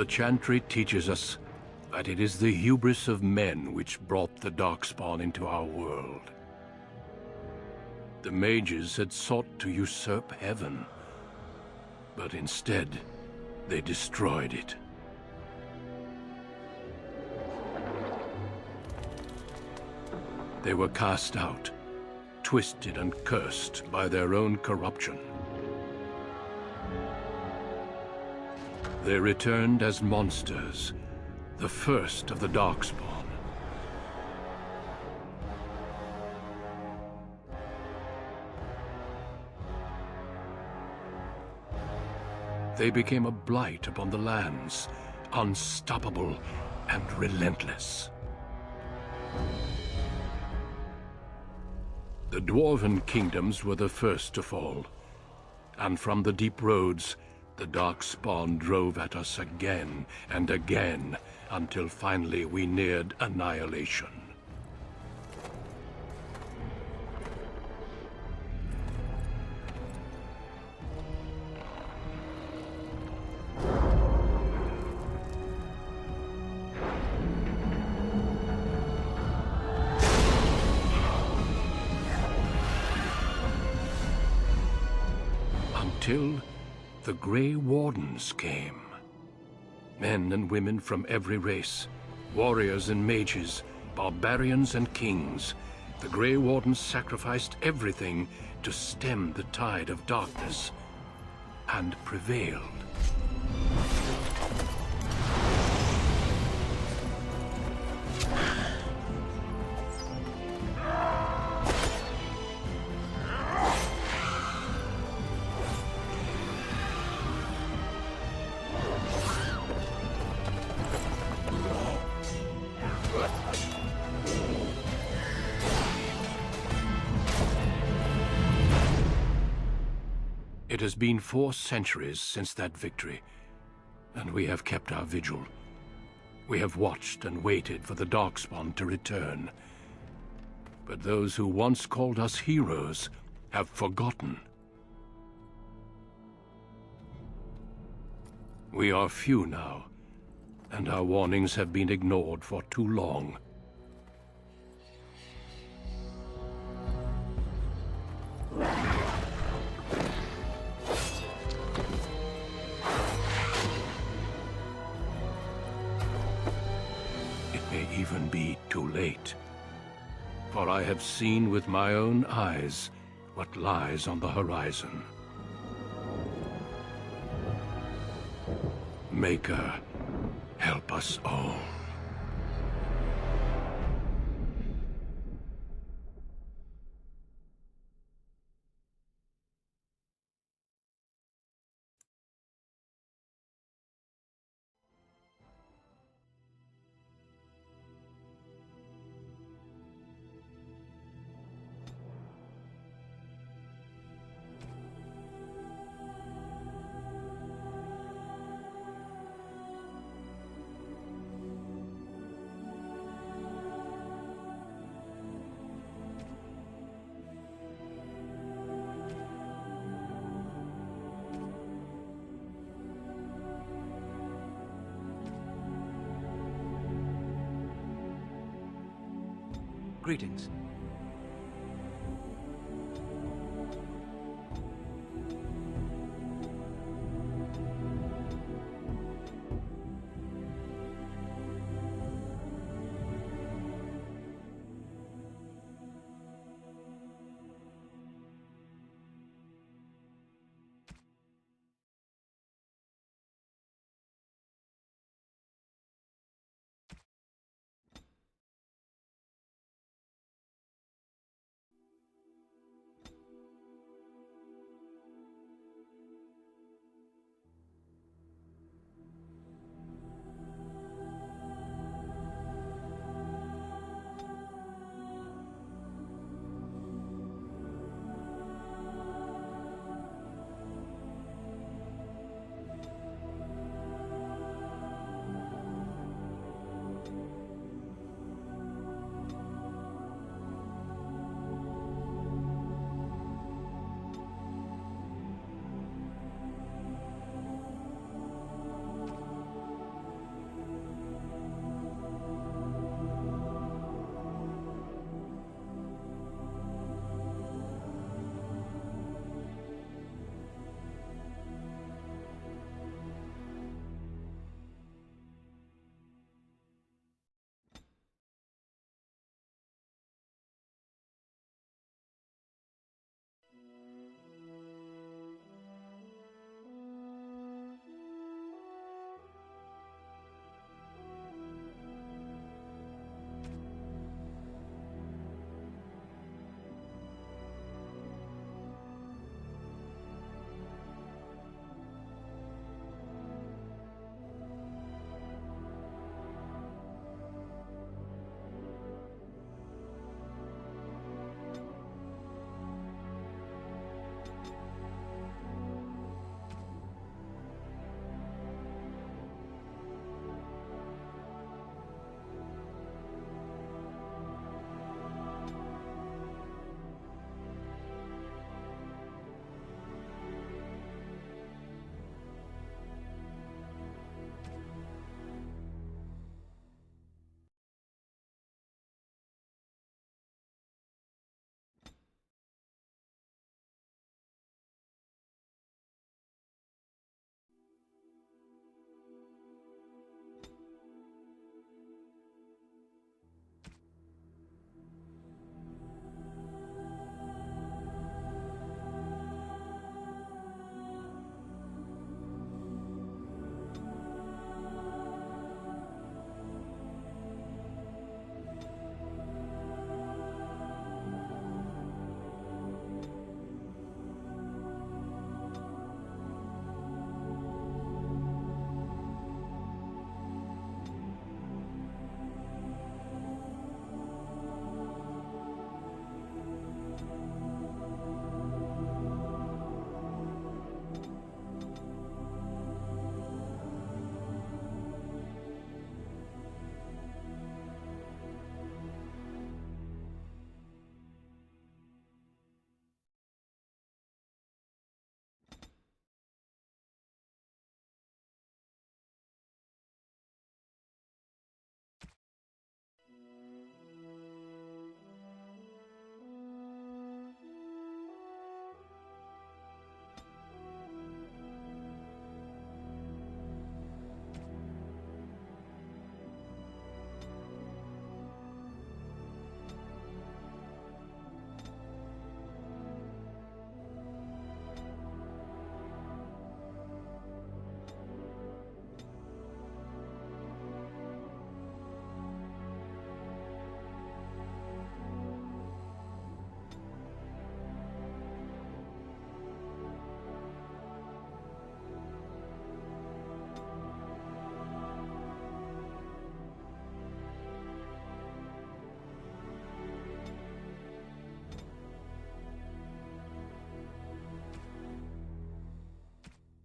The Chantry teaches us that it is the hubris of men which brought the Darkspawn into our world. The mages had sought to usurp heaven, but instead, they destroyed it. They were cast out, twisted and cursed by their own corruption. They returned as monsters, the first of the Darkspawn. They became a blight upon the lands, unstoppable and relentless. The Dwarven kingdoms were the first to fall, and from the deep roads, the Darkspawn drove at us again and again, until finally we neared annihilation. Until the Grey Wardens came. Men and women from every race, warriors and mages, barbarians and kings. The Grey Wardens sacrificed everything to stem the tide of darkness, and prevailed. It has been 4 centuries since that victory, and we have kept our vigil. We have watched and waited for the Darkspawn to return. But those who once called us heroes have forgotten. We are few now, and our warnings have been ignored for too long. May even be too late. For I have seen with my own eyes what lies on the horizon. Maker, help us all. Greetings.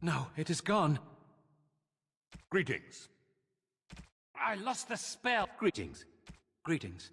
No, it is gone. Greetings. I lost the spell. Greetings. Greetings.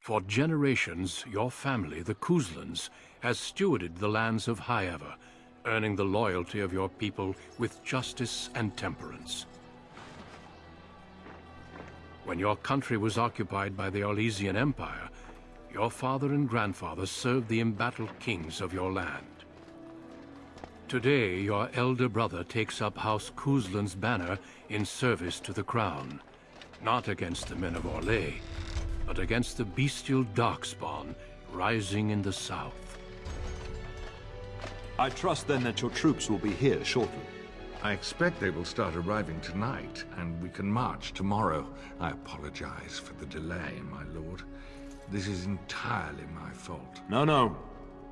For generations, your family, the Kuzlans, has stewarded the lands of Highever, earning the loyalty of your people with justice and temperance. When your country was occupied by the Orlesian Empire, your father and grandfather served the embattled kings of your land. Today, your elder brother takes up House Kuzlan's banner in service to the crown, not against the men of Orlais, but against the bestial Darkspawn rising in the south. I trust then that your troops will be here shortly. I expect they will start arriving tonight, and we can march tomorrow. I apologize for the delay, my lord. This is entirely my fault. No.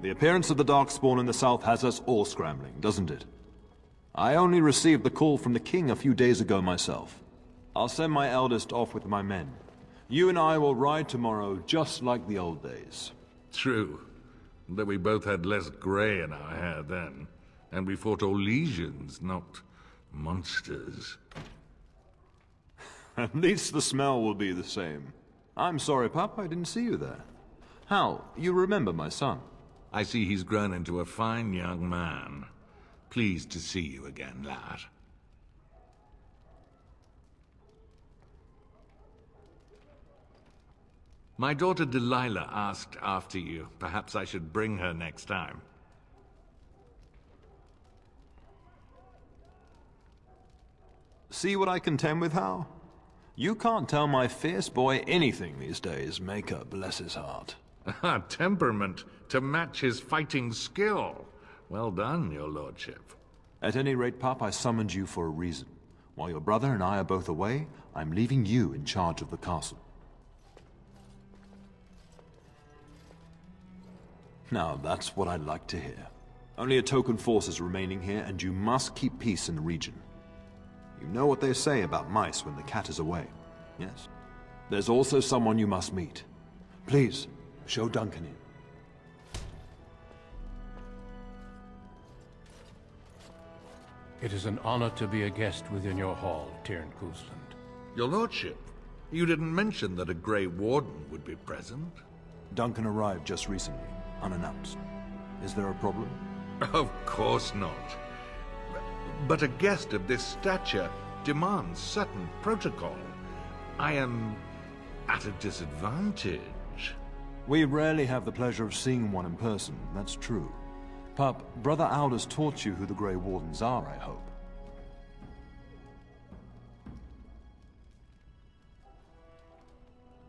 The appearance of the Darkspawn in the south has us all scrambling, doesn't it? I only received the call from the king a few days ago myself. I'll send my eldest off with my men. You and I will ride tomorrow just like the old days. True. Though we both had less grey in our hair then. And we fought Orlesians, not monsters. At least the smell will be the same. I'm sorry, Pup, I didn't see you there. Hal, you remember my son? I see he's grown into a fine young man. Pleased to see you again, lad. My daughter Delilah asked after you. Perhaps I should bring her next time. See what I contend with, Hal? You can't tell my fierce boy anything these days, Maker bless his heart. Temperament to match his fighting skill. Well done, your lordship. At any rate, Pup, I summoned you for a reason. While your brother and I are both away, I'm leaving you in charge of the castle. Now, that's what I'd like to hear. Only a token force is remaining here, and you must keep peace in the region. You know what they say about mice when the cat is away, yes? There's also someone you must meet. Please, show Duncan in. It is an honor to be a guest within your hall, Teyrn Kuzland. Your lordship, you didn't mention that a Grey Warden would be present. Duncan arrived just recently, unannounced. Is there a problem? Of course not. But a guest of this stature demands certain protocol. I am at a disadvantage. We rarely have the pleasure of seeing one in person, that's true. Pup, Brother Aldous taught you who the Grey Wardens are, I hope.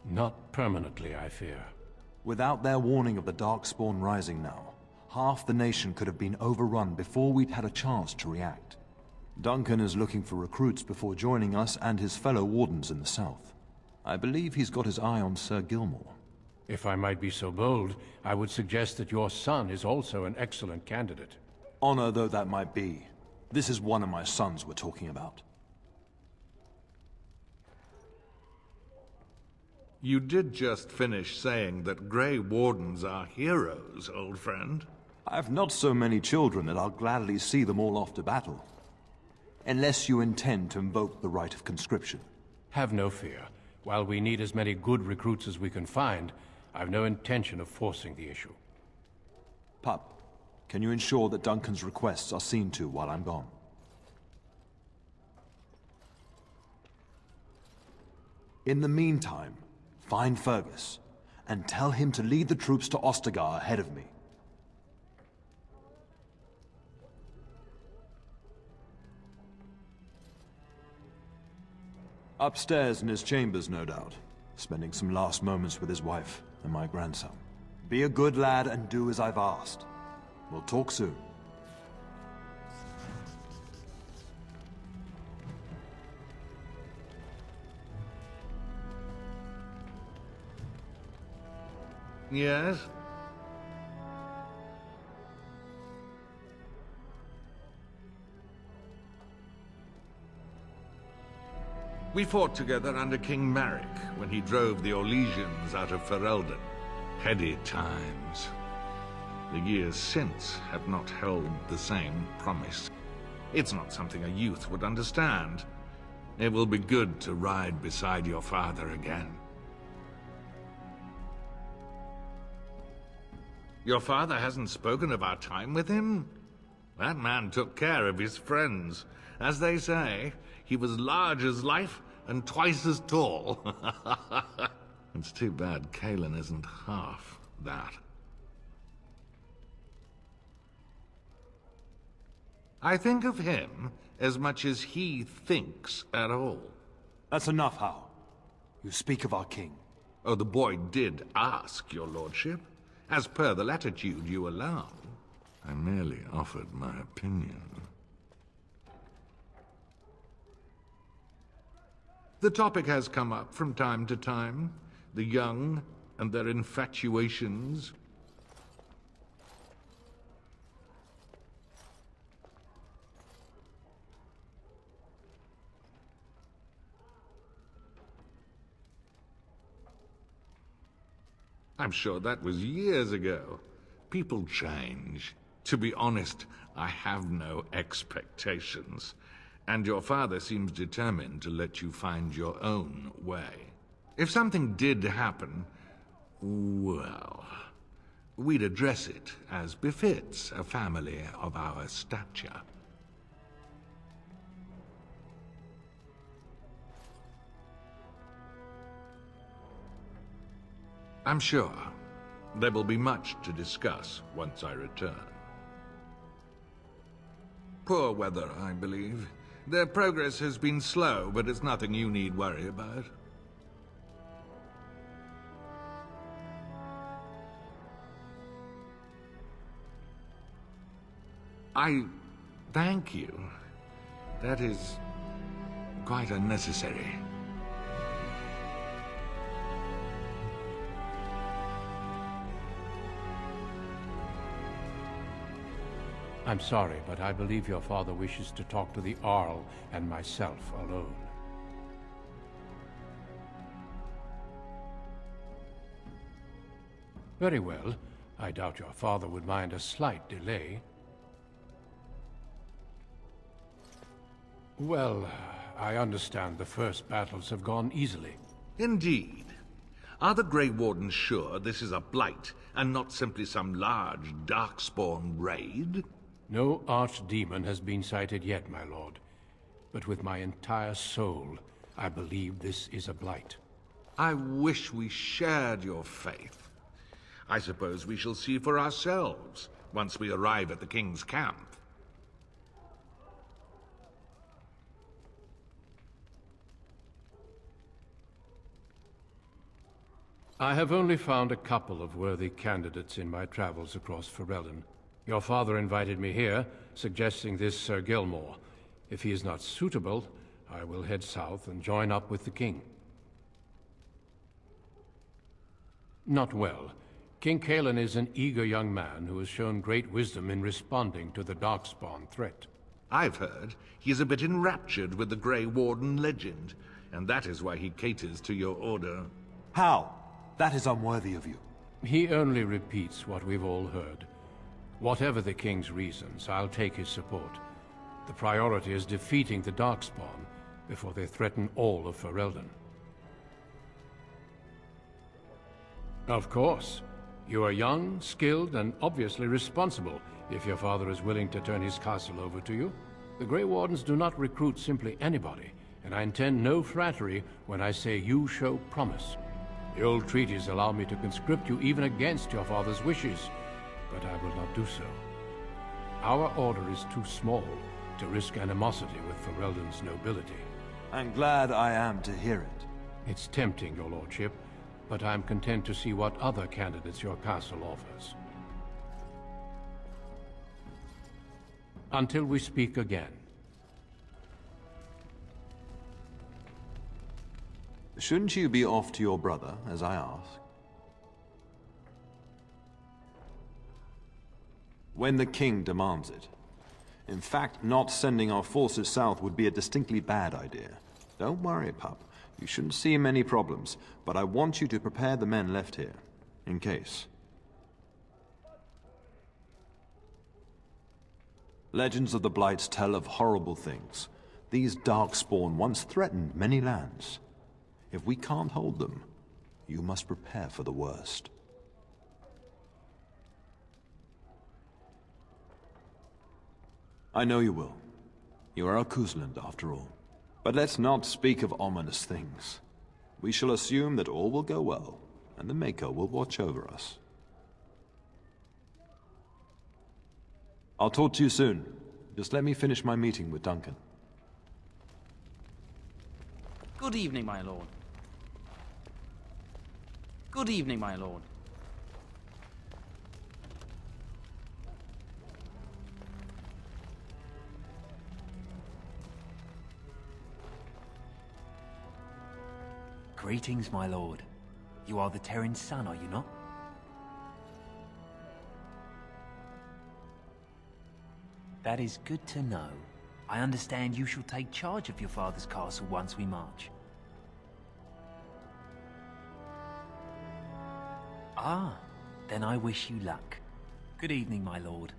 Not permanently, I fear. Without their warning of the Darkspawn rising now, half the nation could have been overrun before we'd had a chance to react. Duncan is looking for recruits before joining us and his fellow Wardens in the south. I believe he's got his eye on Sir Gilmore. If I might be so bold, I would suggest that your son is also an excellent candidate. Honor though that might be, this is one of my sons we're talking about. You did just finish saying that Grey Wardens are heroes, old friend. I have not so many children that I'll gladly see them all off to battle. Unless you intend to invoke the right of conscription. Have no fear. While we need as many good recruits as we can find, I've no intention of forcing the issue. Pup, can you ensure that Duncan's requests are seen to while I'm gone? In the meantime, find Fergus, and tell him to lead the troops to Ostagar ahead of me. Upstairs in his chambers, no doubt, spending some last moments with his wife and my grandson. Be a good lad and do as I've asked. We'll talk soon. Yes? We fought together under King Maric when he drove the Orlesians out of Ferelden. Heady times. The years since have not held the same promise. It's not something a youth would understand. It will be good to ride beside your father again. Your father hasn't spoken of our time with him? That man took care of his friends. As they say, he was large as life and twice as tall. It's too bad Cailan isn't half that. I think of him as much as he thinks at all. That's enough, Hal. You speak of our king. Oh, the boy did ask, your lordship. As per the latitude you allow. I merely offered my opinion. The topic has come up from time to time. The young and their infatuations. I'm sure that was years ago. People change. To be honest, I have no expectations. And your father seems determined to let you find your own way. If something did happen, well, we'd address it as befits a family of our stature. I'm sure there will be much to discuss once I return. Poor weather, I believe. Their progress has been slow, but it's nothing you need worry about. I thank you. That is quite unnecessary. I'm sorry, but I believe your father wishes to talk to the Arl and myself alone. Very well. I doubt your father would mind a slight delay. Well, I understand the first battles have gone easily. Indeed. Are the Grey Wardens sure this is a blight, and not simply some large Darkspawn raid? No archdemon has been sighted yet, my lord. But with my entire soul, I believe this is a blight. I wish we shared your faith. I suppose we shall see for ourselves once we arrive at the King's camp. I have only found a couple of worthy candidates in my travels across Ferelden. Your father invited me here, suggesting this Sir Gilmore. If he is not suitable, I will head south and join up with the king. Not well. King Cailan is an eager young man who has shown great wisdom in responding to the Darkspawn threat. I've heard he is a bit enraptured with the Grey Warden legend, and that is why he caters to your order. How? That is unworthy of you. He only repeats what we've all heard. Whatever the king's reasons, I'll take his support. The priority is defeating the Darkspawn before they threaten all of Ferelden. Of course. You are young, skilled, and obviously responsible, if your father is willing to turn his castle over to you. The Grey Wardens do not recruit simply anybody, and I intend no flattery when I say you show promise. The old treaties allow me to conscript you even against your father's wishes, but I will not do so. Our order is too small to risk animosity with Ferelden's nobility. I'm glad I am to hear it. It's tempting, your lordship, but I'm content to see what other candidates your castle offers. Until we speak again. Shouldn't you be off to your brother, as I asked? When the king demands it. In fact, not sending our forces south would be a distinctly bad idea. Don't worry, pup. You shouldn't see many problems, but I want you to prepare the men left here, in case. Legends of the Blights tell of horrible things. These Darkspawn once threatened many lands. If we can't hold them, you must prepare for the worst. I know you will. You are a Kuzland, after all. But let's not speak of ominous things. We shall assume that all will go well, and the Maker will watch over us. I'll talk to you soon. Just let me finish my meeting with Duncan. Good evening, my lord. Good evening, my lord. Greetings, my lord. You are the Terran's son, are you not? That is good to know. I understand you shall take charge of your father's castle once we march. Ah, then I wish you luck. Good evening, my lord.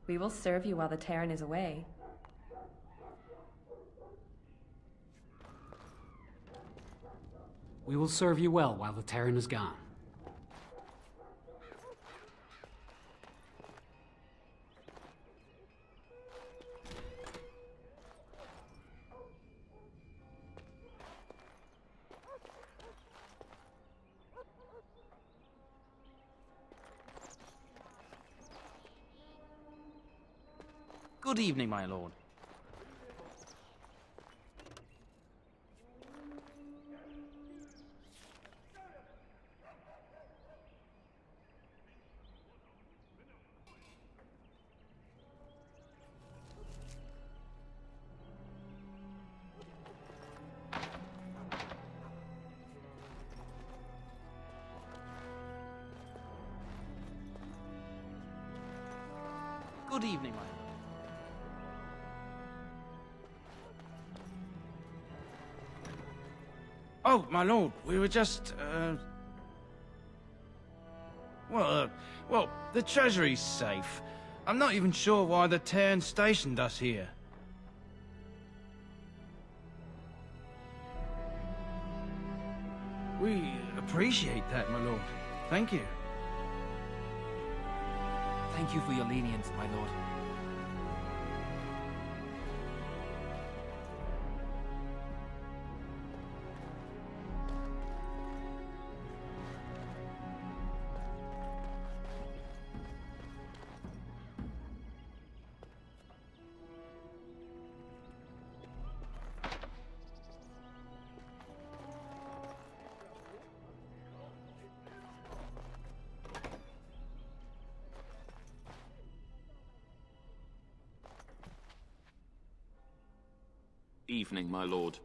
We will serve you while the Terran is away. We will serve you well while the Terran is gone. Good evening, my lord. Good evening, my lord. Oh, my lord, we were just, well, the treasury's safe. I'm not even sure why the Terran stationed us here. We appreciate that, my lord. Thank you. Thank you for your lenience, my lord. Evening, my lord.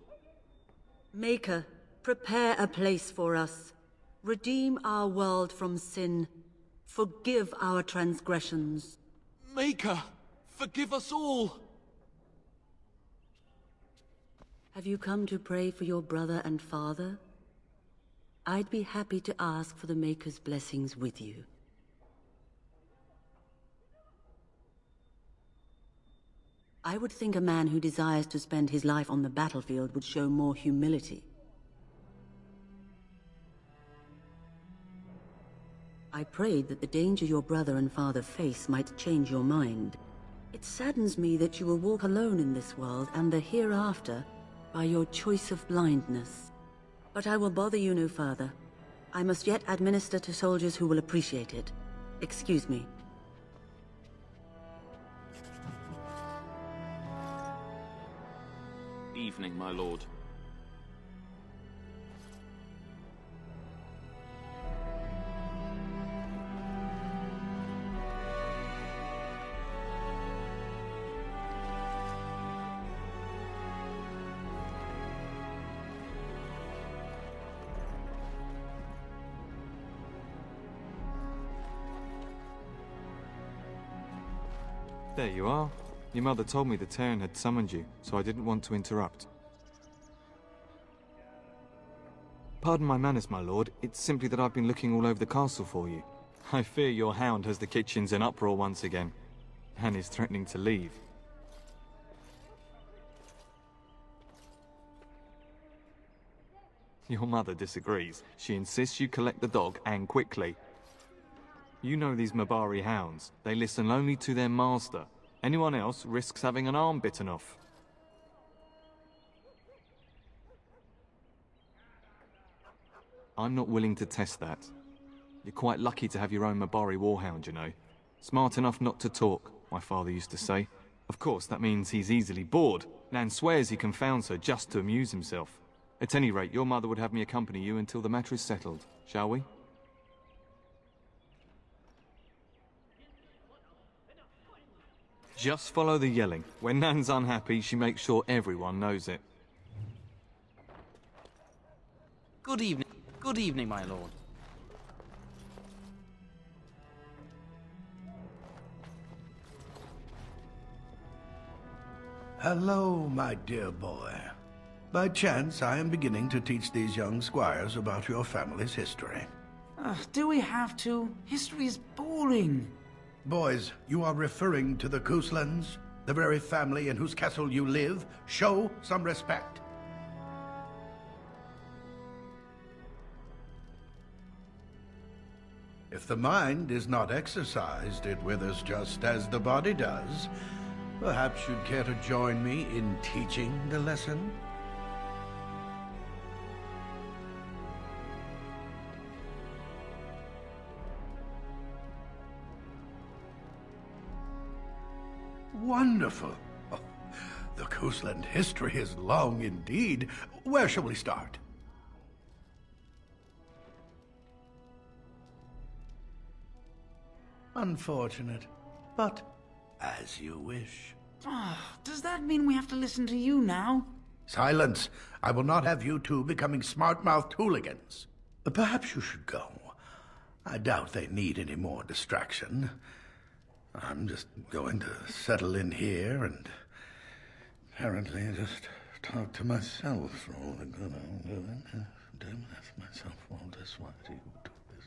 Maker, prepare a place for us. Redeem our world from sin. Forgive our transgressions. Maker, forgive us all! Have you come to pray for your brother and father? I'd be happy to ask for the Maker's blessings with you. I would think a man who desires to spend his life on the battlefield would show more humility. I prayed that the danger your brother and father face might change your mind. It saddens me that you will walk alone in this world and the hereafter by your choice of blindness. But I will bother you no further. I must yet administer to soldiers who will appreciate it. Excuse me. Evening, my lord. There you are. Your mother told me the Terran had summoned you, so I didn't want to interrupt. Pardon my manners, my lord. It's simply that I've been looking all over the castle for you. I fear your hound has the kitchens in uproar once again, and is threatening to leave. Your mother disagrees. She insists you collect the dog, and quickly. You know these Mabari hounds. They listen only to their master. Anyone else risks having an arm bitten off. I'm not willing to test that. You're quite lucky to have your own Mabari warhound, you know. Smart enough not to talk, my father used to say. Of course, that means he's easily bored. Nan swears he confounds her just to amuse himself. At any rate, your mother would have me accompany you until the matter is settled, shall we? Just follow the yelling. When Nan's unhappy, she makes sure everyone knows it. Good evening. Good evening, my lord. Hello, my dear boy. By chance, I am beginning to teach these young squires about your family's history. Do we have to? History is boring. Boys, you are referring to the Couslands, the very family in whose castle you live. Show some respect. If the mind is not exercised, it withers just as the body does. Perhaps you'd care to join me in teaching the lesson? Wonderful. Oh, the Cousland history is long indeed. Where shall we start? Unfortunate, but as you wish. Does that mean we have to listen to you now? Silence! I will not have you two becoming smart-mouthed hooligans. Perhaps you should go. I doubt they need any more distraction. I'm just going to settle in here and apparently just talk to myself for all the good I'm doing. Damn, ask myself all this. Why do you do this?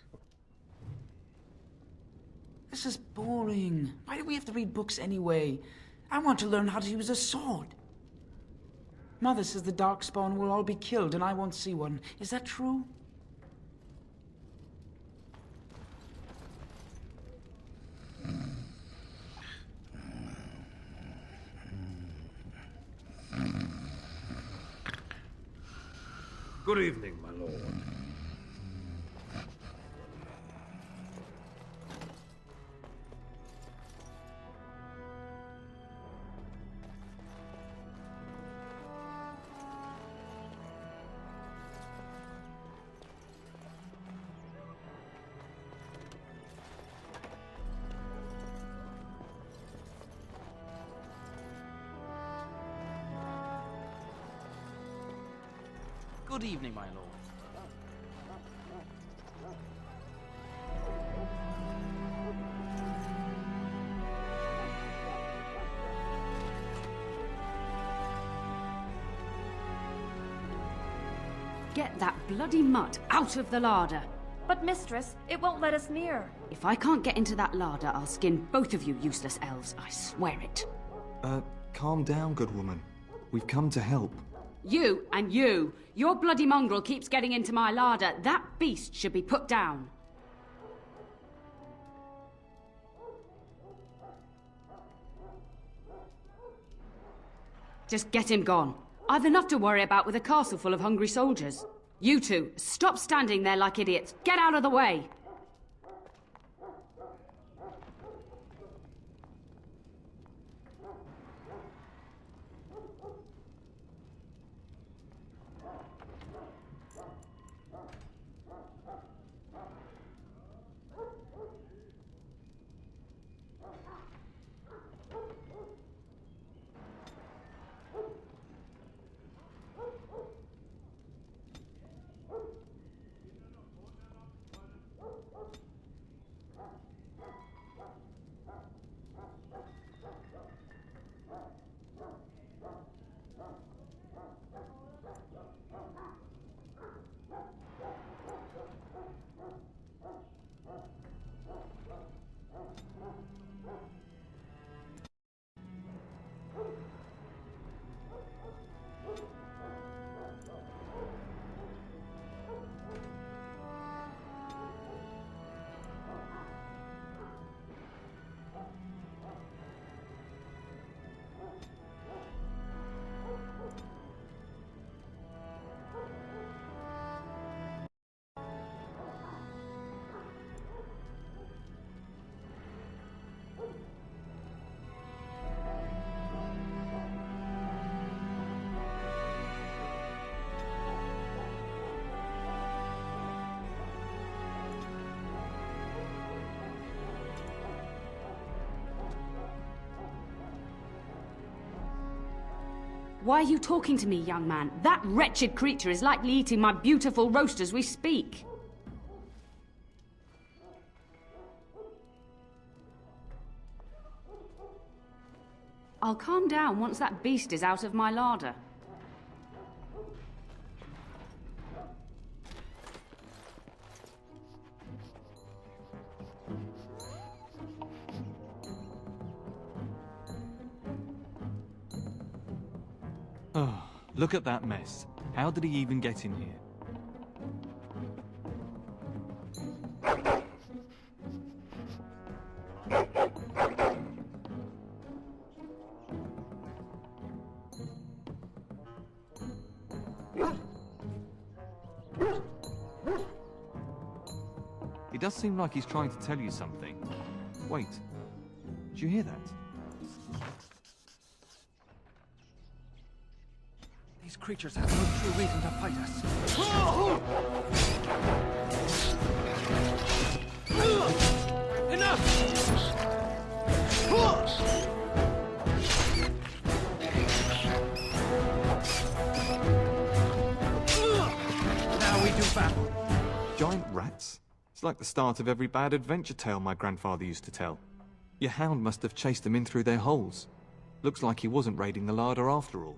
This is boring. Why do we have to read books anyway? I want to learn how to use a sword. Mother says the Darkspawn will all be killed and I won't see one. Is that true? Good evening, my lord. Good evening, my lord. Get that bloody mutt out of the larder. But mistress, it won't let us near. If I can't get into that larder, I'll skin both of you useless elves, I swear it. Calm down, good woman. We've come to help. You and you! Your bloody mongrel keeps getting into my larder. That beast should be put down. Just get him gone. I've enough to worry about with a castle full of hungry soldiers. You two, stop standing there like idiots. Get out of the way! Why are you talking to me, young man? That wretched creature is likely eating my beautiful roast as we speak. I'll calm down once that beast is out of my larder. Oh, look at that mess. How did he even get in here? It does seem like he's trying to tell you something. Wait, did you hear that? These creatures have no true reason to fight us. Enough! Now we do battle. Giant rats? It's like the start of every bad adventure tale my grandfather used to tell. Your hound must have chased them in through their holes. Looks like he wasn't raiding the larder after all.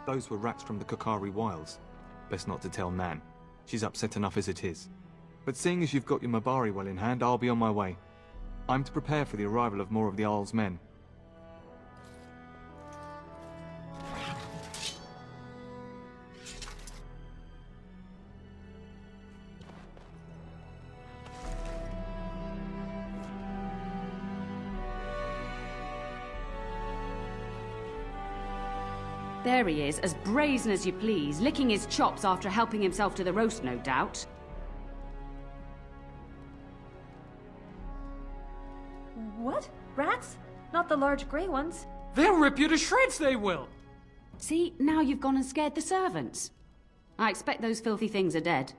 Those were rats from the Kokari Wilds. Best not to tell Nan. She's upset enough as it is. But seeing as you've got your Mabari well in hand, I'll be on my way. I'm to prepare for the arrival of more of the Isle's men. There he is, as brazen as you please, licking his chops after helping himself to the roast, no doubt. What? Rats? Not the large grey ones? They'll rip you to shreds, they will! See, now you've gone and scared the servants. I expect those filthy things are dead.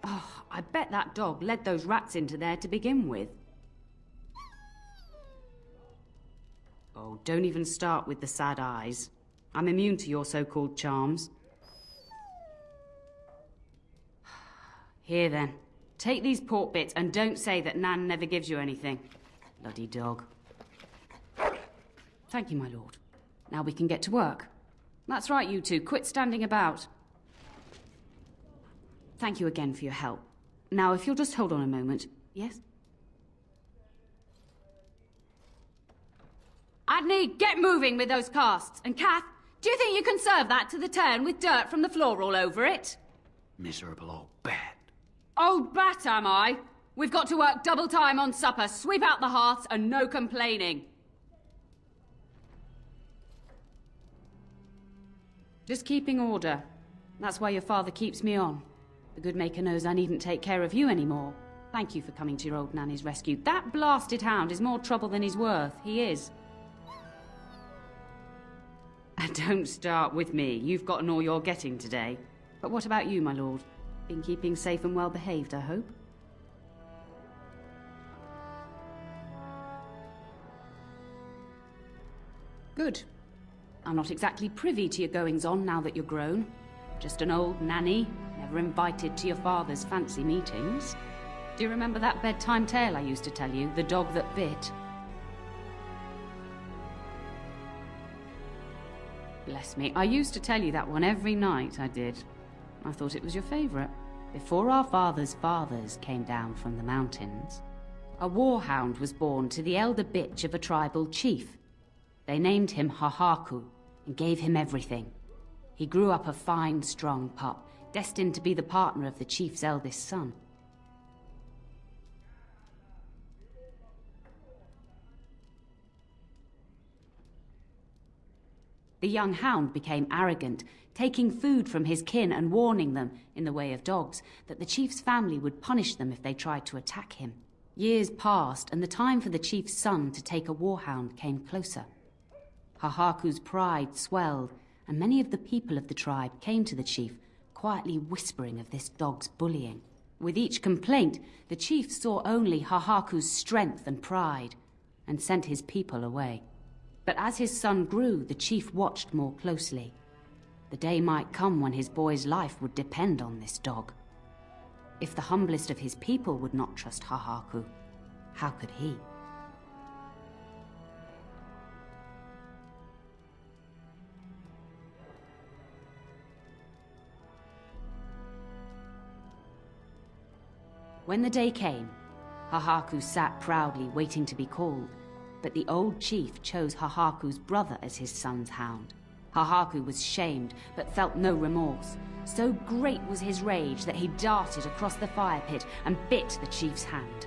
Oh, I bet that dog led those rats into there to begin with. Oh, don't even start with the sad eyes. I'm immune to your so-called charms. Here then, take these pork bits and don't say that Nan never gives you anything. Bloody dog. Thank you, my lord. Now we can get to work. That's right, you two. Quit standing about. Thank you again for your help. Now, if you'll just hold on a moment. Yes? Adney, get moving with those casts. And Kath, do you think you can serve that to the turn with dirt from the floor all over it? Miserable old bat. Old bat, am I? We've got to work double time on supper, sweep out the hearths, and no complaining. Just keeping order. That's why your father keeps me on. The good maker knows I needn't take care of you anymore. Thank you for coming to your old nanny's rescue. That blasted hound is more trouble than he's worth. He is. And don't start with me. You've gotten all you're getting today. But what about you, my lord? Been keeping safe and well behaved, I hope? Good. I'm not exactly privy to your goings-on now that you're grown. Just an old nanny, never invited to your father's fancy meetings. Do you remember that bedtime tale I used to tell you, The Dog That Bit? Bless me, I used to tell you that one every night, I did. I thought it was your favourite. Before our father's fathers came down from the mountains, a warhound was born to the elder bitch of a tribal chief. They named him Hahaku and gave him everything. He grew up a fine, strong pup, destined to be the partner of the chief's eldest son. The young hound became arrogant, taking food from his kin and warning them, in the way of dogs, that the chief's family would punish them if they tried to attack him. Years passed, and the time for the chief's son to take a warhound came closer. Hahaku's pride swelled, and many of the people of the tribe came to the chief, quietly whispering of this dog's bullying. With each complaint, the chief saw only Hahaku's strength and pride, and sent his people away. But as his son grew, the chief watched more closely. The day might come when his boy's life would depend on this dog. If the humblest of his people would not trust Hahaku, how could he? When the day came, Hahaku sat proudly waiting to be called. But the old chief chose Hahaku's brother as his son's hound. Hahaku was shamed, but felt no remorse. So great was his rage that he darted across the fire pit and bit the chief's hand.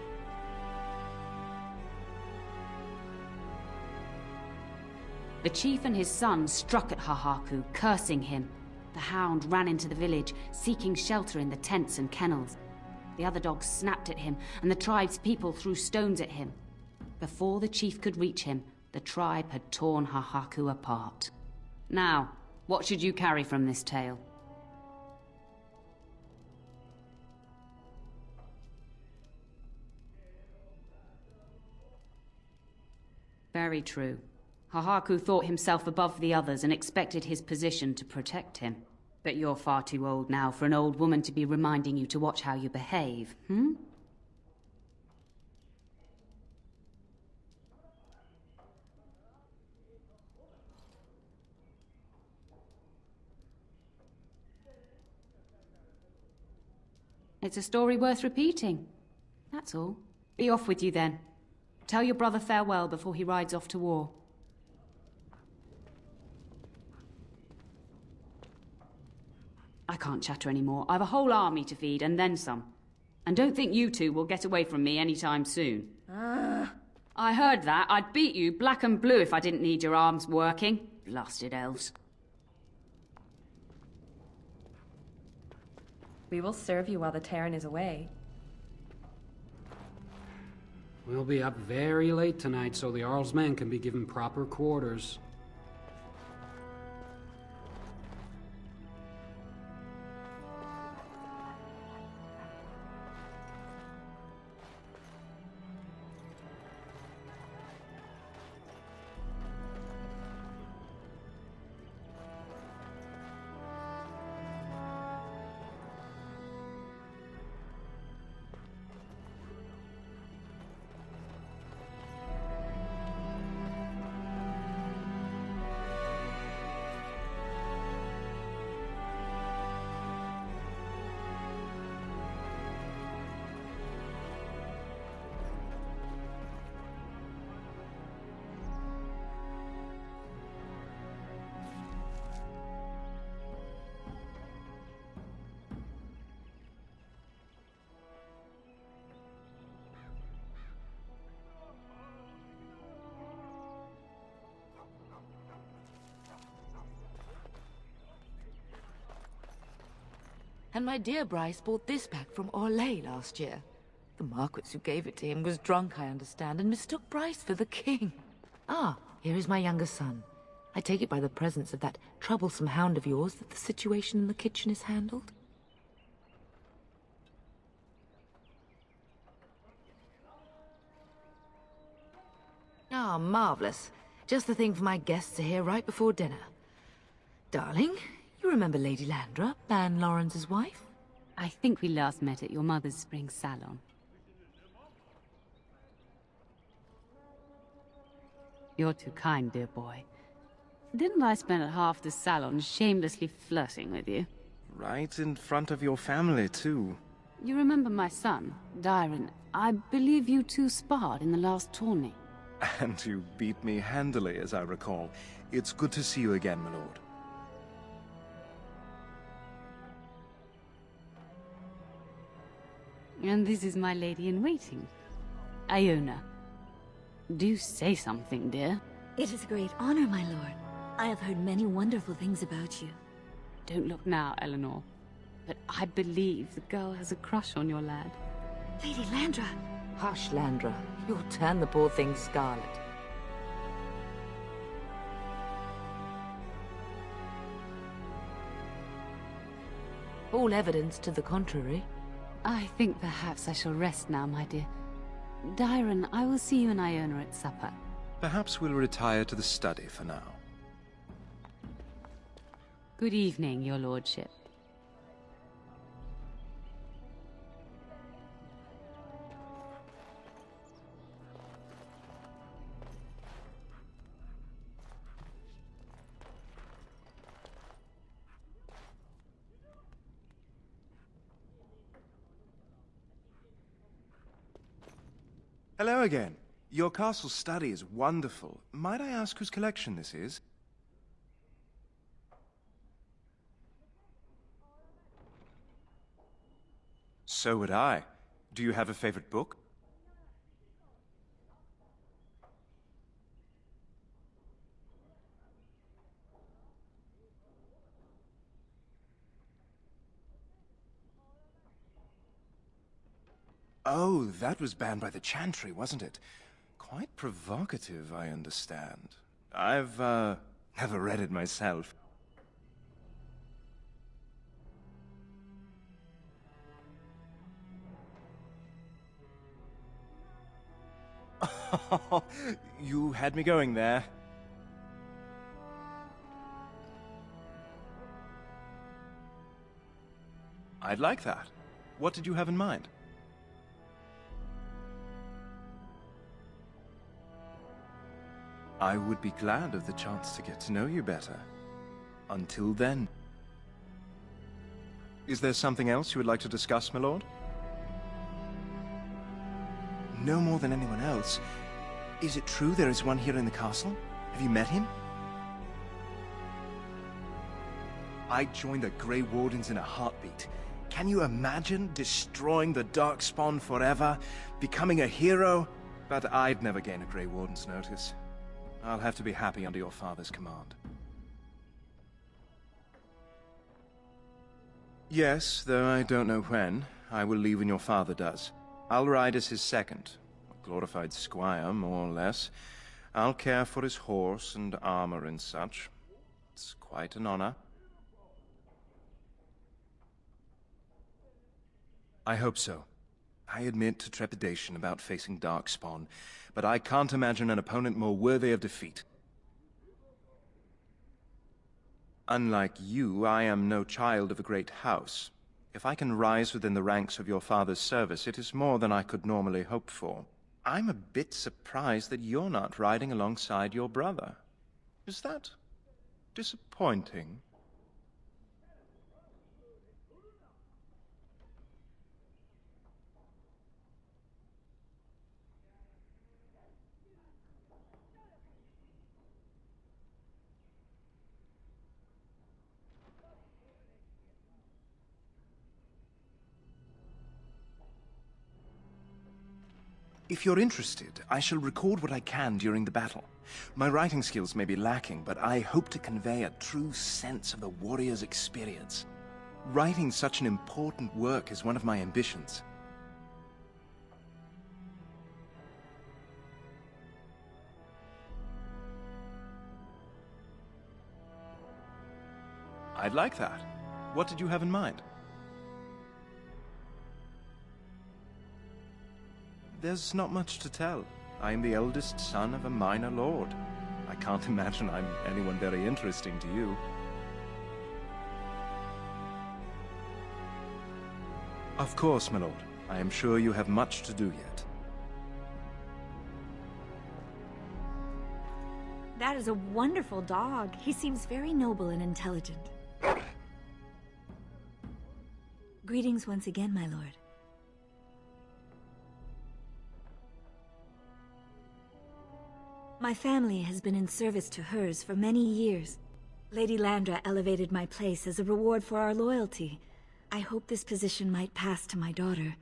The chief and his son struck at Hahaku, cursing him. The hound ran into the village, seeking shelter in the tents and kennels. The other dogs snapped at him, and the tribe's people threw stones at him. Before the chief could reach him, the tribe had torn Hahaku apart. Now, what should you carry from this tale? Very true. Hahaku thought himself above the others and expected his position to protect him. But you're far too old now for an old woman to be reminding you to watch how you behave, hmm? It's a story worth repeating. That's all. Be off with you then. Tell your brother farewell before he rides off to war. I can't chatter anymore. I've a whole army to feed, and then some. And don't think you two will get away from me anytime soon. I heard that. I'd beat you black and blue if I didn't need your arms working. Blasted elves. We will serve you while the Terran is away. We'll be up very late tonight so the Arl's men can be given proper quarters. And my dear Bryce bought this back from Orlais last year. The Marquis who gave it to him was drunk, I understand, and mistook Bryce for the king. Ah, here is my younger son. I take it by the presence of that troublesome hound of yours that the situation in the kitchen is handled? Ah, marvelous. Just the thing for my guests to hear right before dinner. Darling, you remember Lady Landra, Ban Lawrence's wife? I think we last met at your mother's spring salon. You're too kind, dear boy. Didn't I spend half the salon shamelessly flirting with you? Right in front of your family, too. You remember my son, Dyron. I believe you two sparred in the last tourney. And you beat me handily, as I recall. It's good to see you again, my lord. And this is my lady-in-waiting, Iona. Do say something, dear. It is a great honor, my lord. I have heard many wonderful things about you. Don't look now, Eleanor. But I believe the girl has a crush on your lad. Lady Landra! Hush, Landra. You'll turn the poor thing scarlet. All evidence to the contrary. I think perhaps I shall rest now, my dear. Dyron, I will see you and Iona at supper. Perhaps we'll retire to the study for now. Good evening, your lordship. Hello again. Your castle study is wonderful. Might I ask whose collection this is? So would I. Do you have a favorite book? Oh, that was banned by the Chantry, wasn't it? Quite provocative, I understand. I've, never read it myself. You had me going there. I'd like that. What did you have in mind? I would be glad of the chance to get to know you better. Until then. Is there something else you would like to discuss, my lord? No more than anyone else. Is it true there is one here in the castle? Have you met him? I'd join the Grey Wardens in a heartbeat. Can you imagine destroying the Darkspawn forever? Becoming a hero? But I'd never gain a Grey Warden's notice. I'll have to be happy under your father's command. Yes, though I don't know when. I will leave when your father does. I'll ride as his second. A glorified squire, more or less. I'll care for his horse and armor and such. It's quite an honor. I hope so. I admit to trepidation about facing Darkspawn, but I can't imagine an opponent more worthy of defeat. Unlike you, I am no child of a great house. If I can rise within the ranks of your father's service, it is more than I could normally hope for. I'm a bit surprised that you're not riding alongside your brother. Is that disappointing? If you're interested, I shall record what I can during the battle. My writing skills may be lacking, but I hope to convey a true sense of the warrior's experience. Writing such an important work is one of my ambitions. I'd like that. What did you have in mind? There's not much to tell. I am the eldest son of a minor lord. I can't imagine I'm anyone very interesting to you. Of course, my lord. I am sure you have much to do yet. That is a wonderful dog. He seems very noble and intelligent. Greetings once again, my lord. My family has been in service to hers for many years. Lady Landra elevated my place as a reward for our loyalty. I hope this position might pass to my daughter.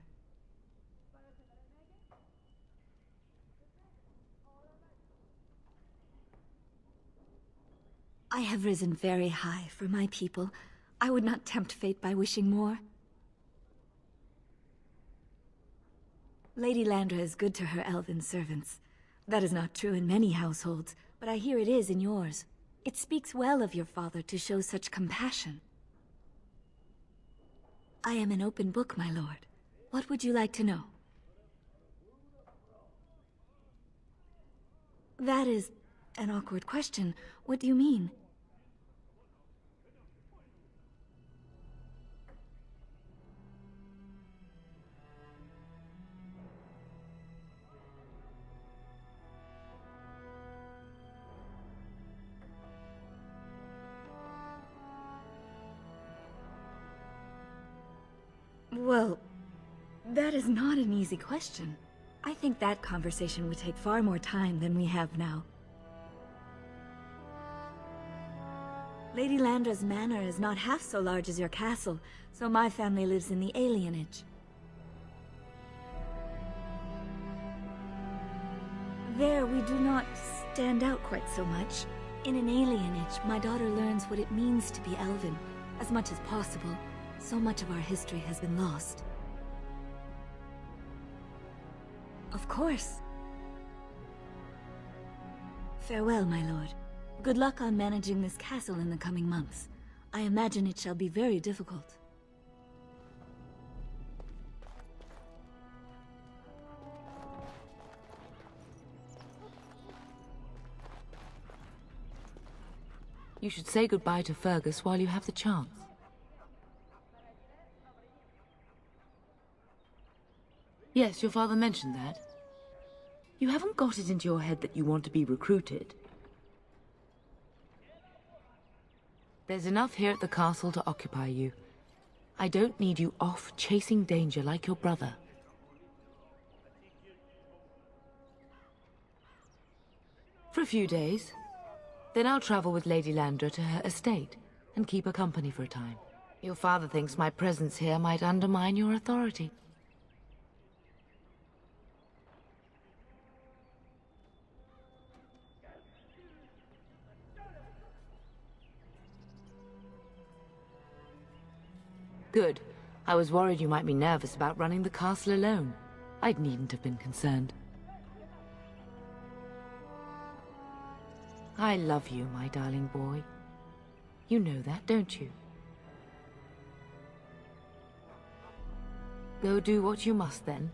I have risen very high for my people. I would not tempt fate by wishing more. Lady Landra is good to her elven servants. That is not true in many households, but I hear it is in yours. It speaks well of your father to show such compassion. I am an open book, my lord. What would you like to know? That is an awkward question. What do you mean? Well, that is not an easy question. I think that conversation would take far more time than we have now. Lady Landra's manor is not half so large as your castle, so my family lives in the alienage. There, we do not stand out quite so much. In an alienage, my daughter learns what it means to be elven, as much as possible. So much of our history has been lost. Of course. Farewell, my lord. Good luck on managing this castle in the coming months. I imagine it shall be very difficult. You should say goodbye to Fergus while you have the chance. Yes, your father mentioned that. You haven't got it into your head that you want to be recruited. There's enough here at the castle to occupy you. I don't need you off chasing danger like your brother. For a few days. Then I'll travel with Lady Landra to her estate and keep her company for a time. Your father thinks my presence here might undermine your authority. Good. I was worried you might be nervous about running the castle alone. I needn't have been concerned. I love you, my darling boy. You know that, don't you? Go do what you must, then.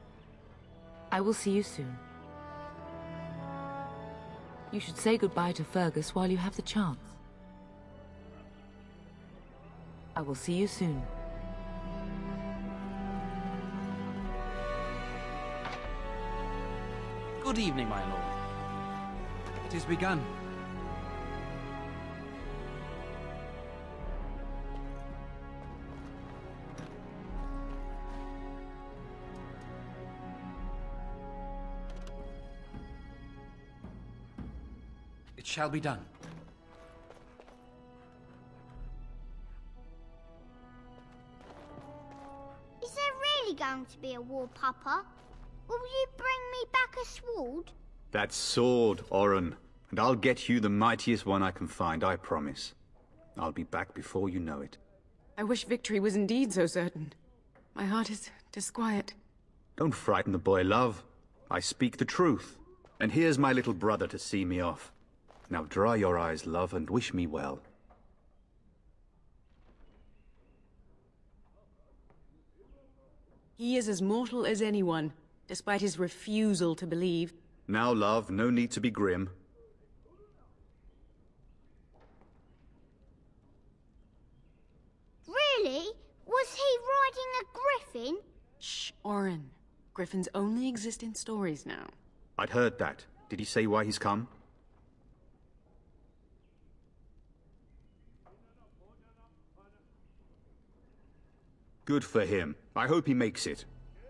I will see you soon. You should say goodbye to Fergus while you have the chance. I will see you soon. Good evening, my lord. It is begun. It shall be done. Is there really going to be a war, Papa? Will you bring me back a sword? That sword, Oren. And I'll get you the mightiest one I can find, I promise. I'll be back before you know it. I wish victory was indeed so certain. My heart is disquiet. Don't frighten the boy, love. I speak the truth. And here's my little brother to see me off. Now dry your eyes, love, and wish me well. He is as mortal as anyone, despite his refusal to believe. Now, love, no need to be grim. Really? Was he riding a griffin? Shh, Oren. Griffins only exist in stories now. I'd heard that. Did he say why he's come? Good for him. I hope he makes it.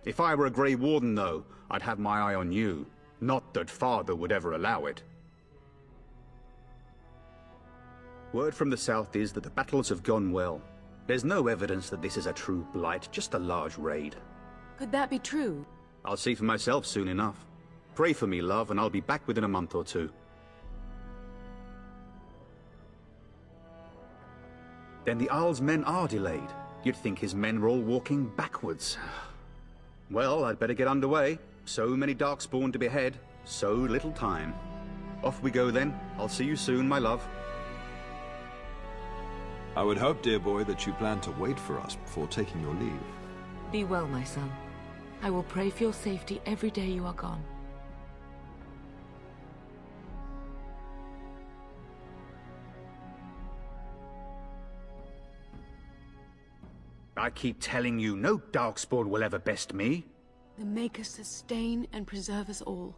If I were a Grey Warden, though, I'd have my eye on you. Not that Father would ever allow it. Word from the south is that the battles have gone well. There's no evidence that this is a true blight, just a large raid. Could that be true? I'll see for myself soon enough. Pray for me, love, and I'll be back within a month or two. Then the Arl's men are delayed. You'd think his men were all walking backwards. Well, I'd better get underway. So many Darkspawn to behead, so little time. Off we go then. I'll see you soon, my love. I would hope, dear boy, that you plan to wait for us before taking your leave. Be well, my son. I will pray for your safety every day you are gone. I keep telling you, no Darkspawn will ever best me. The Maker sustain and preserve us all.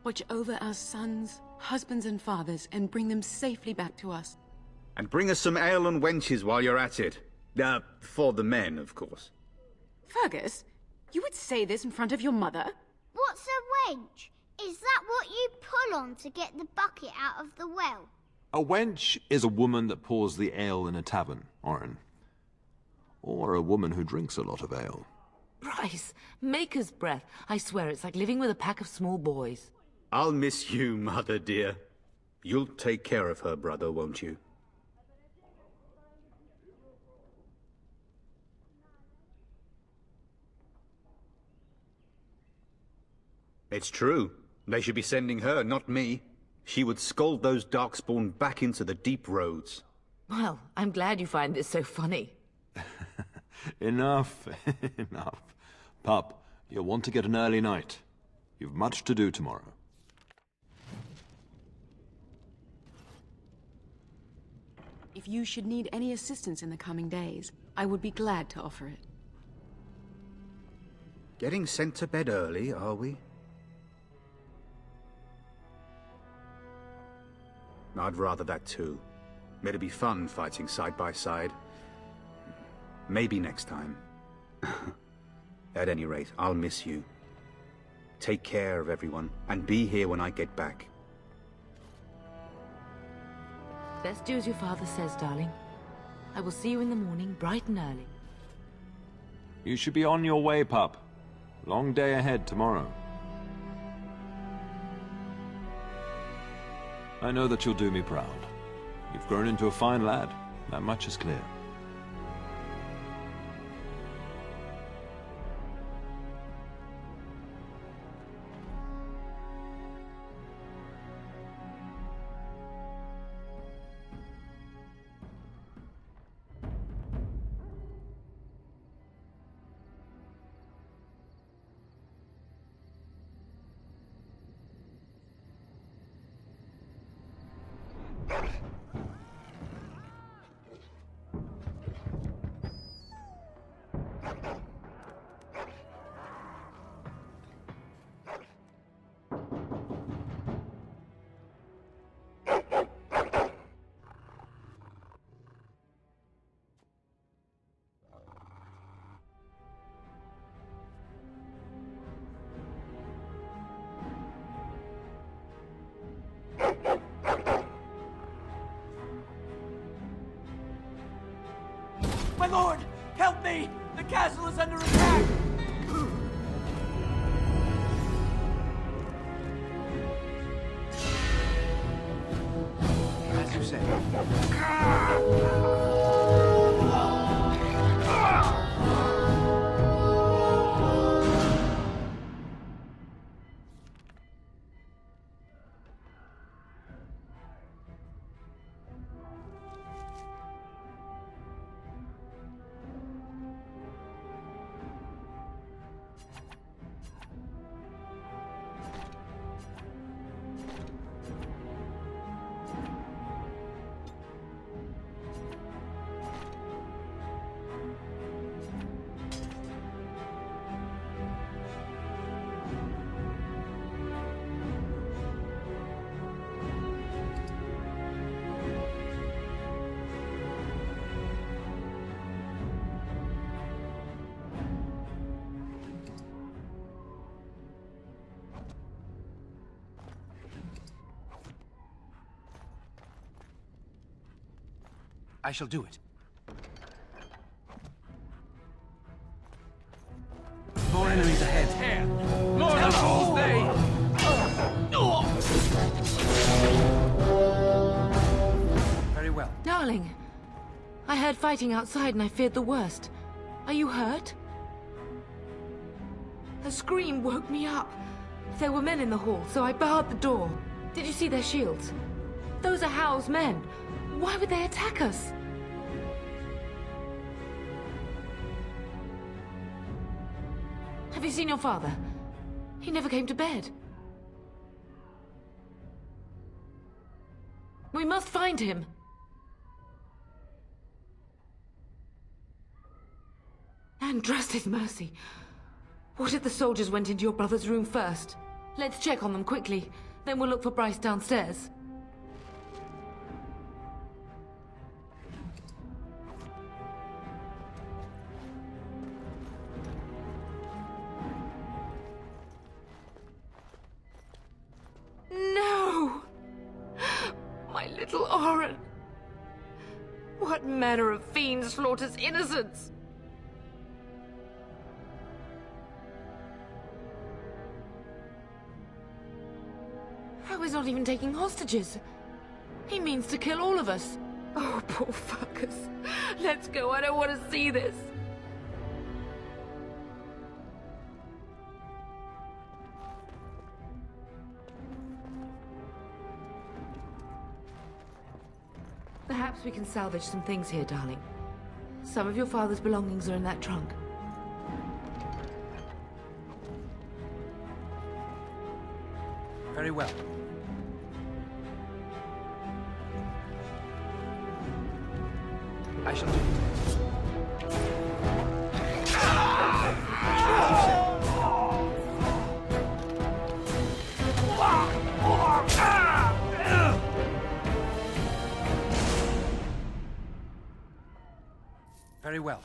Watch over our sons, husbands and fathers, and bring them safely back to us. And bring us some ale and wenches while you're at it. For the men, of course. Fergus, you would say this in front of your mother? What's a wench? Is that what you pull on to get the bucket out of the well? A wench is a woman that pours the ale in a tavern, Oren. Or a woman who drinks a lot of ale. Bryce, Maker's breath. I swear it's like living with a pack of small boys. I'll miss you, Mother dear. You'll take care of her, brother, won't you? It's true. They should be sending her, not me. She would scold those Darkspawn back into the deep roads. Well, I'm glad you find this so funny. Enough, enough. Pup, you'll want to get an early night. You've much to do tomorrow. If you should need any assistance in the coming days, I would be glad to offer it. Getting sent to bed early, are we? I'd rather that too. It'd be fun fighting side by side. Maybe next time. At any rate, I'll miss you. Take care of everyone, and be here when I get back. Best do as your father says, darling. I will see you in the morning, bright and early. You should be on your way, pup. Long day ahead tomorrow. I know that you'll do me proud. You've grown into a fine lad. That much is clear. My lord! Help me! The castle is under attack! As you say. I shall do it. More enemies ahead. More assholes, they! Very well. Darling, I heard fighting outside and I feared the worst. Are you hurt? A scream woke me up. There were men in the hall, so I barred the door. Did you see their shields? Those are Howl's men. Why would they attack us? Have you seen your father? He never came to bed. We must find him. And trust his mercy. What if the soldiers went into your brother's room first? Let's check on them quickly. Then we'll look for Bryce downstairs. No! My little Oren! What manner of fiend slaughters innocents? How is not even taking hostages? He means to kill all of us. Oh, poor fuckers. Let's go, I don't want to see this. Perhaps we can salvage some things here, darling. Some of your father's belongings are in that trunk. Very well. I shall do it. Very well.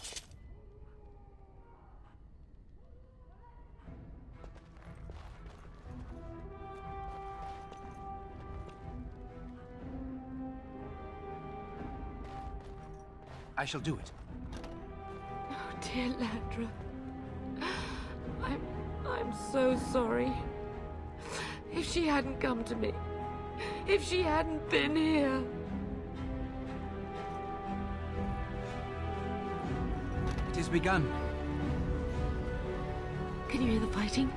I shall do it. Oh, dear Landra. I'm so sorry. If she hadn't come to me, if she hadn't been here. It has begun. Can you hear the fighting?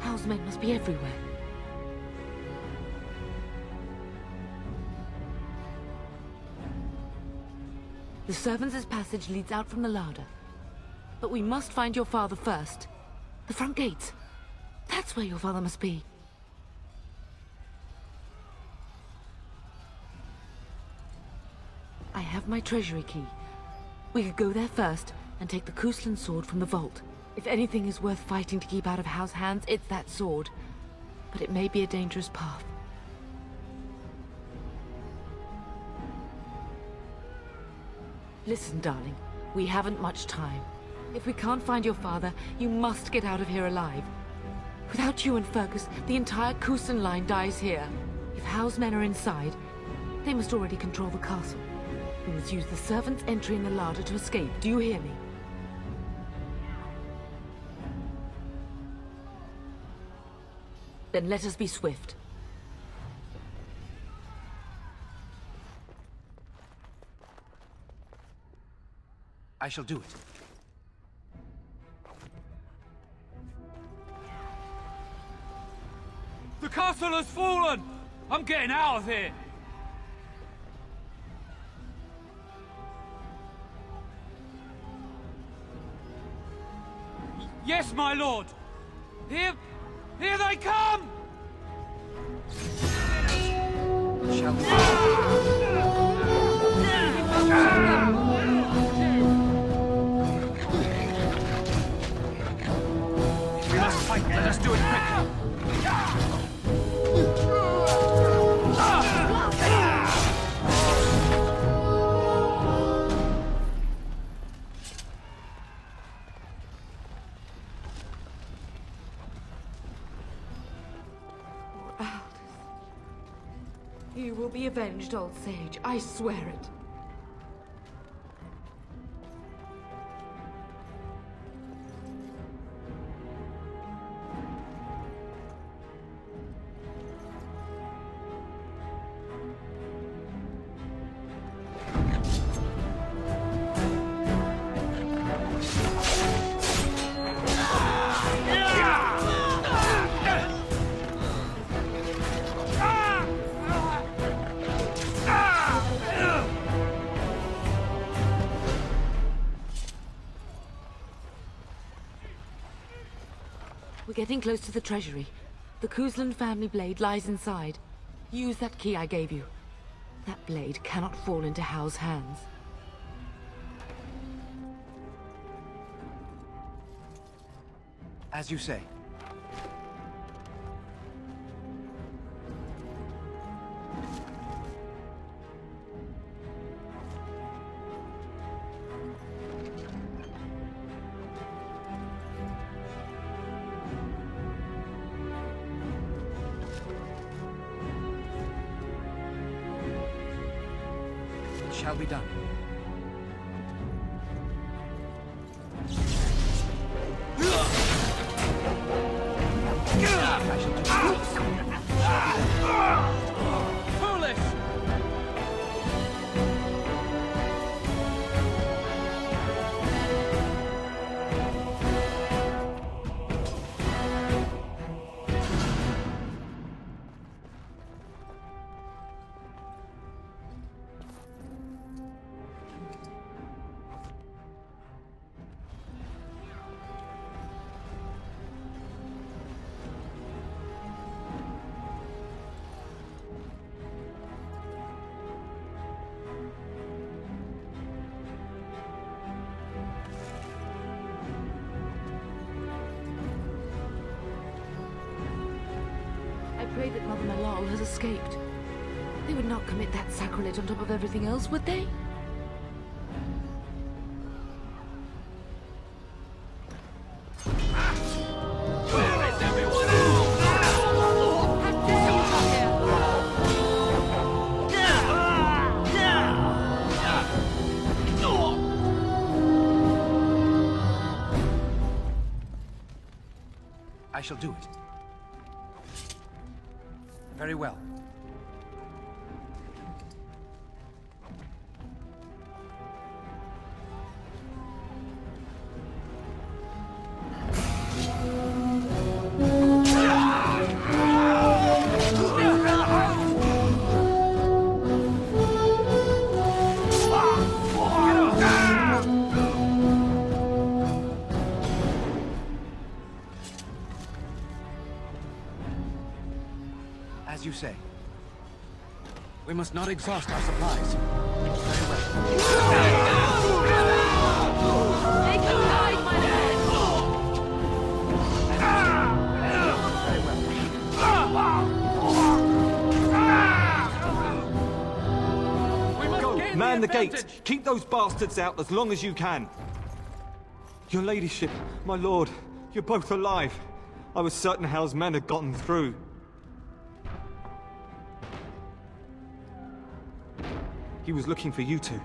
Hal's men must be everywhere. The servants' passage leads out from the larder. But we must find your father first. The front gates. That's where your father must be. I have my treasury key. We could go there first and take the Kuslan sword from the vault. If anything is worth fighting to keep out of Hal's hands, it's that sword. But it may be a dangerous path. Listen, darling. We haven't much time. If we can't find your father, you must get out of here alive. Without you and Fergus, the entire Kuslan line dies here. If Hal's men are inside, they must already control the castle. We must use the servants' entry in the larder to escape. Do you hear me? Then let us be swift. I shall do it. The castle has fallen! I'm getting out of here! Yes, my lord! Here they come! Shall we? If we must fight, let us do it quickly. You will be avenged, old sage. I swear it. We're getting close to the treasury. The Kuslan family blade lies inside. Use that key I gave you. That blade cannot fall into Hal's hands. As you say. Shall be done. Foolish! I pray that Mother Malal has escaped. They would not commit that sacrilege on top of everything else, would they? shall do it. Very well. As you say. We must not exhaust our supplies. Very well. They can hide, my lord! Go, man the gate! Keep those bastards out as long as you can! Your ladyship, my lord, you're both alive. I was certain Hal's men had gotten through. He was looking for you two.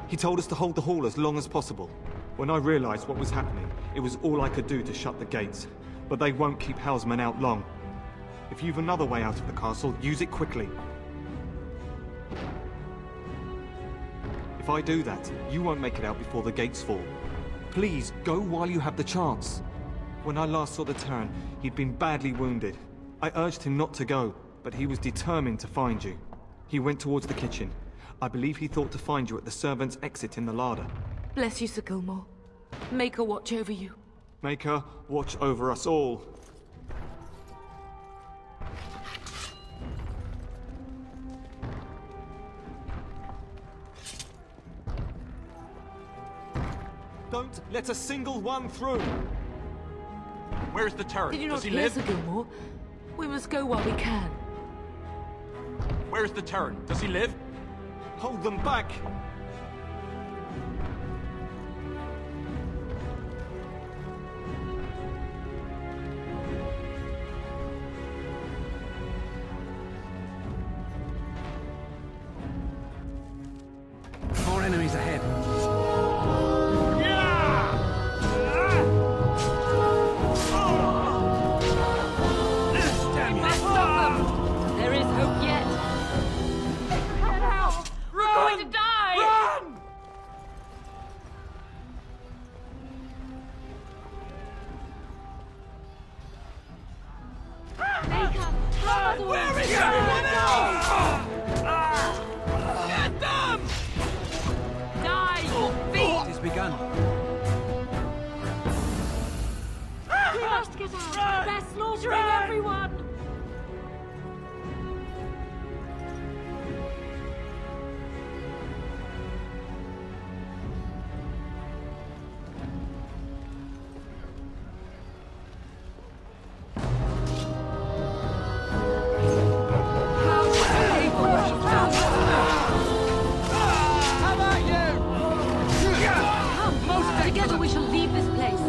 He told us to hold the hall as long as possible. When I realized what was happening, it was all I could do to shut the gates. But they won't keep Hal's men out long. If you've another way out of the castle, use it quickly. If I do that, you won't make it out before the gates fall. Please, go while you have the chance. When I last saw the Terran, he'd been badly wounded. I urged him not to go, but he was determined to find you. He went towards the kitchen. I believe he thought to find you at the servants' exit in the larder. Bless you, Sir Gilmore. Make her watch over you. Make her watch over us all. Don't let a single one through! Where is the Terran? Did you not Does he hear, live? Sir Gilmore? We must go while we can. Where is the Terran? Does he live? Hold them back! More enemies ahead. We must stop them! There is hope yet. We're going to die! Run! Where is everyone else? Get them! Die, you thief! It has begun. We must get out! They're slaughtering everyone! Together we shall leave this place.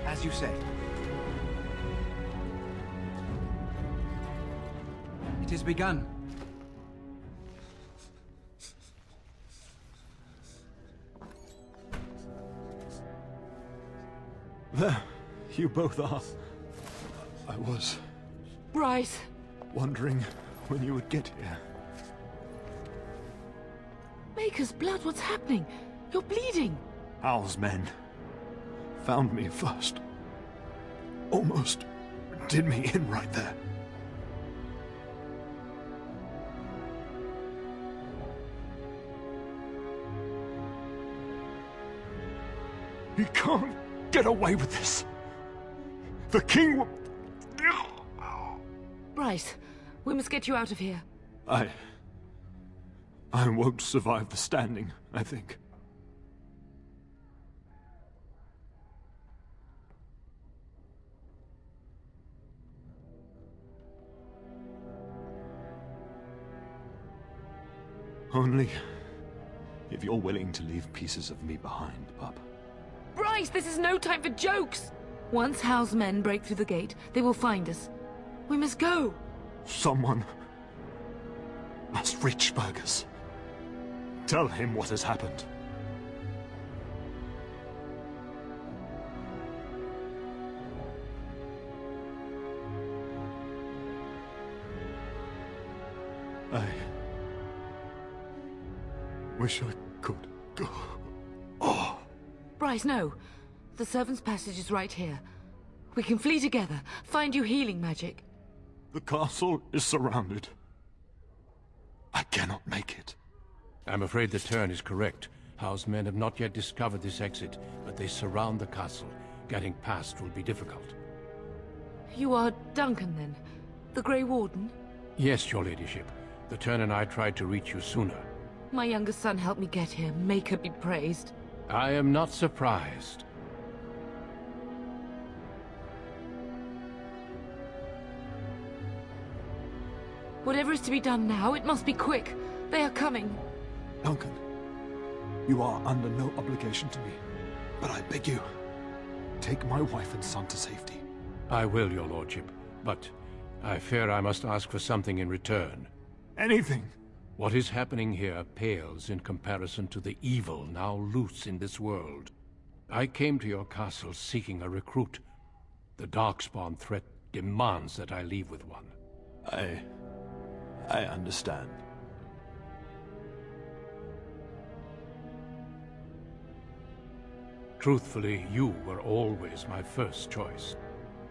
As you say. It has begun. There, you both are. I was Bryce. wondering when you would get here. Maker's blood, what's happening? You're bleeding. Hal's men found me first. Almost did me in right there. He can't get away with this. The king will... Bryce, we must get you out of here. I won't survive the standing, I think. Only if you're willing to leave pieces of me behind, pup. Bryce, this is no time for jokes! Once Hal's men break through the gate, they will find us. We must go! Someone must reach Fergus. Tell him what has happened. I wish I could go. Oh. Bryce, no. The servant's passage is right here. We can flee together, find you healing magic. The castle is surrounded. I cannot make it. I'm afraid the Tern is correct. Howe's men have not yet discovered this exit, but they surround the castle. Getting past will be difficult. You are Duncan, then? The Grey Warden? Yes, your ladyship. The Tern and I tried to reach you sooner. My younger son helped me get here. May her be praised. I am not surprised. Whatever is to be done now, it must be quick. They are coming. Duncan, you are under no obligation to me, but I beg you, take my wife and son to safety. I will, your lordship, but I fear I must ask for something in return. Anything! What is happening here pales in comparison to the evil now loose in this world. I came to your castle seeking a recruit. The Darkspawn threat demands that I leave with one. I understand. Truthfully, you were always my first choice.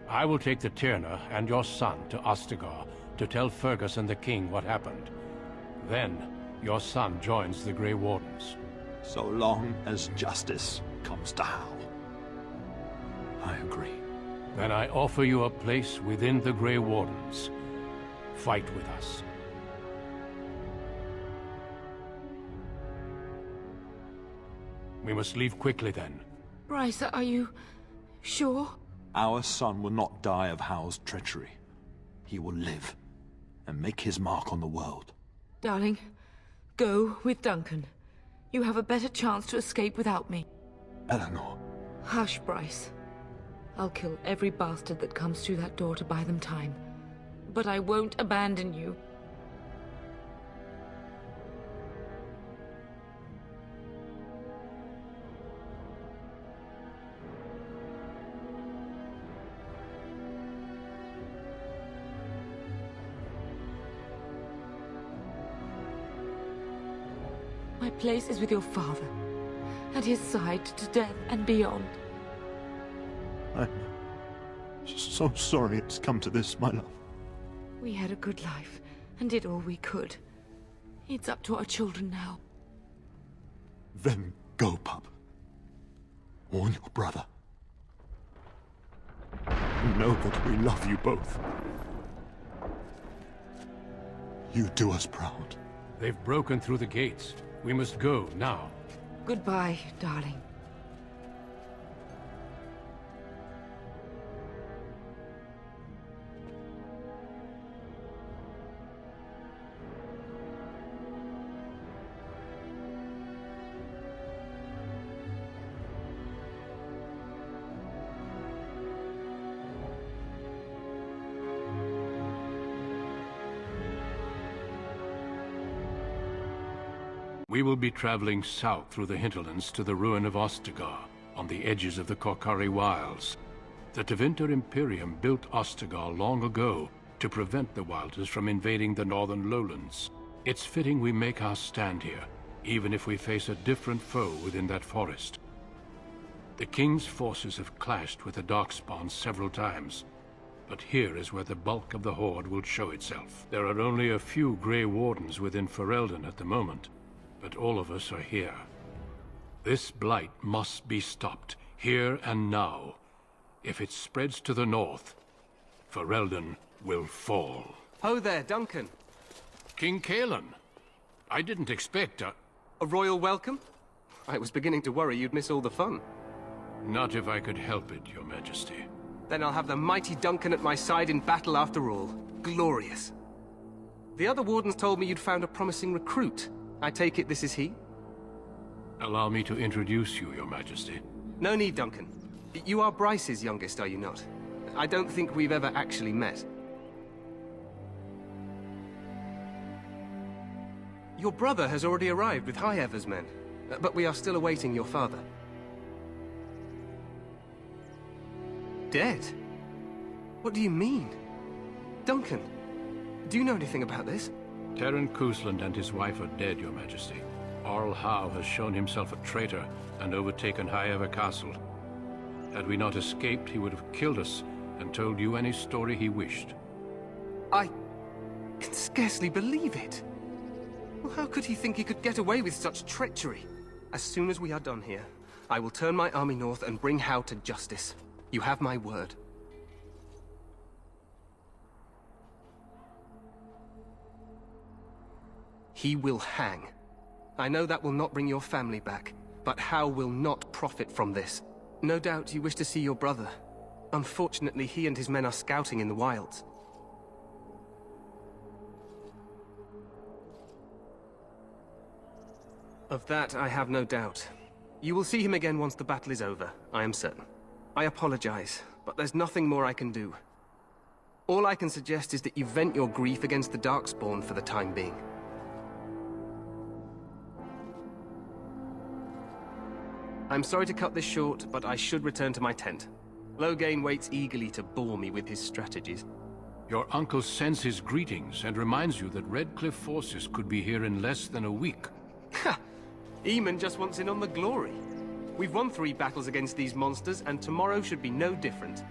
I will take the Tyrna and your son to Ostagar to tell Fergus and the king what happened. Then, your son joins the Grey Wardens. So long as justice comes to Hal. I agree. Then I offer you a place within the Grey Wardens. Fight with us. We must leave quickly then. Bryce, are you sure? Our son will not die of Hal's treachery. He will live and make his mark on the world. Darling, go with Duncan. You have a better chance to escape without me. Eleanor. Hush, Bryce. I'll kill every bastard that comes through that door to buy them time. But I won't abandon you. My place is with your father, at his side to death and beyond. I'm so sorry it's come to this, my love. We had a good life, and did all we could. It's up to our children now. Then go, pup. Warn your brother. Know that we love you both. You do us proud. They've broken through the gates. We must go now. Goodbye, darling. We will be traveling south through the hinterlands to the ruin of Ostagar, on the edges of the Korcari Wilds. The Tevinter Imperium built Ostagar long ago to prevent the Wilders from invading the northern lowlands. It's fitting we make our stand here, even if we face a different foe within that forest. The King's forces have clashed with the Darkspawn several times, but here is where the bulk of the Horde will show itself. There are only a few Grey Wardens within Ferelden at the moment, but all of us are here. This blight must be stopped, here and now. If it spreads to the north, Ferelden will fall. Ho there, Duncan. King Cailan. I didn't expect a royal welcome? I was beginning to worry you'd miss all the fun. Not if I could help it, Your Majesty. Then I'll have the mighty Duncan at my side in battle after all. Glorious. The other wardens told me you'd found a promising recruit. I take it this is he? Allow me to introduce you, Your Majesty. No need, Duncan. You are Bryce's youngest, are you not? I don't think we've ever actually met. Your brother has already arrived with High-Ever's men, but we are still awaiting your father. Dead? What do you mean? Duncan, do you know anything about this? Terran Cousland and his wife are dead, Your Majesty. Arl Howe has shown himself a traitor and overtaken High-Ever Castle. Had we not escaped, he would have killed us and told you any story he wished. I can scarcely believe it. Well, how could he think he could get away with such treachery? As soon as we are done here, I will turn my army north and bring Howe to justice. You have my word. He will hang. I know that will not bring your family back, but Howe will not profit from this. No doubt you wish to see your brother. Unfortunately, he and his men are scouting in the wilds. Of that, I have no doubt. You will see him again once the battle is over, I am certain. I apologize, but there's nothing more I can do. All I can suggest is that you vent your grief against the Darkspawn for the time being. I'm sorry to cut this short, but I should return to my tent. Loghain waits eagerly to bore me with his strategies. Your uncle sends his greetings and reminds you that Redcliffe forces could be here in less than a week. Ha! Eamon just wants in on the glory. We've won 3 battles against these monsters, and tomorrow should be no different.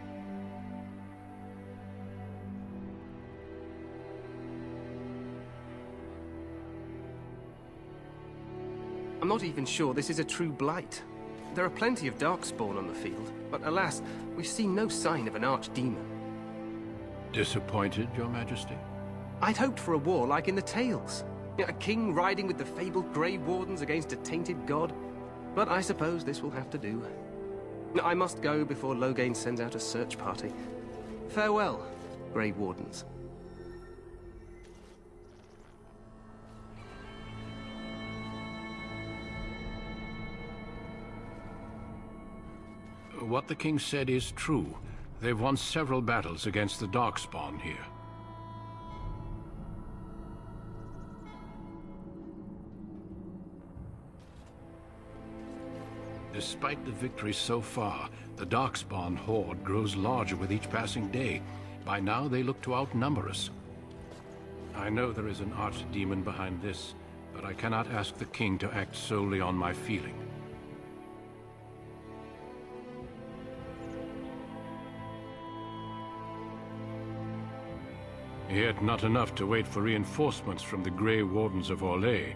I'm not even sure this is a true blight. There are plenty of Darkspawn on the field, but alas, we've seen no sign of an archdemon. Disappointed, Your Majesty? I'd hoped for a war like in the tales. A king riding with the fabled Grey Wardens against a tainted god. But I suppose this will have to do. I must go before Loghain sends out a search party. Farewell, Grey Wardens. What the king said is true. They've won several battles against the Darkspawn here. Despite the victory so far, the Darkspawn horde grows larger with each passing day. By now, they look to outnumber us. I know there is an archdemon behind this, but I cannot ask the king to act solely on my feeling. Yet not enough to wait for reinforcements from the Grey Wardens of Orlais.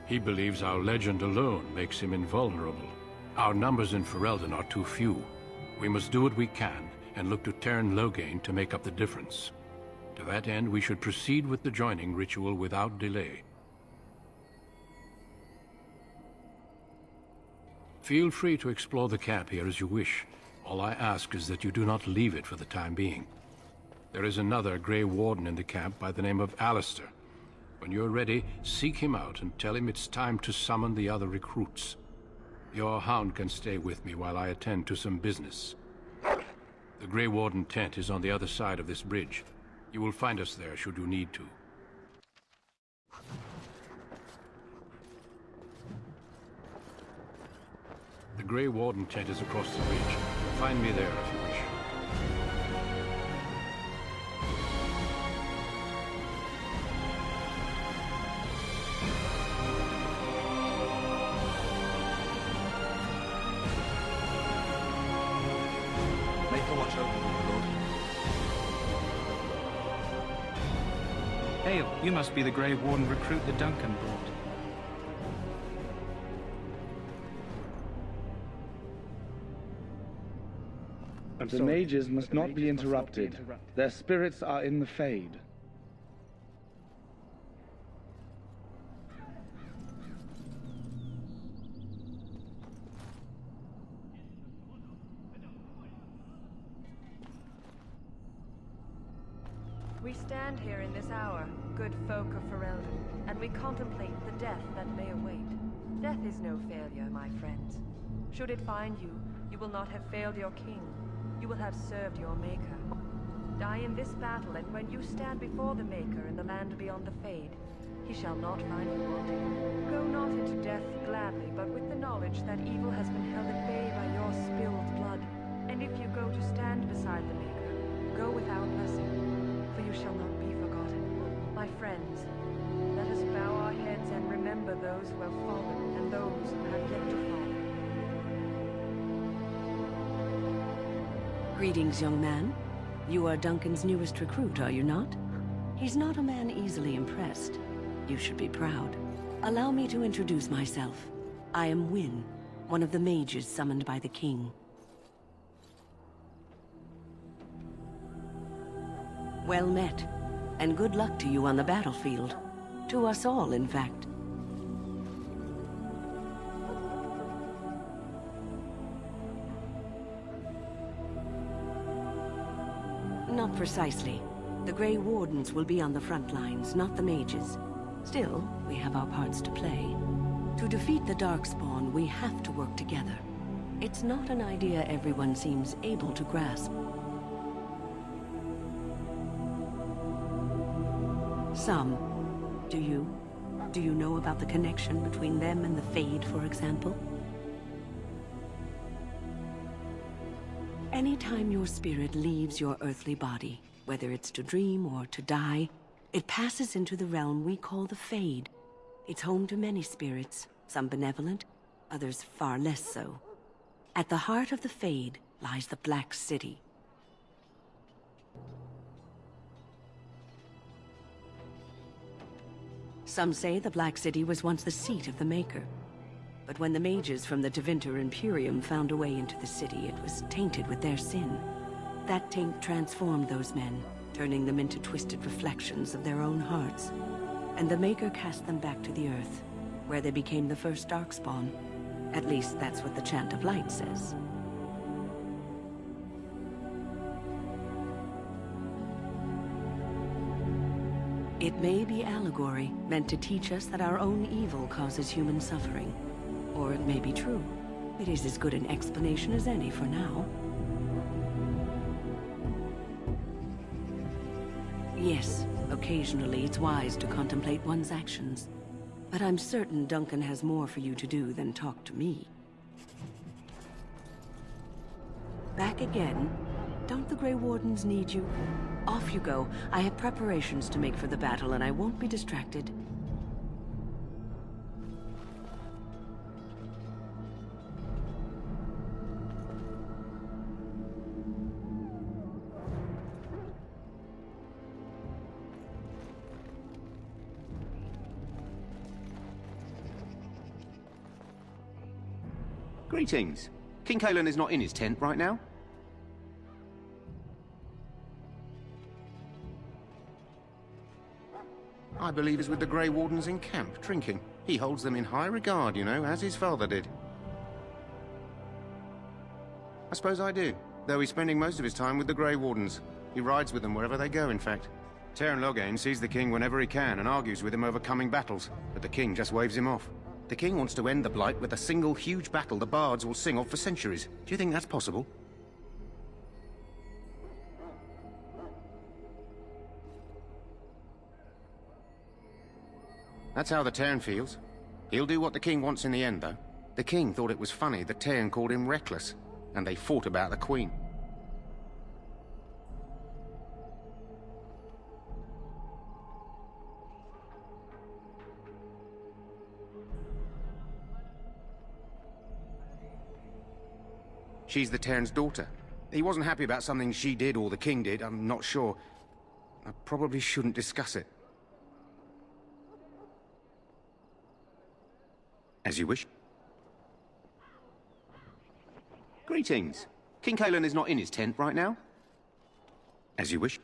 He believes our legend alone makes him invulnerable. Our numbers in Ferelden are too few. We must do what we can, and look to Teyrn Loghain to make up the difference. To that end, we should proceed with the joining ritual without delay. Feel free to explore the camp here as you wish. All I ask is that you do not leave it for the time being. There is another Grey Warden in the camp by the name of Alistair. When you're ready, seek him out and tell him it's time to summon the other recruits. Your hound can stay with me while I attend to some business. The Grey Warden tent is on the other side of this bridge. You will find us there should you need to. The Grey Warden tent is across the bridge. Find me there if you wish. Hail, you must be the Grey Warden recruit that Duncan brought. The mages must not be interrupted. Their spirits are in the Fade. We stand here in this hour, good folk of Ferelden, and we contemplate the death that may await. Death is no failure, my friends. Should it find you, you will not have failed your king. You will have served your Maker. Die in this battle, and when you stand before the Maker in the land beyond the Fade, he shall not find you wanting. Go not into death gladly, but with the knowledge that evil has been held at bay by your spilled blood. And if you go to stand beside the Maker, go without blessing, for you shall not be forgotten. My friends, let us bow our heads and remember those who have fallen and those who have yet to fall. Greetings, young man. You are Duncan's newest recruit, are you not? He's not a man easily impressed. You should be proud. Allow me to introduce myself. I am Wynne, one of the mages summoned by the king. Well met, and good luck to you on the battlefield. To us all, in fact. Not precisely. The Grey Wardens will be on the front lines, not the mages. Still, we have our parts to play. To defeat the Darkspawn, we have to work together. It's not an idea everyone seems able to grasp. Some. Do you? Do you know about the connection between them and the Fade, for example? Anytime your spirit leaves your earthly body, whether it's to dream or to die, it passes into the realm we call the Fade. It's home to many spirits, some benevolent, others far less so. At the heart of the Fade lies the Black City. Some say the Black City was once the seat of the Maker. But when the mages from the Tevinter Imperium found a way into the city, it was tainted with their sin. That taint transformed those men, turning them into twisted reflections of their own hearts. And the Maker cast them back to the Earth, where they became the first Darkspawn. At least that's what the Chant of Light says. It may be allegory, meant to teach us that our own evil causes human suffering. Or it may be true. It is as good an explanation as any for now. Yes, occasionally it's wise to contemplate one's actions. But I'm certain Duncan has more for you to do than talk to me. Back again? Don't the Grey Wardens need you? Off you go. I have preparations to make for the battle, and I won't be distracted. Greetings. King Cailan is not in his tent right now? I believe he's with the Grey Wardens in camp, drinking. He holds them in high regard, you know, as his father did. I suppose I do, though he's spending most of his time with the Grey Wardens. He rides with them wherever they go, in fact. Teyrn Loghain sees the king whenever he can and argues with him over coming battles, but the king just waves him off. The king wants to end the Blight with a single huge battle the bards will sing of for centuries. Do you think that's possible? That's how the Teyrn feels. He'll do what the king wants in the end, though. The king thought it was funny that Teyrn called him reckless, and they fought about the queen. She's the Teyrn's daughter. He wasn't happy about something she did or the king did, I'm not sure. I probably shouldn't discuss it. As you wish. Greetings. King Cailan is not in his tent right now? As you wish.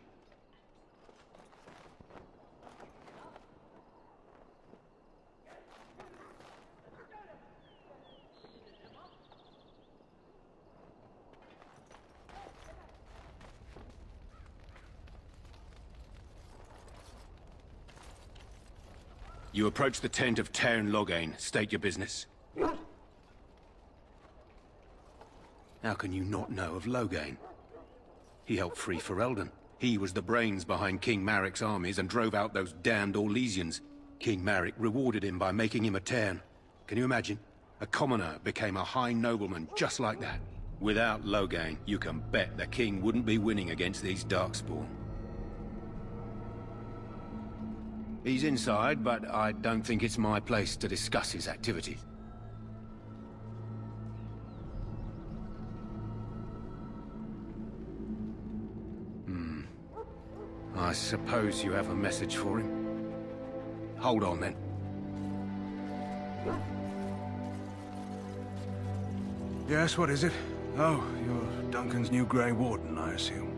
You approach the tent of Teyrn Loghain. State your business. How can you not know of Loghain? He helped free Ferelden. He was the brains behind King Maric's armies and drove out those damned Orlesians. King Maric rewarded him by making him a Teyrn. Can you imagine? A commoner became a high nobleman just like that. Without Loghain, you can bet the king wouldn't be winning against these Darkspawn. He's inside, but I don't think it's my place to discuss his activities. I suppose you have a message for him. Hold on, then. Yes, what is it? Oh, you're Duncan's new Grey Warden, I assume.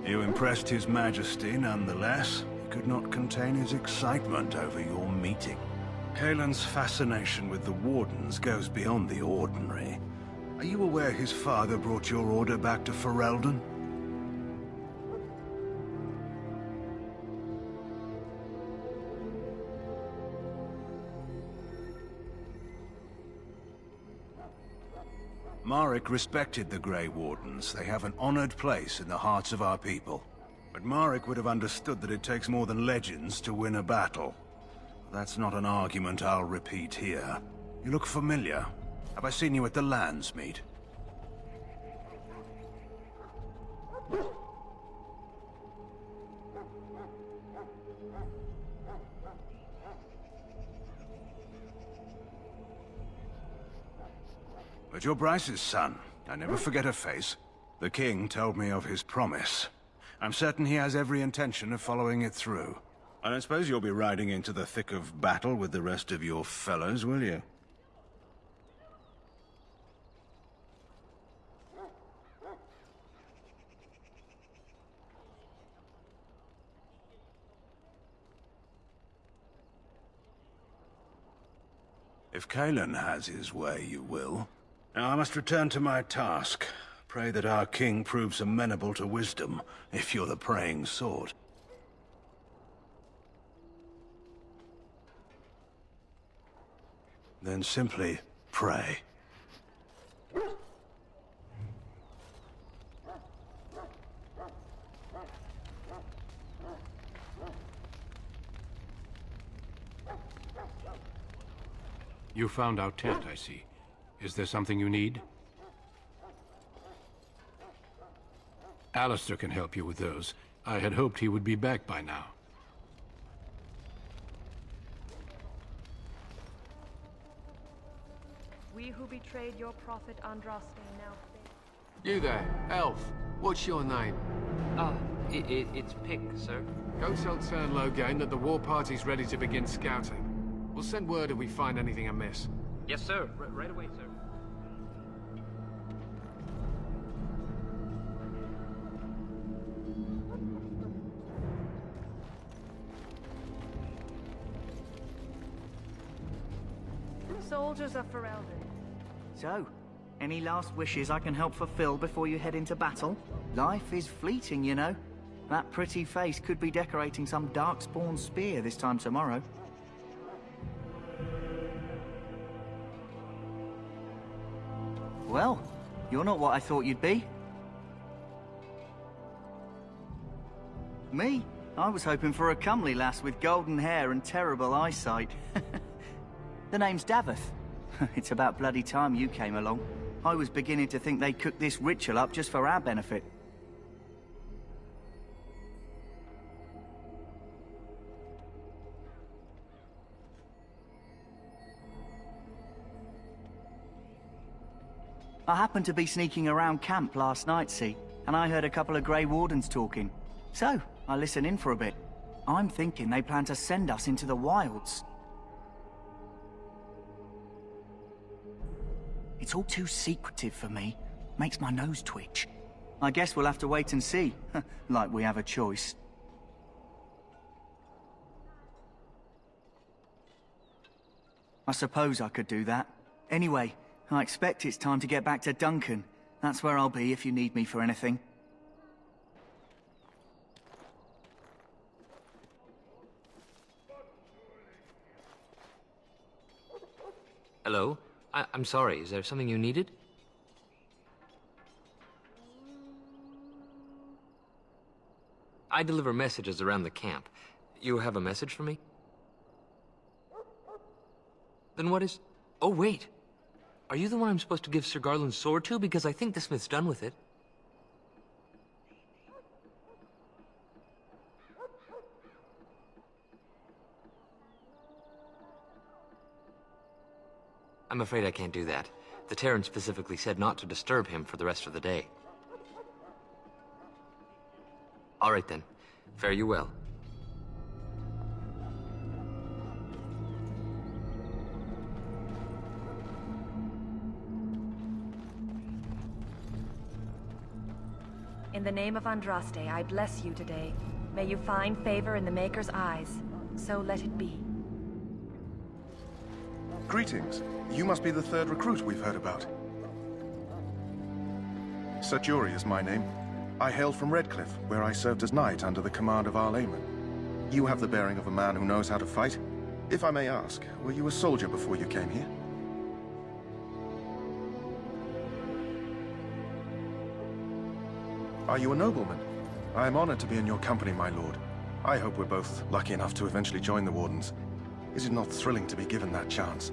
You impressed His Majesty, nonetheless. He could not contain his excitement over your meeting. Cailan's fascination with the Wardens goes beyond the ordinary. Are you aware his father brought your order back to Ferelden? Maric respected the Grey Wardens. They have an honored place in the hearts of our people. But Maric would have understood that it takes more than legends to win a battle. That's not an argument I'll repeat here. You look familiar. Have I seen you at the Lands meet? But you're Bryce's son. I never forget a face. The king told me of his promise. I'm certain he has every intention of following it through. I don't suppose you'll be riding into the thick of battle with the rest of your fellows, will you? If Cailan has his way, you will. Now I must return to my task. Pray that our king proves amenable to wisdom, if you're the praying sort. Then simply pray. You found our tent, I see. Is there something you need? Alistair can help you with those. I had hoped he would be back by now. We who betrayed your prophet Andraste now face. You there, elf. What's your name? It's Pick, sir. Go tell Teyrn Loghain that the war party's ready to begin scouting. We'll send word if we find anything amiss. Yes, sir. Right away, sir. Soldiers of Ferelden. So, any last wishes I can help fulfill before you head into battle? Life is fleeting, you know. That pretty face could be decorating some Darkspawn spear this time tomorrow. Well, you're not what I thought you'd be. Me? I was hoping for a comely lass with golden hair and terrible eyesight. The name's Daveth. It's about bloody time you came along. I was beginning to think they cooked this ritual up just for our benefit. I happened to be sneaking around camp last night, see, and I heard a couple of Grey Wardens talking. So, I listened in for a bit. I'm thinking they plan to send us into the wilds. It's all too secretive for me. Makes my nose twitch. I guess we'll have to wait and see. Like we have a choice. I suppose I could do that. Anyway, I expect it's time to get back to Duncan. That's where I'll be if you need me for anything. Hello? I'm sorry, is there something you needed? I deliver messages around the camp. You have a message for me? Then what is... Oh, wait. Are you the one I'm supposed to give Sir Garland's sword to? Because I think the smith's done with it. I'm afraid I can't do that. The Terran specifically said not to disturb him for the rest of the day. All right then. Fare you well. In the name of Andraste, I bless you today. May you find favor in the Maker's eyes. So let it be. Greetings. You must be the third recruit we've heard about. Sir Jury is my name. I hail from Redcliffe, where I served as knight under the command of Arl Eamon. You have the bearing of a man who knows how to fight. If I may ask, were you a soldier before you came here? Are you a nobleman? I am honored to be in your company, my lord. I hope we're both lucky enough to eventually join the Wardens. Is it not thrilling to be given that chance?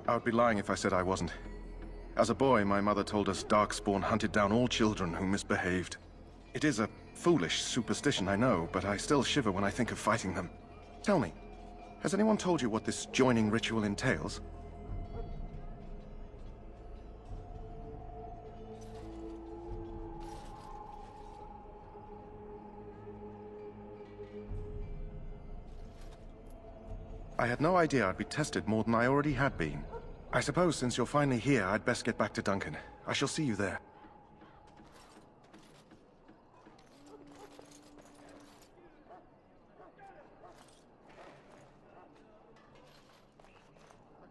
I would be lying if I said I wasn't. As a boy, my mother told us Darkspawn hunted down all children who misbehaved. It is a foolish superstition, I know, but I still shiver when I think of fighting them. Tell me, has anyone told you what this joining ritual entails? I had no idea I'd be tested more than I already had been. I suppose since you're finally here, I'd best get back to Duncan. I shall see you there.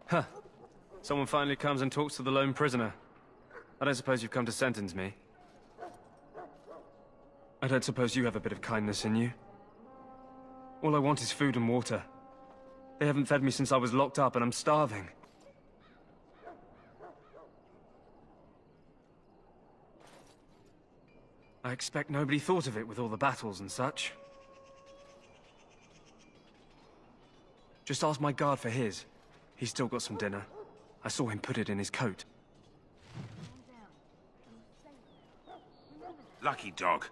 Huh. Someone finally comes and talks to the lone prisoner. I don't suppose you've come to sentence me. I don't suppose you have a bit of kindness in you. All I want is food and water. They haven't fed me since I was locked up, and I'm starving. I expect nobody thought of it with all the battles and such. Just ask my guard for his. He's still got some dinner. I saw him put it in his coat. Lucky dog.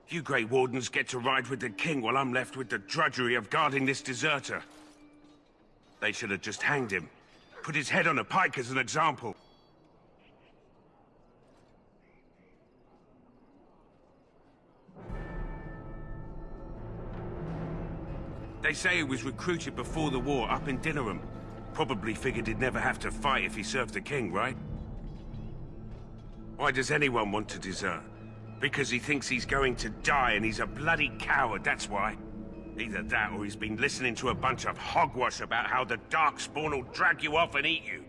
You Grey Wardens get to ride with the king while I'm left with the drudgery of guarding this deserter. They should have just hanged him. Put his head on a pike as an example. They say he was recruited before the war up in Dinnerham. Probably figured he'd never have to fight if he served the king, right? Why does anyone want to desert? Because he thinks he's going to die and he's a bloody coward, that's why. Either that or he's been listening to a bunch of hogwash about how the Darkspawn will drag you off and eat you.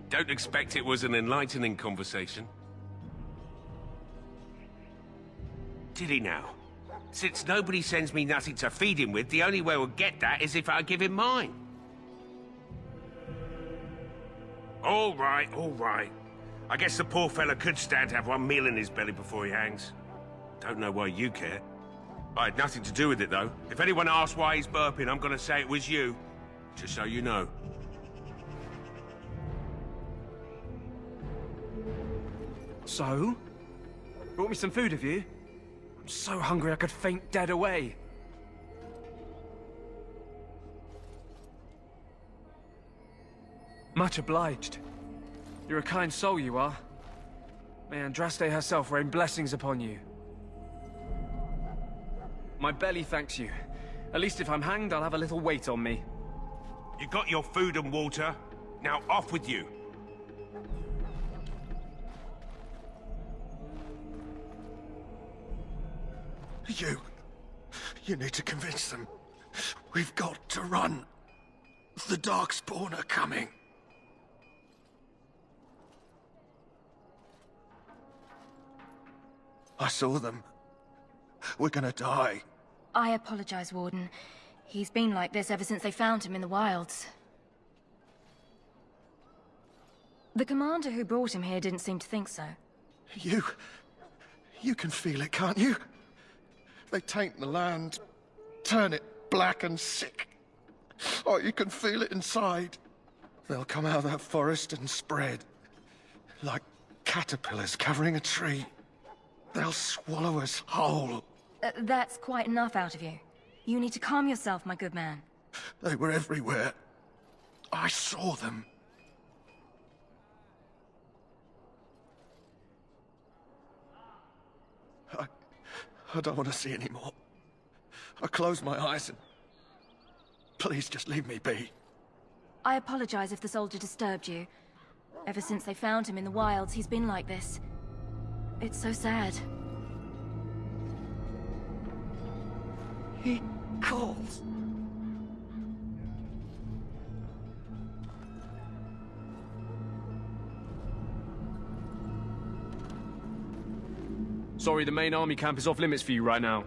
Don't expect it was an enlightening conversation. Did he now? Since nobody sends me nothing to feed him with, the only way we'll get that is if I give him mine. All right, all right. I guess the poor fella could stand to have one meal in his belly before he hangs. Don't know why you care. I had nothing to do with it, though. If anyone asks why he's burping, I'm gonna say it was you. Just so you know. So? Brought me some food, have you? I'm so hungry I could faint dead away. Much obliged. You're a kind soul, you are. May Andraste herself rain blessings upon you. My belly thanks you. At least if I'm hanged, I'll have a little weight on me. You got your food and water. Now off with you. You need to convince them. We've got to run. The Darkspawn are coming. I saw them. We're gonna die. I apologize, Warden. He's been like this ever since they found him in the wilds. The commander who brought him here didn't seem to think so. You can feel it, can't you? They taint the land, turn it black and sick. Oh, you can feel it inside. They'll come out of that forest and spread. Like caterpillars covering a tree. They'll swallow us whole. That's quite enough out of you. You need to calm yourself, my good man. They were everywhere. I saw them. I don't want to see anymore. I close my eyes and... Please just leave me be. I apologize if the soldier disturbed you. Ever since they found him in the wilds, he's been like this. It's so sad. He calls. Sorry, the main army camp is off limits for you right now.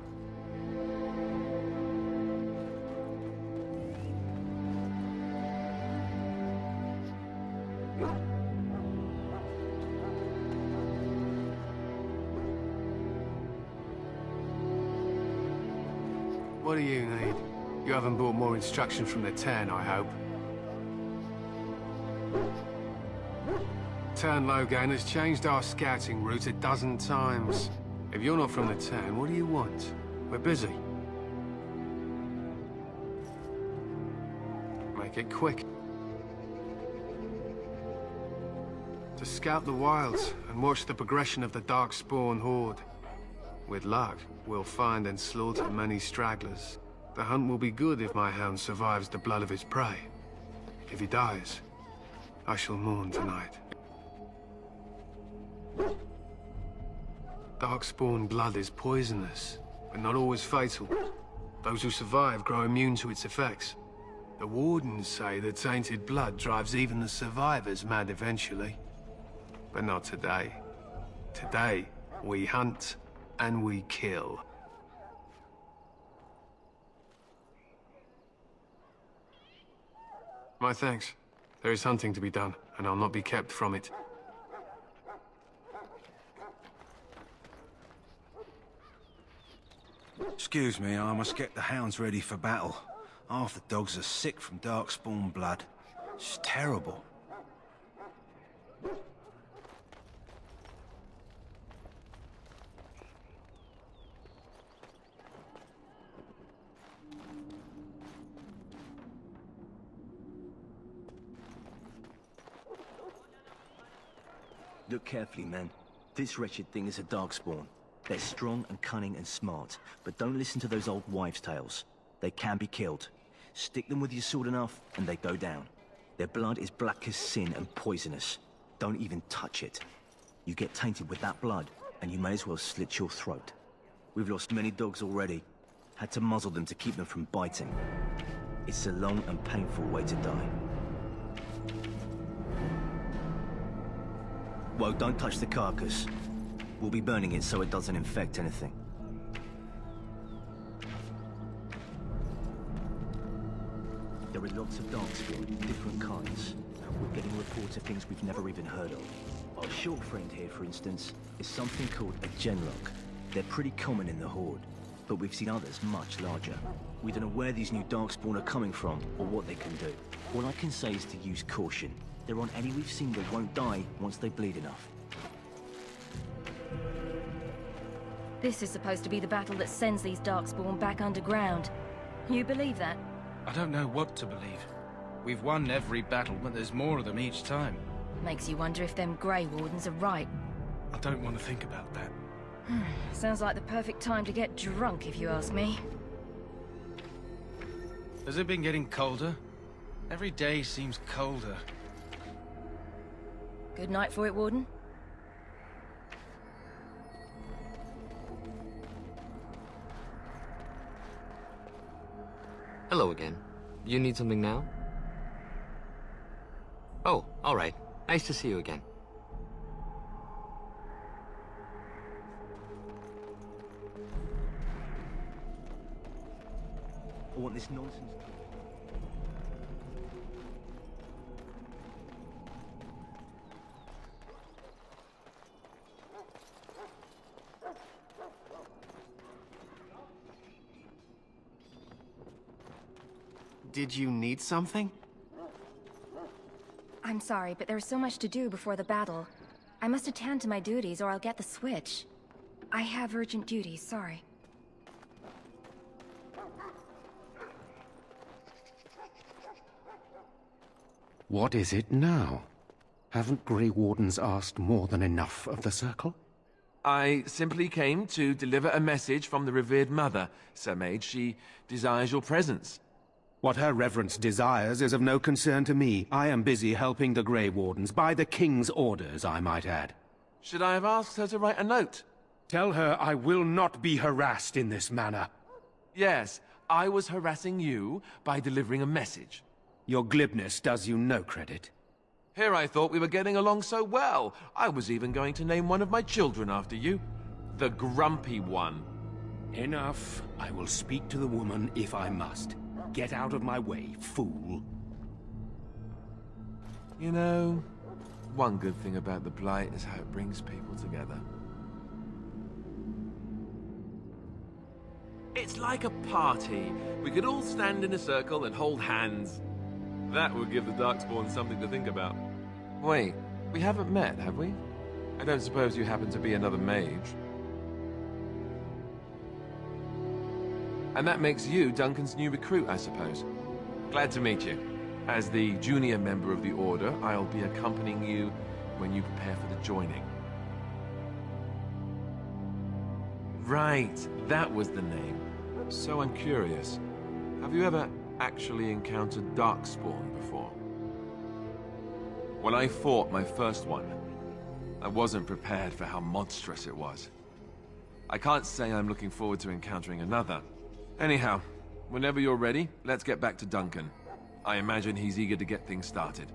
What do you need? You haven't brought more instruction from the Tern, I hope. Tern Logain has changed our scouting route a dozen times. If you're not from the Tern, what do you want? We're busy. Make it quick. To scout the wilds and watch the progression of the Darkspawn horde. With luck, we'll find and slaughter many stragglers. The hunt will be good if my hound survives the blood of his prey. If he dies, I shall mourn tonight. Darkspawn blood is poisonous, but not always fatal. Those who survive grow immune to its effects. The Wardens say that tainted blood drives even the survivors mad eventually. But not today. Today, we hunt and we kill. My thanks. There is hunting to be done, and I'll not be kept from it. Excuse me, I must get the hounds ready for battle. Half the dogs are sick from Darkspawn blood. It's terrible. Look carefully, men. This wretched thing is a Darkspawn. They're strong and cunning and smart, but don't listen to those old wives' tales. They can be killed. Stick them with your sword enough, and they go down. Their blood is black as sin and poisonous. Don't even touch it. You get tainted with that blood, and you may as well slit your throat. We've lost many dogs already. Had to muzzle them to keep them from biting. It's a long and painful way to die. Well, don't touch the carcass. We'll be burning it so it doesn't infect anything. There are lots of Darkspawn, different kinds. We're getting reports of things we've never even heard of. Our short friend here, for instance, is something called a Genlock. They're pretty common in the Horde, but we've seen others much larger. We don't know where these new Darkspawn are coming from, or what they can do. All I can say is to use caution. There aren't any we've seen that won't die once they bleed enough. This is supposed to be the battle that sends these Darkspawn back underground. You believe that? I don't know what to believe. We've won every battle, but there's more of them each time. Makes you wonder if them Grey Wardens are right. I don't want to think about that. Sounds like the perfect time to get drunk, if you ask me. Has it been getting colder? Every day seems colder. Good night for it, Warden. Hello again. You need something now? Oh, all right. Nice to see you again. want this nonsense? Did you need something? I'm sorry, but there's so much to do before the battle. I must attend to my duties or I'll get the switch. I have urgent duties, sorry. What is it now? Haven't Grey Wardens asked more than enough of the Circle? I simply came to deliver a message from the revered mother, Sir Mage. She desires your presence. What her reverence desires is of no concern to me. I am busy helping the Grey Wardens, by the King's orders, I might add. Should I have asked her to write a note? Tell her I will not be harassed in this manner. Yes, I was harassing you by delivering a message. Your glibness does you no credit. Here I thought we were getting along so well. I was even going to name one of my children after you. The Grumpy One. Enough. I will speak to the woman if I must. Get out of my way, fool. You know, one good thing about the Blight is how it brings people together. It's like a party. We could all stand in a circle and hold hands. That would give the Darkspawn something to think about. Wait, we haven't met, have we? I don't suppose you happen to be another mage. And that makes you Duncan's new recruit, I suppose. Glad to meet you. As the junior member of the Order, I'll be accompanying you when you prepare for the joining. Right, that was the name. So I'm curious. Have you ever actually encountered Darkspawn before? When I fought my first one, I wasn't prepared for how monstrous it was. I can't say I'm looking forward to encountering another. Anyhow, whenever you're ready, let's get back to Duncan. I imagine he's eager to get things started.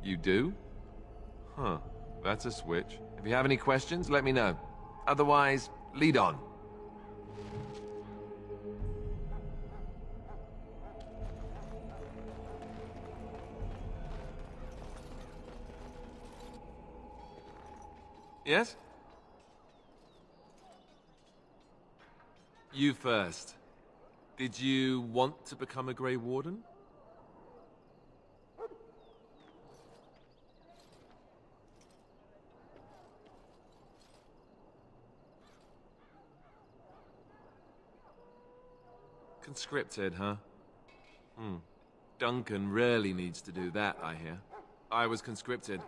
You do? Huh, that's a switch. If you have any questions, let me know. Otherwise, lead on. Yes? You first. Did you want to become a Grey Warden? Conscripted, huh? Duncan rarely needs to do that, I hear. I was conscripted.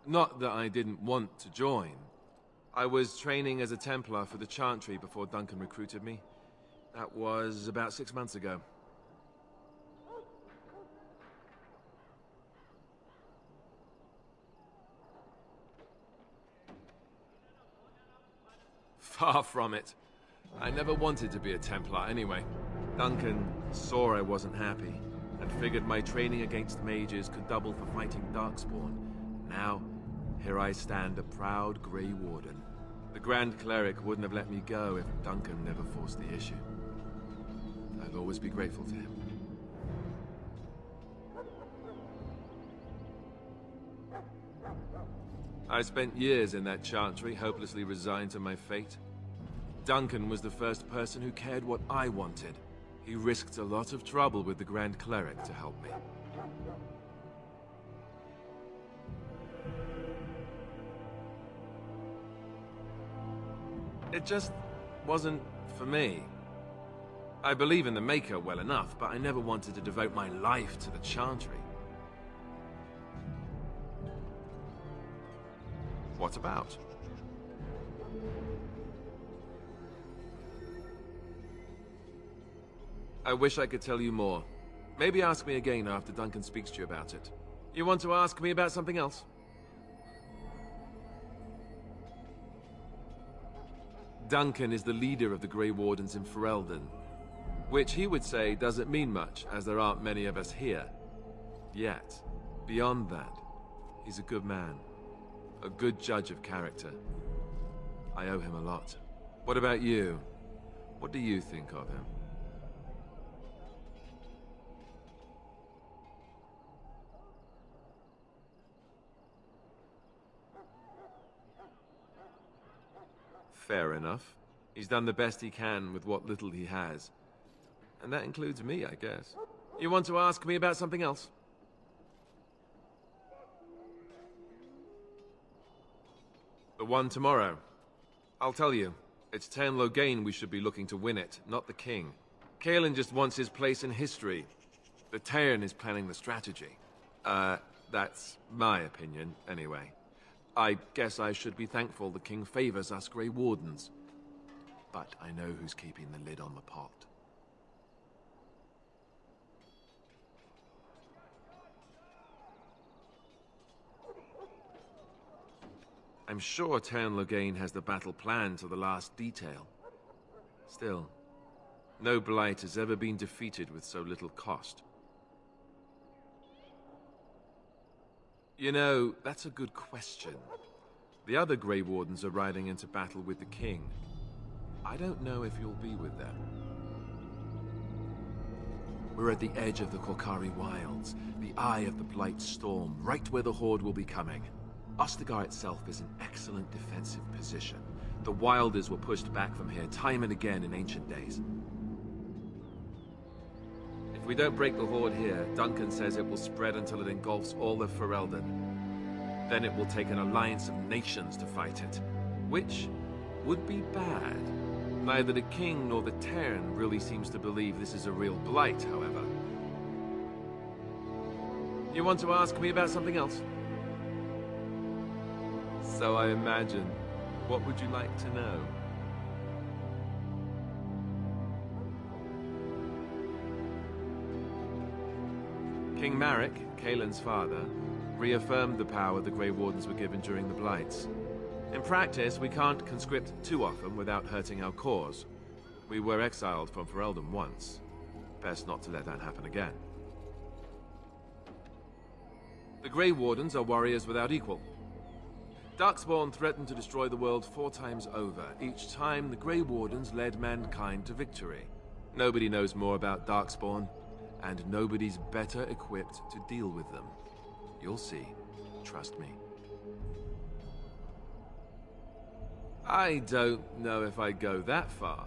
Not that I didn't want to join. I was training as a Templar for the Chantry before Duncan recruited me. That was about 6 months ago. Far from it. I never wanted to be a Templar anyway. Duncan saw I wasn't happy, and figured my training against mages could double for fighting Darkspawn. Now, here I stand, a proud Grey Warden. The Grand Cleric wouldn't have let me go if Duncan never forced the issue. I'll always be grateful to him. I spent years in that Chantry, hopelessly resigned to my fate. Duncan was the first person who cared what I wanted. He risked a lot of trouble with the Grand Cleric to help me. It just wasn't for me. I believe in the Maker well enough, but I never wanted to devote my life to the Chantry. What about? I wish I could tell you more. Maybe ask me again after Duncan speaks to you about it. You want to ask me about something else? Duncan is the leader of the Grey Wardens in Ferelden, which he would say doesn't mean much, as there aren't many of us here. Yet, beyond that, he's a good man, a good judge of character. I owe him a lot. What about you? What do you think of him? Fair enough. He's done the best he can with what little he has. And that includes me, I guess. You want to ask me about something else? The one tomorrow. I'll tell you. It's Teyrn Loghain we should be looking to win it, not the king. Cailan just wants his place in history. The Teyrn is planning the strategy. That's my opinion, anyway. I guess I should be thankful the king favors us Grey Wardens. But I know who's keeping the lid on the pot. I'm sure Teyrn Loghain has the battle planned to the last detail. Still, no blight has ever been defeated with so little cost. You know, that's a good question. The other Grey Wardens are riding into battle with the king. I don't know if you'll be with them. We're at the edge of the Korcari Wilds, the eye of the Blight storm, right where the Horde will be coming. Ostagar itself is an excellent defensive position. The Wilders were pushed back from here time and again in ancient days. If we don't break the Horde here, Duncan says it will spread until it engulfs all of Ferelden. Then it will take an alliance of nations to fight it, which would be bad. Neither the king nor the Teyrn really seems to believe this is a real blight, however. You want to ask me about something else? So I imagine. What would you like to know? King Maric, Cailan's father, reaffirmed the power the Grey Wardens were given during the Blights. In practice, we can't conscript too often without hurting our cause. We were exiled from Ferelden once. Best not to let that happen again. The Grey Wardens are warriors without equal. Darkspawn threatened to destroy the world 4 times over. Each time, the Grey Wardens led mankind to victory. Nobody knows more about Darkspawn, and nobody's better equipped to deal with them. You'll see. Trust me. I don't know if I go that far.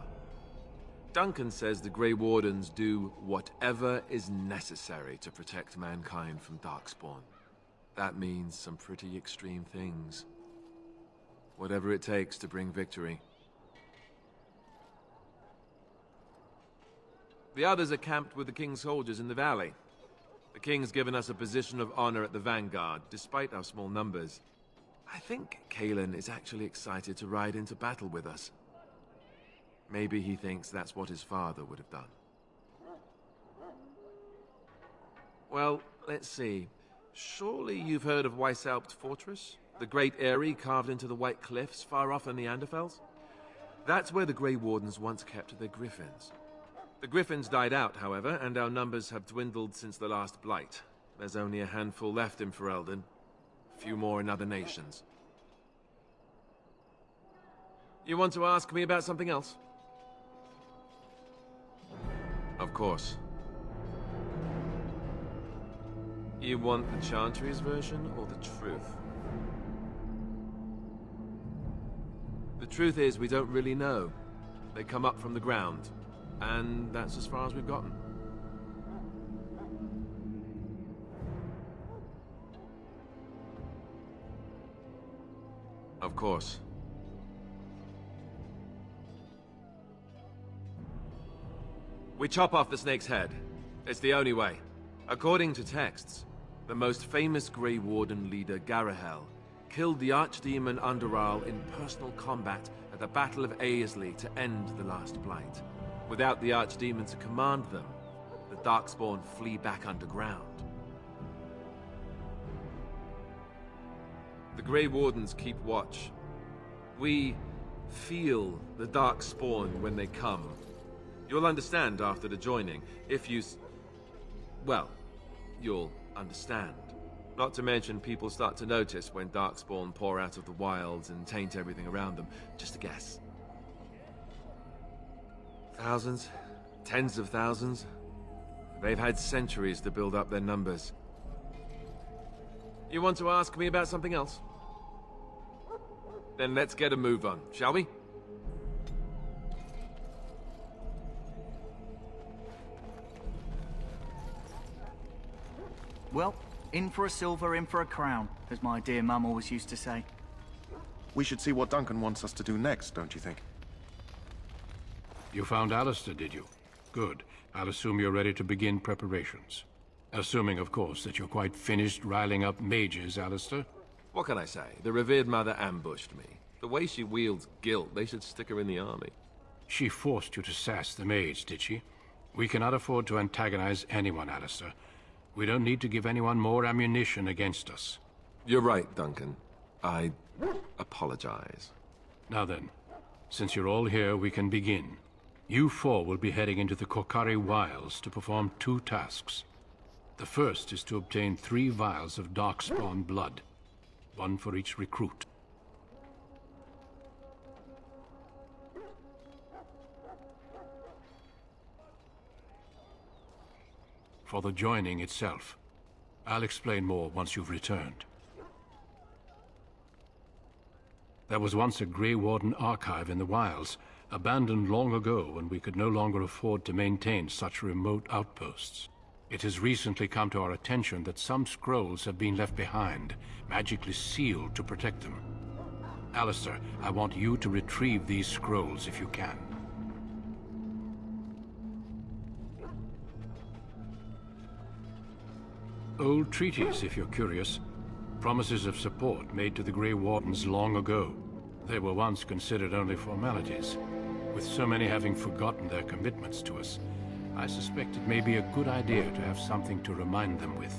Duncan says the Grey Wardens do whatever is necessary to protect mankind from Darkspawn. That means some pretty extreme things. Whatever it takes to bring victory. The others are camped with the King's soldiers in the valley. The King's given us a position of honor at the vanguard, despite our small numbers. I think Cailan is actually excited to ride into battle with us. Maybe he thinks that's what his father would have done. Well, let's see. Surely you've heard of Weishaupt Fortress? The great eyrie carved into the White Cliffs far off in the Anderfels? That's where the Grey Wardens once kept their griffins. The griffins died out, however, and our numbers have dwindled since the last Blight. There's only a handful left in Ferelden. A few more in other nations. You want to ask me about something else? Of course. You want the Chantry's version or the truth? The truth is, we don't really know. They come up from the ground, and that's as far as we've gotten. Of course. We chop off the snake's head. It's the only way. According to texts, the most famous Grey Warden leader, Garahel, killed the Archdemon Underal in personal combat at the Battle of Aesley to end the last Blight. Without the Archdemon to command them, the Darkspawn flee back underground. The Grey Wardens keep watch. We feel the Darkspawn when they come. You'll understand after the joining, if you... well, you'll understand. Not to mention people start to notice when Darkspawn pour out of the wilds and taint everything around them. Just a guess. Thousands? Tens of thousands? They've had centuries to build up their numbers. You want to ask me about something else? Then let's get a move on, shall we? Well, in for a silver, in for a crown, as my dear mum always used to say. We should see what Duncan wants us to do next, don't you think? You found Alistair, did you? Good. I'll assume you're ready to begin preparations. Assuming, of course, that you're quite finished riling up mages, Alistair. What can I say? The revered mother ambushed me. The way she wields guilt, they should stick her in the army. She forced you to sass the mage, did she? We cannot afford to antagonize anyone, Alistair. We don't need to give anyone more ammunition against us. You're right, Duncan. I apologize. Now then, since you're all here, we can begin. You four will be heading into the Korcari Wilds to perform 2 tasks. The first is to obtain 3 vials of Darkspawn blood, 1 for each recruit. For the joining itself, I'll explain more once you've returned. There was once a Grey Warden archive in the wilds, abandoned long ago when we could no longer afford to maintain such remote outposts. It has recently come to our attention that some scrolls have been left behind, magically sealed to protect them. Alistair, I want you to retrieve these scrolls if you can. Old treaties, if you're curious. Promises of support made to the Grey Wardens long ago. They were once considered only formalities. With so many having forgotten their commitments to us, I suspect it may be a good idea to have something to remind them with.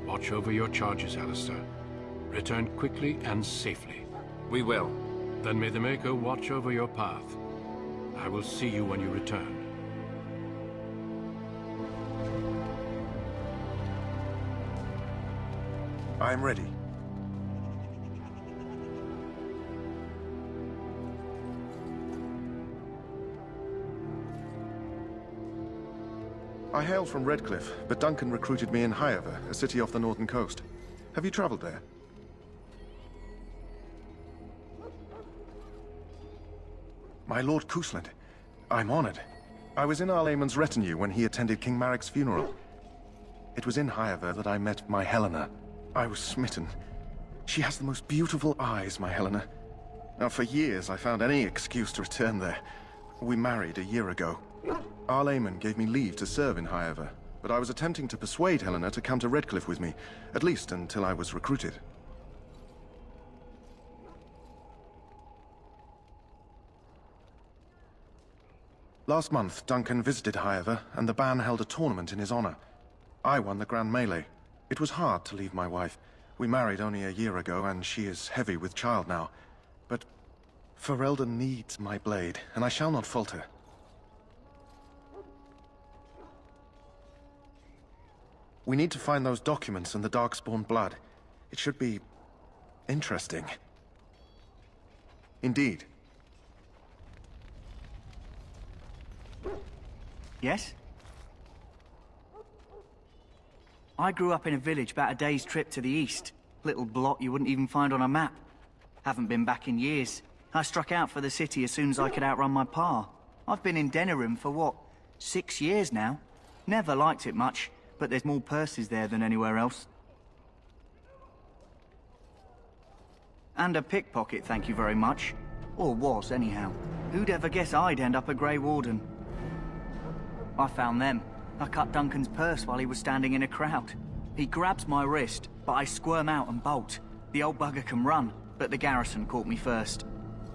Watch over your charges, Alistair. Return quickly and safely. We will. Then may the Maker watch over your path. I will see you when you return. I'm ready. I hail from Redcliffe, but Duncan recruited me in Highever, a city off the northern coast. Have you traveled there? My Lord Cousland, I'm honored. I was in Arlayman's retinue when he attended King Maric's funeral. It was in Highever that I met my Helena. I was smitten. She has the most beautiful eyes, my Helena. Now, for years, I found any excuse to return there. We married a year ago. Arlayman gave me leave to serve in Highever, but I was attempting to persuade Helena to come to Redcliffe with me, at least until I was recruited. Last month, Duncan visited Highever, and the band held a tournament in his honor. I won the Grand Melee. It was hard to leave my wife. We married only a year ago, and she is heavy with child now. But Ferelden needs my blade, and I shall not falter. We need to find those documents and the Darkspawn blood. It should be interesting. Indeed. Yes? I grew up in a village about a day's trip to the east. Little blot you wouldn't even find on a map. Haven't been back in years. I struck out for the city as soon as I could outrun my pa. I've been in Denerim for what, 6 years now? Never liked it much, but there's more purses there than anywhere else. And a pickpocket, thank you very much. Or was, anyhow. Who'd ever guess I'd end up a Grey Warden? I found them. I cut Duncan's purse while he was standing in a crowd. He grabs my wrist, but I squirm out and bolt. The old bugger can run, but the garrison caught me first.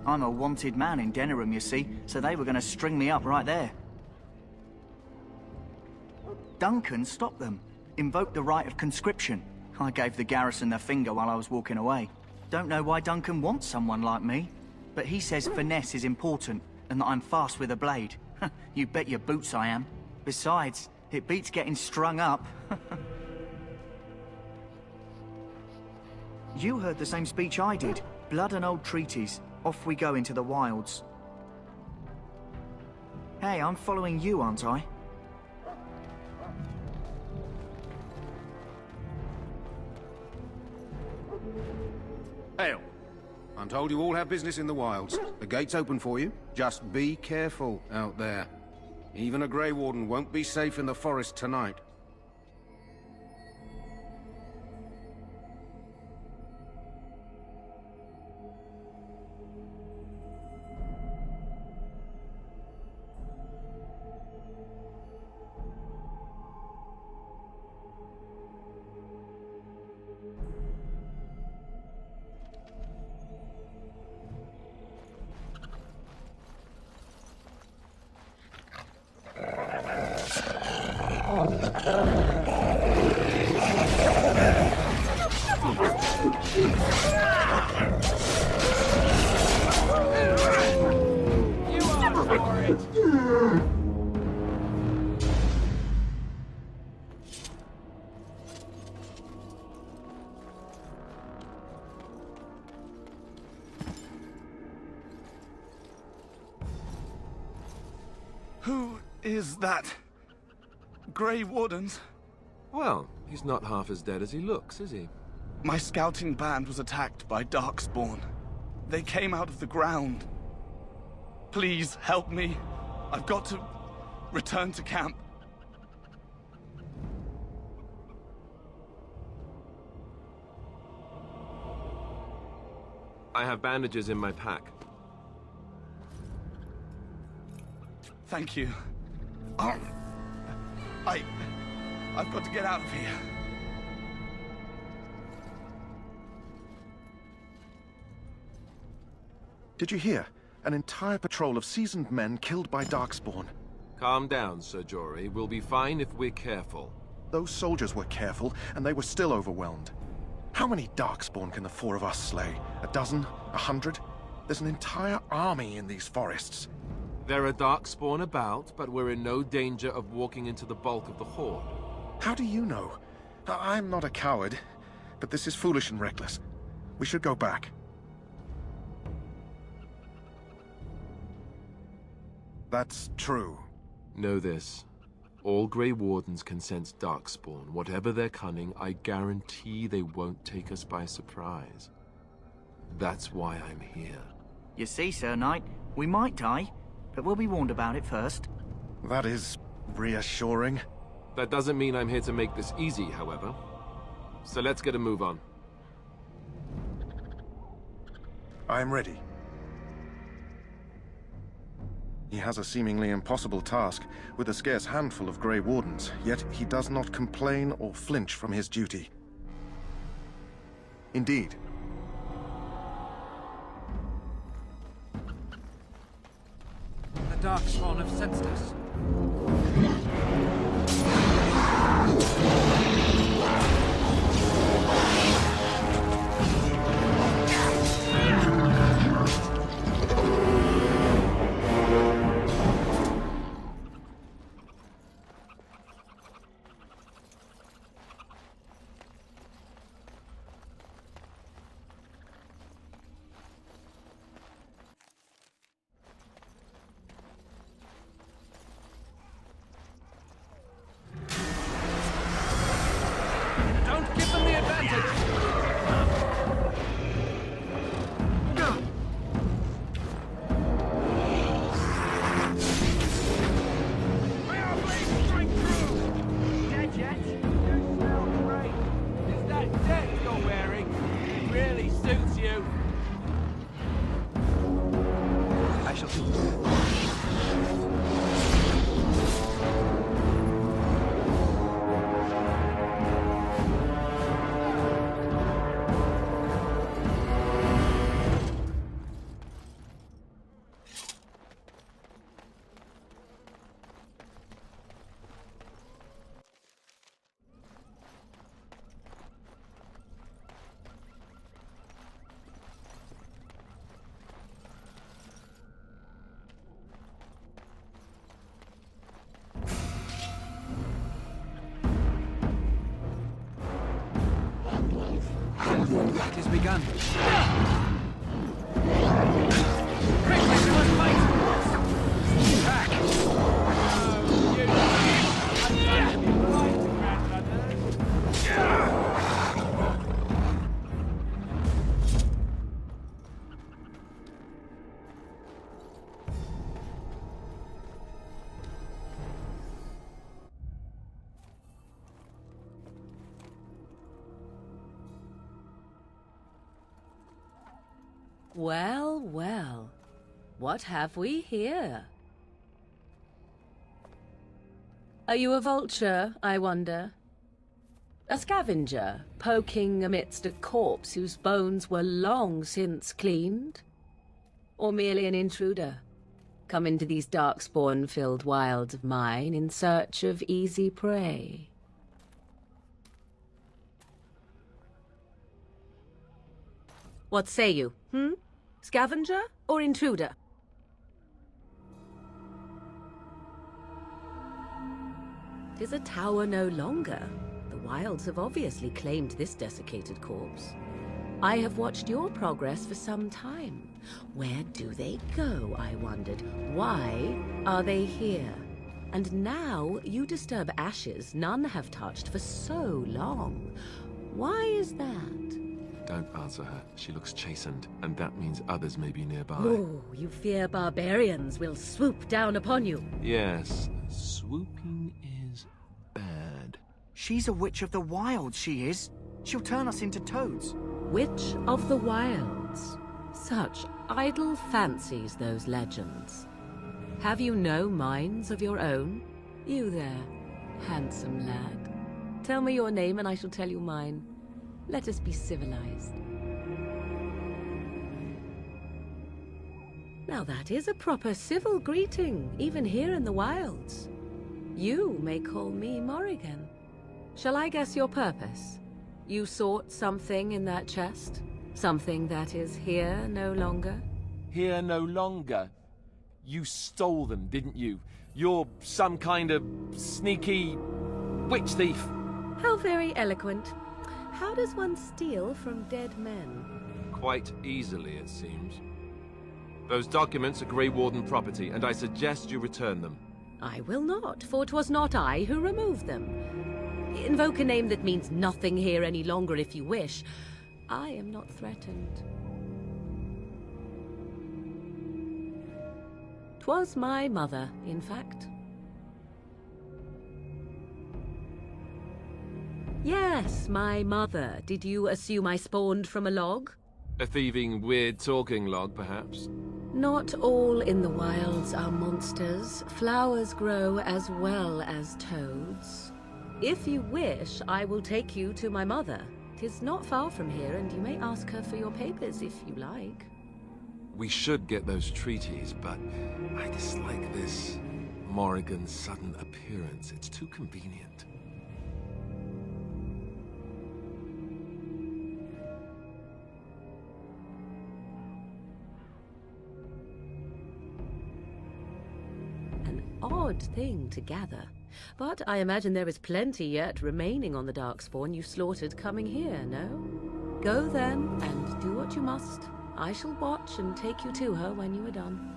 I'm a wanted man in Denerim, you see, so they were gonna string me up right there. Duncan stopped them, invoked the right of conscription. I gave the garrison the finger while I was walking away. Don't know why Duncan wants someone like me, but he says finesse is important, and that I'm fast with a blade. You bet your boots I am. Besides, it beats getting strung up. You heard the same speech I did. Blood and old treaties. Off we go into the wilds. Hey, I'm following you, aren't I? Hail. I'm told you all have business in the wilds. The gate's open for you. Just be careful out there. Even a Grey Warden won't be safe in the forest tonight. Who is that? Grey Wardens? Well, he's not half as dead as he looks, is he? My scouting band was attacked by Darkspawn. They came out of the ground. Please help me. I've got to return to camp. I have bandages in my pack. Thank you. I've got to get out of here. Did you hear? An entire patrol of seasoned men killed by Darkspawn. Calm down, Sir Jory. We'll be fine if we're careful. Those soldiers were careful, and they were still overwhelmed. How many Darkspawn can the four of us slay? A dozen? 100? There's an entire army in these forests. There are Darkspawn about, but we're in no danger of walking into the bulk of the Horde. How do you know? I'm not a coward, but this is foolish and reckless. We should go back. That's true. Know this. All Grey Wardens can sense Darkspawn. Whatever their cunning, I guarantee they won't take us by surprise. That's why I'm here. You see, Sir Knight, we might die, but we'll be warned about it first. That is reassuring. That doesn't mean I'm here to make this easy, however. So let's get a move on. I'm ready. He has a seemingly impossible task, with a scarce handful of Grey Wardens, yet he does not complain or flinch from his duty. Indeed. The Darkspawn have sensed us. begun. Quickly, we must fight! Back! Well, well. What have we here? Are you a vulture, I wonder? A scavenger, poking amidst a corpse whose bones were long since cleaned? Or merely an intruder, come into these darkspawn-filled wilds of mine in search of easy prey? What say you, Scavenger or intruder? Tis a tower no longer. The wilds have obviously claimed this desiccated corpse. I have watched your progress for some time. Where do they go, I wondered? Why are they here? And now you disturb ashes none have touched for so long. Why is that? Don't answer her. She looks chastened, and that means others may be nearby. Oh, you fear barbarians will swoop down upon you. Yes, swooping is bad. She's a witch of the wilds, she is. She'll turn us into toads. Witch of the wilds. Such idle fancies, those legends. Have you no minds of your own? You there, handsome lad. Tell me your name and I shall tell you mine. Let us be civilized. Now that is a proper civil greeting, even here in the wilds. You may call me Morrigan. Shall I guess your purpose? You sought something in that chest? Something that is here no longer? Here no longer? You stole them, didn't you? You're some kind of sneaky witch thief. How very eloquent. How does one steal from dead men? Quite easily, it seems. Those documents are Grey Warden property, and I suggest you return them. I will not, for 'twas not I who removed them. Invoke a name that means nothing here any longer if you wish. I am not threatened. 'Twas my mother, in fact. Yes, my mother. Did you assume I spawned from a log? A thieving, weird-talking log, perhaps? Not all in the wilds are monsters. Flowers grow as well as toads. If you wish, I will take you to my mother. 'Tis not far from here, and you may ask her for your papers if you like. We should get those treaties, but I dislike this Morrigan's sudden appearance. It's too convenient. Odd thing to gather. But I imagine there is plenty yet remaining on the Darkspawn you slaughtered coming here, no? Go then, and do what you must. I shall watch and take you to her when you are done.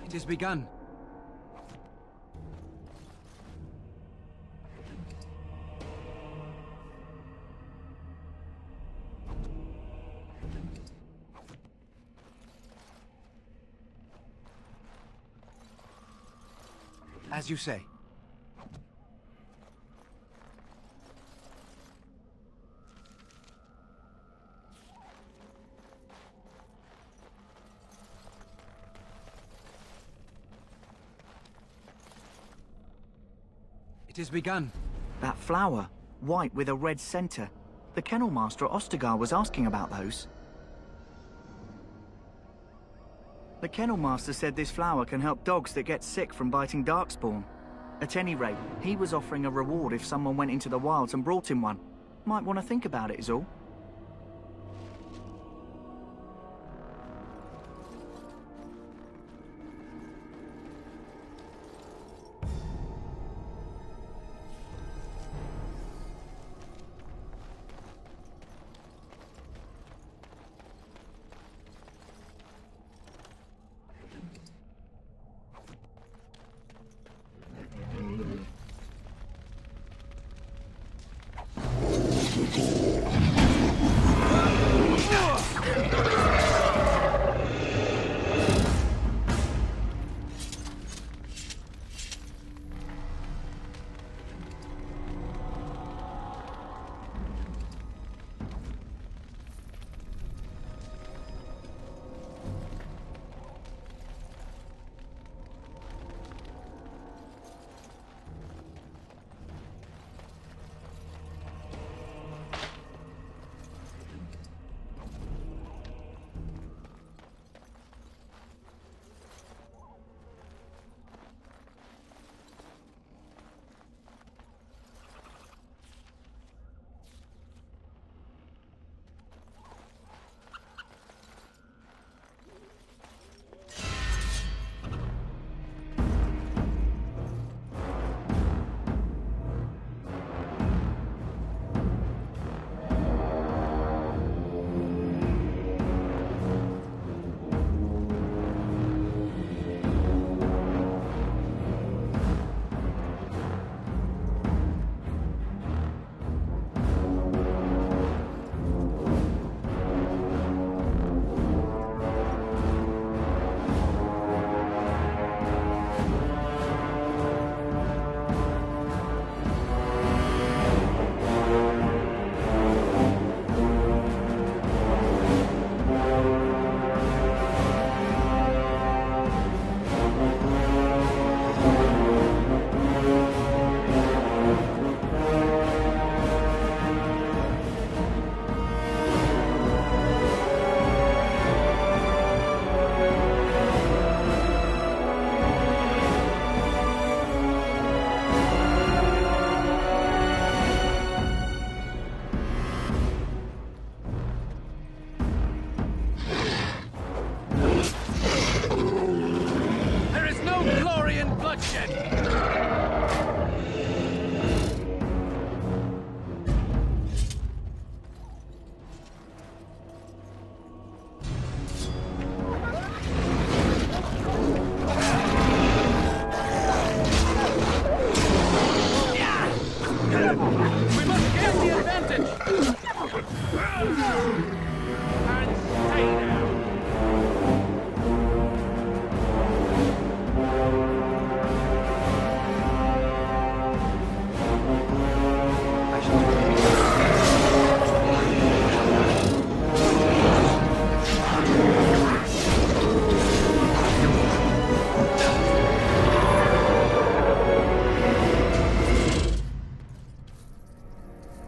It has begun. As you say. It has begun. That flower, white with a red center. The Kennel Master at Ostagar was asking about those. The Kennel Master said this flower can help dogs that get sick from biting Darkspawn. At any rate, he was offering a reward if someone went into the wilds and brought him one. Might want to think about it is all.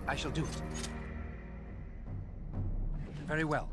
I shall do it. Very well.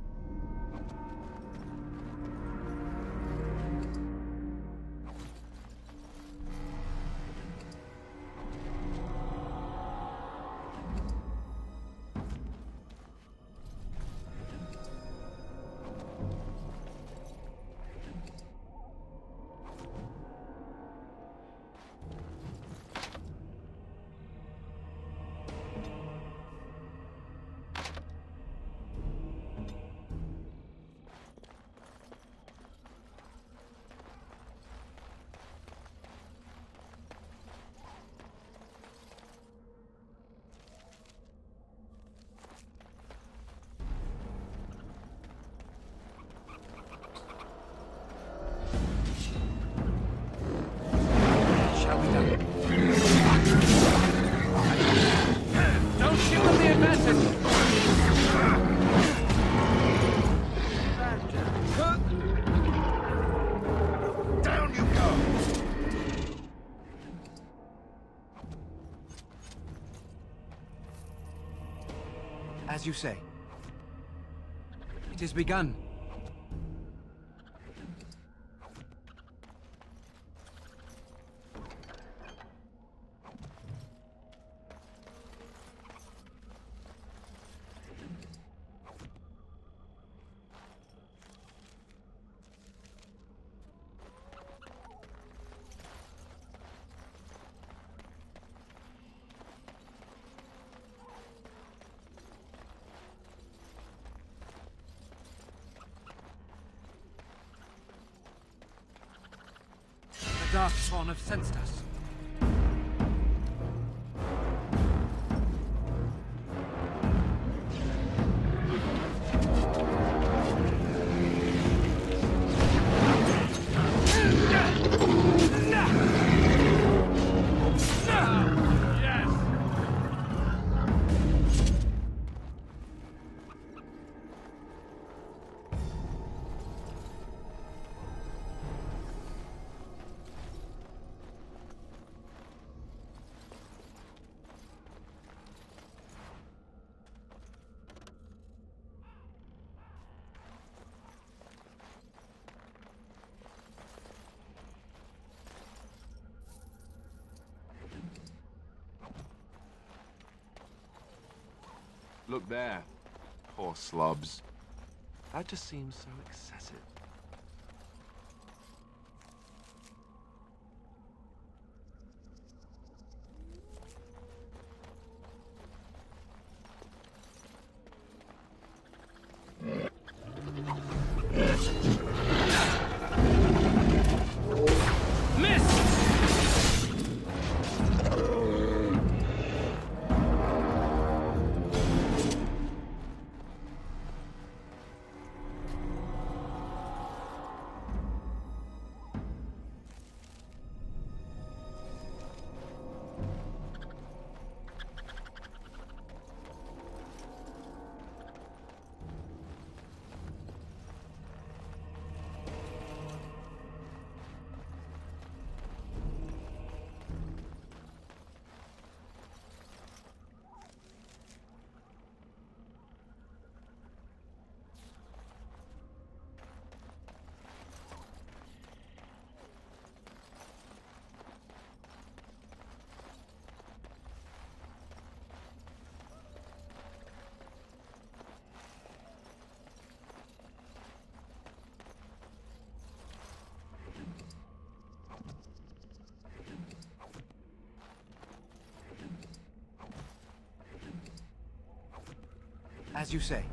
As you say. It is begun. Darkspawn have sensed us. Look there. Poor slobs. That just seems so excessive. As you say.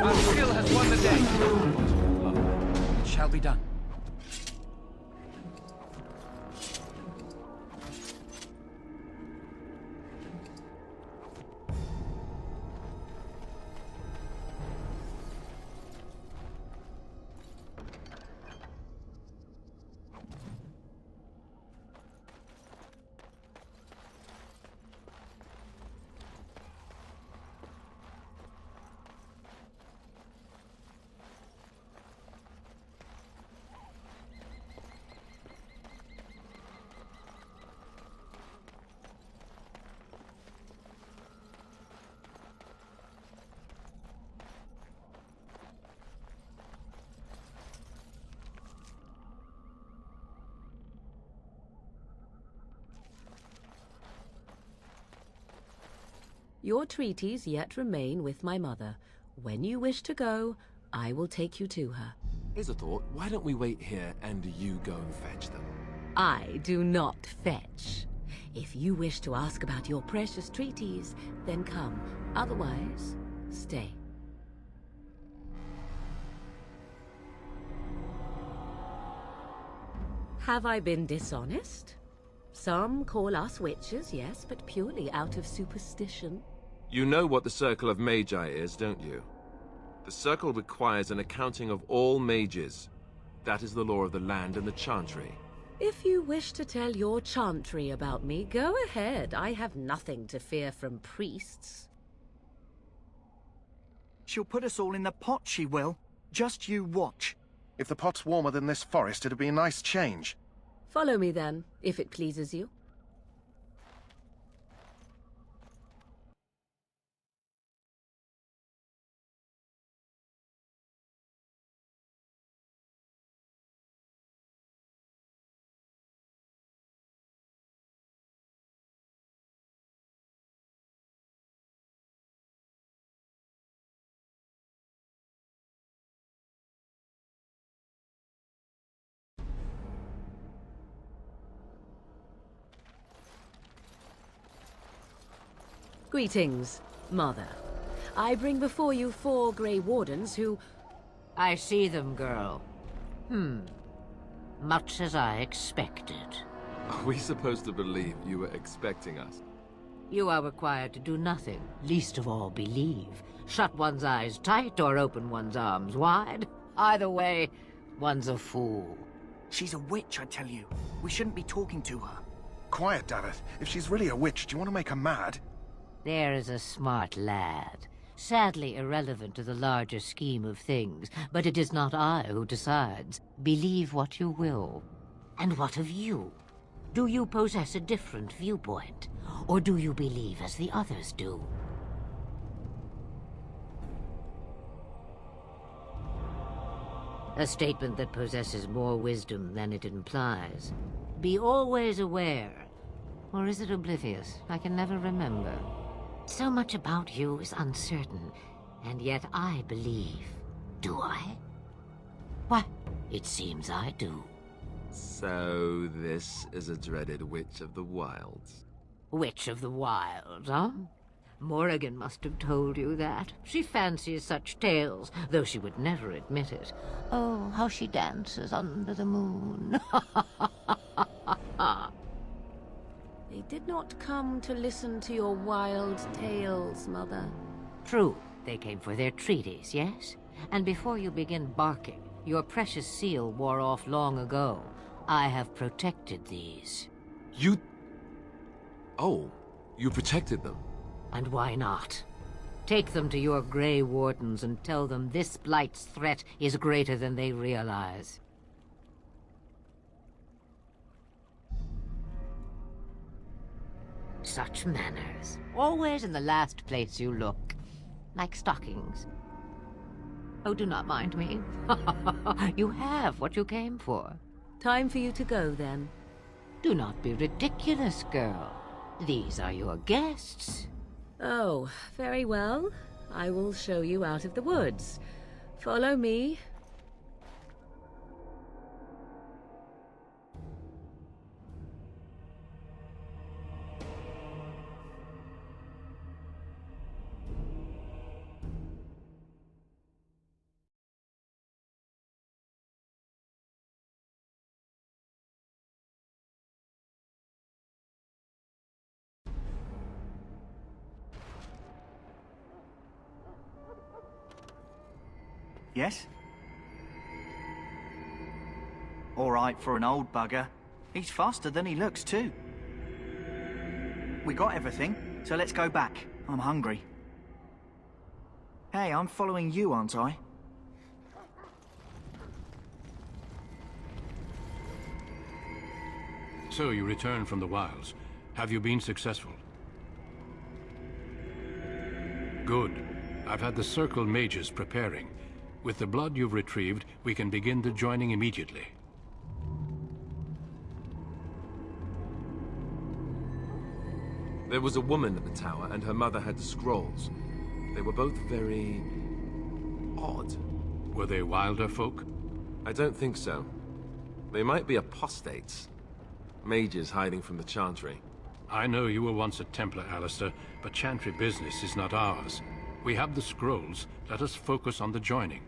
Our skill has won the day. It shall be done. Your treaties yet remain with my mother. When you wish to go, I will take you to her. Here's a thought. Why don't we wait here and you go and fetch them? I do not fetch. If you wish to ask about your precious treaties, then come. Otherwise, stay. Have I been dishonest? Some call us witches, yes, but purely out of superstition. You know what the Circle of Magi is, don't you? The Circle requires an accounting of all mages. That is the law of the land and the Chantry. If you wish to tell your chantry about me, go ahead. I have nothing to fear from priests. She'll put us all in the pot, she will. Just you watch. If the pot's warmer than this forest, it'd be a nice change. Follow me then, if it pleases you. Greetings, Mother. I bring before you 4 Grey Wardens who... I see them, girl. Much as I expected. Are we supposed to believe you were expecting us? You are required to do nothing, least of all believe. Shut one's eyes tight or open one's arms wide. Either way, one's a fool. She's a witch, I tell you. We shouldn't be talking to her. Quiet, Daveth. If she's really a witch, do you want to make her mad? There is a smart lad. Sadly irrelevant to the larger scheme of things, but it is not I who decides. Believe what you will. And what of you? Do you possess a different viewpoint? Or do you believe as the others do? A statement that possesses more wisdom than it implies. Be always aware. Or is it oblivious? I can never remember. So much about you is uncertain, and yet I believe. Do I? Why, it seems I do. So this is a dreaded Witch of the Wilds. Witch of the Wilds, huh? Morrigan must have told you that. She fancies such tales, though she would never admit it. Oh, how she dances under the moon. They did not come to listen to your wild tales, Mother. True, they came for their treaties, yes? And before you begin barking, your precious seal wore off long ago. I have protected these. You... Oh, you protected them? And why not? Take them to your Grey Wardens and tell them this Blight's threat is greater than they realize. Such manners. Always in the last place you look. Like stockings. Oh, do not mind me. You have what you came for. Time for you to go, then. Do not be ridiculous, girl. These are your guests. Oh, very well. I will show you out of the woods. Follow me. Yes? All right for an old bugger. He's faster than he looks, too. We got everything, so let's go back. I'm hungry. Hey, I'm following you, aren't I? So you returned from the wilds. Have you been successful? Good. I've had the Circle mages preparing. With the blood you've retrieved, we can begin the joining immediately. There was a woman at the tower, and her mother had the scrolls. They were both very... odd. Were they wilder folk? I don't think so. They might be apostates. Mages hiding from the Chantry. I know you were once a Templar, Alistair, but Chantry business is not ours. We have the scrolls. Let us focus on the joining.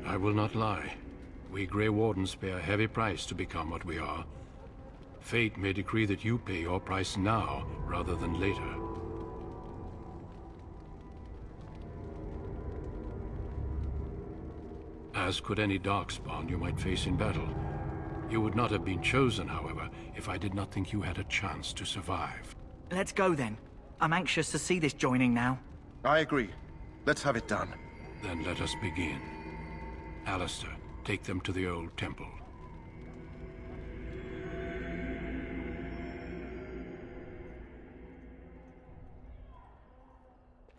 I will not lie. We Grey Wardens pay a heavy price to become what we are. Fate may decree that you pay your price now, rather than later. As could any Darkspawn you might face in battle. You would not have been chosen, however, if I did not think you had a chance to survive. Let's go then. I'm anxious to see this joining now. I agree. Let's have it done. Then let us begin. Alistair, take them to the old temple.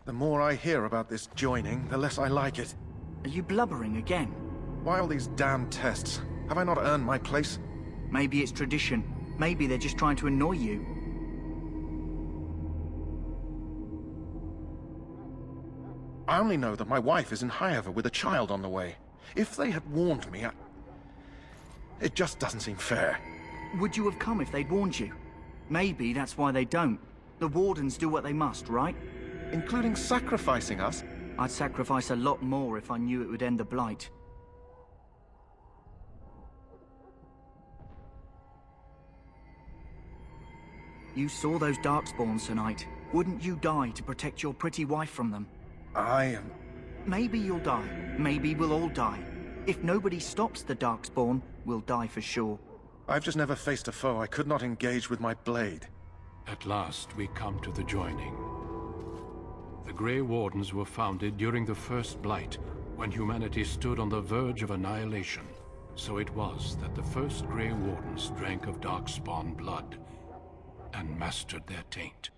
The more I hear about this joining, the less I like it. Are you blubbering again? Why all these damn tests? Have I not earned my place? Maybe it's tradition. Maybe they're just trying to annoy you. I only know that my wife is in Highever with a child on the way. If they had warned me, it just doesn't seem fair. Would you have come if they'd warned you? Maybe that's why they don't. The Wardens do what they must, right? Including sacrificing us? I'd sacrifice a lot more if I knew it would end the Blight. You saw those Darkspawns tonight. Wouldn't you die to protect your pretty wife from them? Maybe you'll die. Maybe we'll all die. If nobody stops the Darkspawn, we'll die for sure. I've just never faced a foe I could not engage with my blade. At last, we come to the joining. The Grey Wardens were founded during the First Blight, when humanity stood on the verge of annihilation. So it was that the first Grey Wardens drank of Darkspawn blood, and mastered their taint.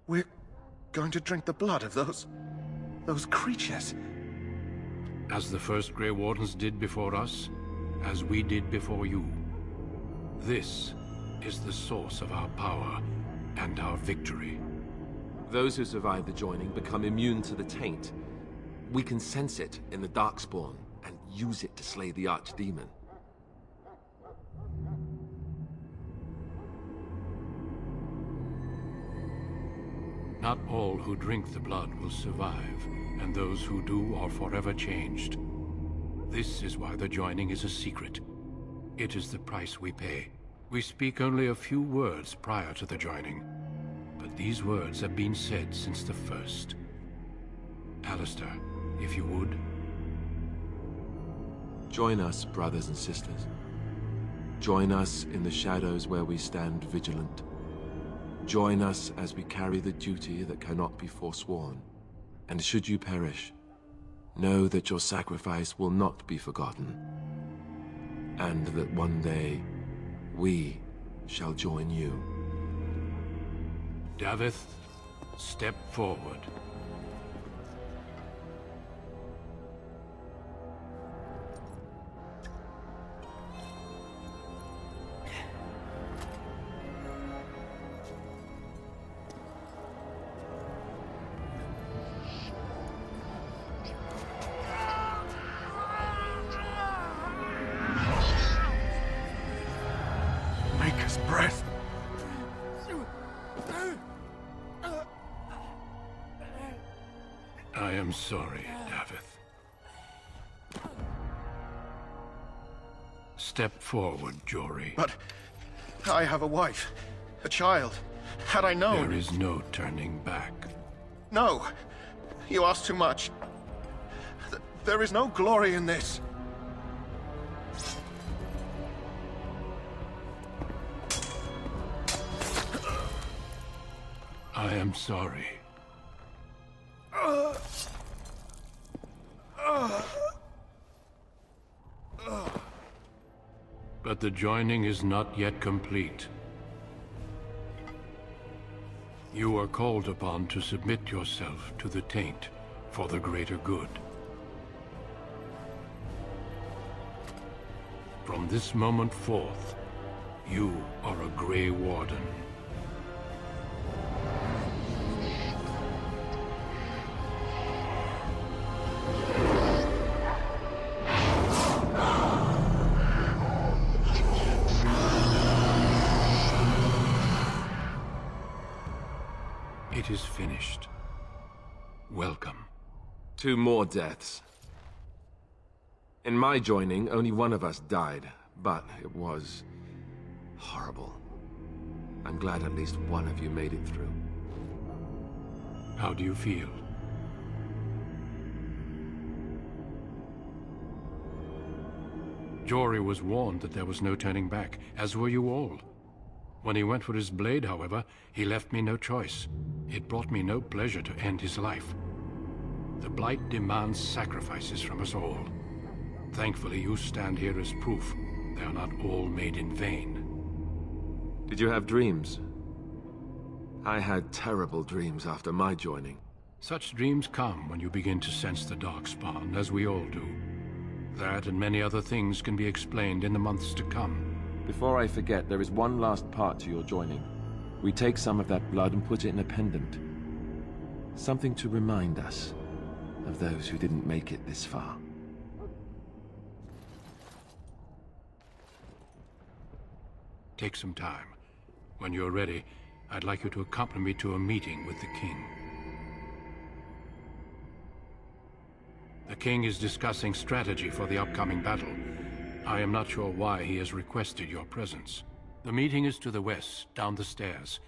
We're going to drink the blood of those creatures? As the first Grey Wardens did before us, as we did before you. This is the source of our power and our victory. Those who survive the joining become immune to the taint. We can sense it in the Darkspawn and use it to slay the Archdemon. Not all who drink the blood will survive, and those who do are forever changed. This is why the joining is a secret. It is the price we pay. We speak only a few words prior to the joining, but these words have been said since the first. Alistair, if you would. Join us, brothers and sisters. Join us in the shadows where we stand vigilant. Join us as we carry the duty that cannot be forsworn. And should you perish, know that your sacrifice will not be forgotten. And that one day, we shall join you. Davith, step forward. Maker's breath. I am sorry, Davith. Step forward, Jory. But I have a wife, a child. Had I known... There is no turning back. No! You ask too much. There is no glory in this. I am sorry. But the joining is not yet complete. You are called upon to submit yourself to the taint for the greater good. From this moment forth, You are a Grey Warden. It is finished. Welcome. 2 more deaths. In my joining, only one of us died, but it was horrible. I'm glad at least one of you made it through. How do you feel? Jory was warned that there was no turning back, as were you all. When he went for his blade, however, he left me no choice. It brought me no pleasure to end his life. The Blight demands sacrifices from us all. Thankfully, you stand here as proof they are not all made in vain. Did you have dreams? I had terrible dreams after my joining. Such dreams come when you begin to sense the Darkspawn, as we all do. That and many other things can be explained in the months to come. Before I forget, there is one last part to your joining. We take some of that blood and put it in a pendant. Something to remind us of those who didn't make it this far. Take some time. When you're ready, I'd like you to accompany me to a meeting with the King. The King is discussing strategy for the upcoming battle. I am not sure why he has requested your presence. The meeting is to the west, down the stairs.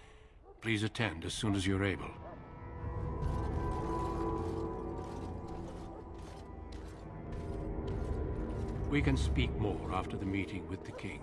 Please attend as soon as you're able. We can speak more after the meeting with the King.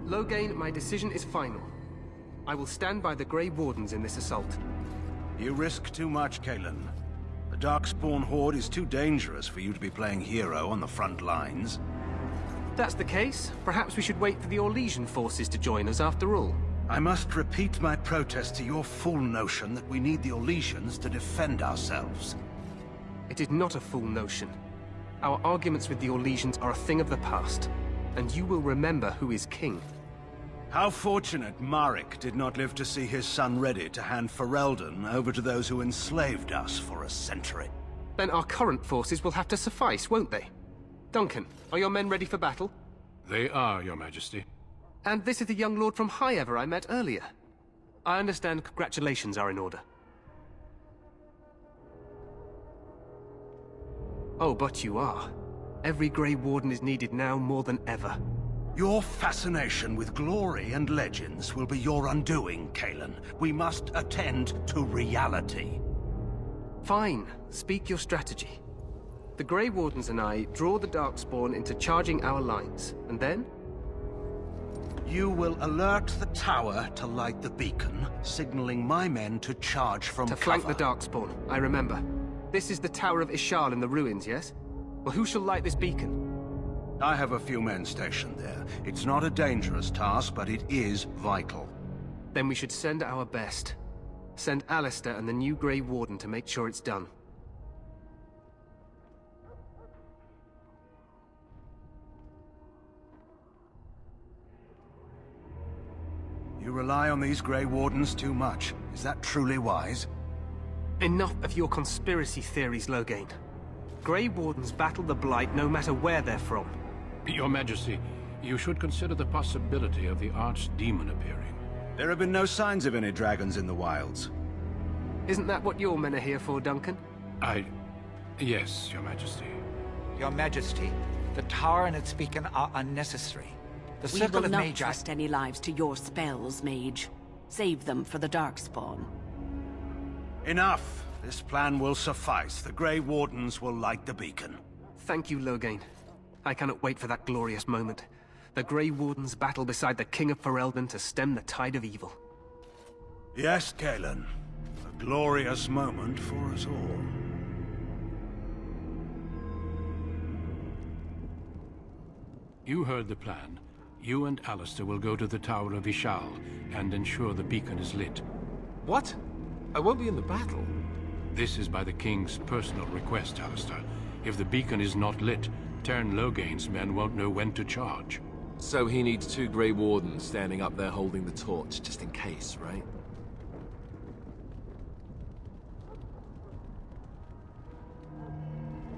Loghain, my decision is final. I will stand by the Grey Wardens in this assault. You risk too much, Cailan. The Darkspawn Horde is too dangerous for you to be playing hero on the front lines. If that's the case, perhaps we should wait for the Orlesian forces to join us after all. I must repeat my protest to your fool notion that we need the Orlesians to defend ourselves. It is not a fool notion. Our arguments with the Orlesians are a thing of the past, and you will remember who is king. How fortunate Marek did not live to see his son ready to hand Ferelden over to those who enslaved us for a century. Then our current forces will have to suffice, won't they? Duncan, are your men ready for battle? They are, Your Majesty. And this is the young lord from Highever I met earlier. I understand congratulations are in order. Oh, but you are. Every Grey Warden is needed now more than ever. Your fascination with glory and legends will be your undoing, Cailan. We must attend to reality. Fine. Speak your strategy. The Grey Wardens and I draw the Darkspawn into charging our lines, and then? You will alert the tower to light the beacon, signaling my men to charge from cover. To flank the Darkspawn, I remember. This is the Tower of Ishal in the ruins, yes? Well, who shall light this beacon? I have a few men stationed there. It's not a dangerous task, but it is vital. Then we should send our best. Send Alistair and the new Grey Warden to make sure it's done. You rely on these Grey Wardens too much. Is that truly wise? Enough of your conspiracy theories, Loghain. Grey Wardens battle the Blight no matter where they're from. Your Majesty, you should consider the possibility of the Archdemon appearing. There have been no signs of any dragons in the wilds. Isn't that what your men are here for, Duncan? Yes, Your Majesty. Your Majesty, the tower and its beacon are unnecessary. The We Circle will of not Magi... trust any lives to your spells, Mage. Save them for the Darkspawn. Enough! This plan will suffice. The Grey Wardens will light the beacon. Thank you, Loghain. I cannot wait for that glorious moment. The Grey Wardens battle beside the King of Ferelden to stem the tide of evil. Yes, Cailan. A glorious moment for us all. You heard the plan. You and Alistair will go to the Tower of Ishal and ensure the beacon is lit. What? I won't be in the battle. This is by the King's personal request, Alistair. If the beacon is not lit, Teyrn Loghain's men won't know when to charge. So he needs 2 Grey Wardens standing up there holding the torch, just in case, right?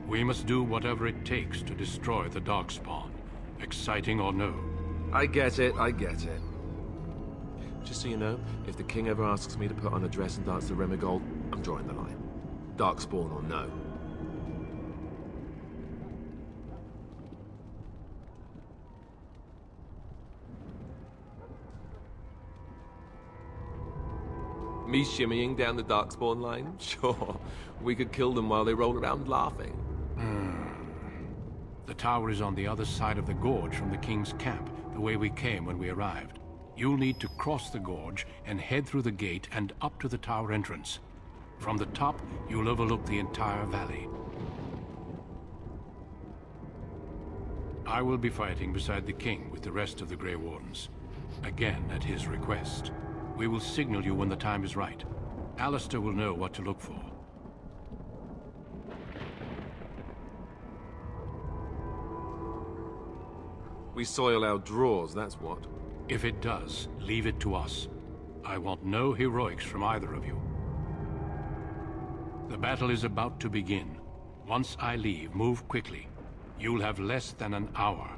We must do whatever it takes to destroy the Darkspawn. Exciting or no. I get it, I get it. Just so you know, if the King ever asks me to put on a dress and dance to Remigold, I'm drawing the line. Darkspawn or no. Me shimmying down the Darkspawn line? Sure. We could kill them while they roll around laughing. The tower is on the other side of the gorge from the King's camp, the way we came when we arrived. You'll need to cross the gorge and head through the gate and up to the tower entrance. From the top, you'll overlook the entire valley. I will be fighting beside the King with the rest of the Grey Wardens. Again, at his request. We will signal you when the time is right. Alistair will know what to look for. We soil our drawers, that's what. If it does, leave it to us. I want no heroics from either of you. The battle is about to begin. Once I leave, move quickly. You'll have less than an hour.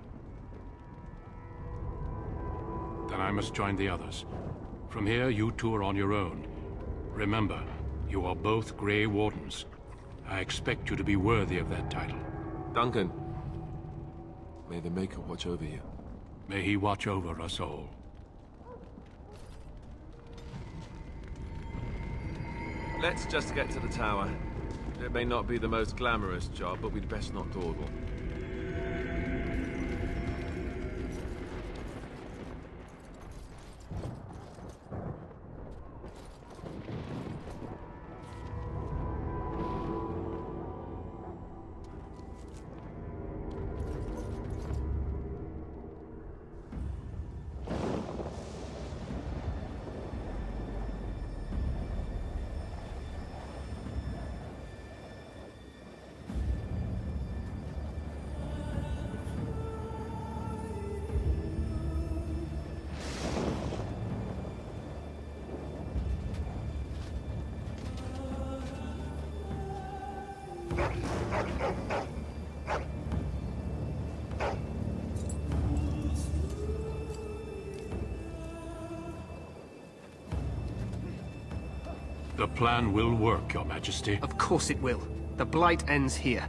Then I must join the others. From here, you two are on your own. Remember, you are both Grey Wardens. I expect you to be worthy of that title. Duncan, may the Maker watch over you. May he watch over us all. Let's just get to the tower. It may not be the most glamorous job, but we'd best not dawdle. The plan will work, Your Majesty. Of course it will. The Blight ends here.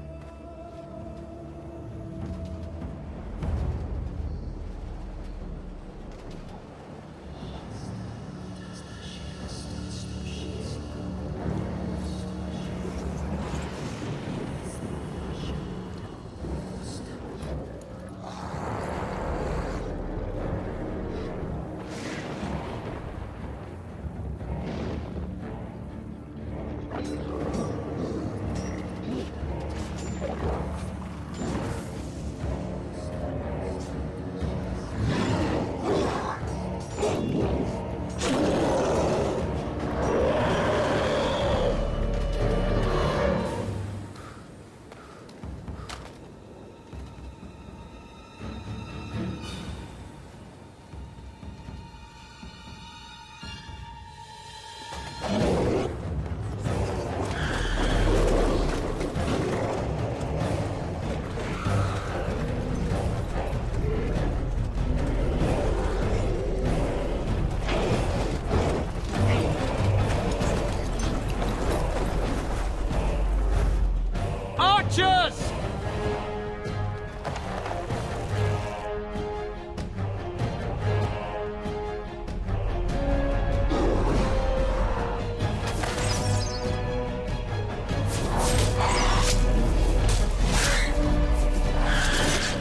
Archers!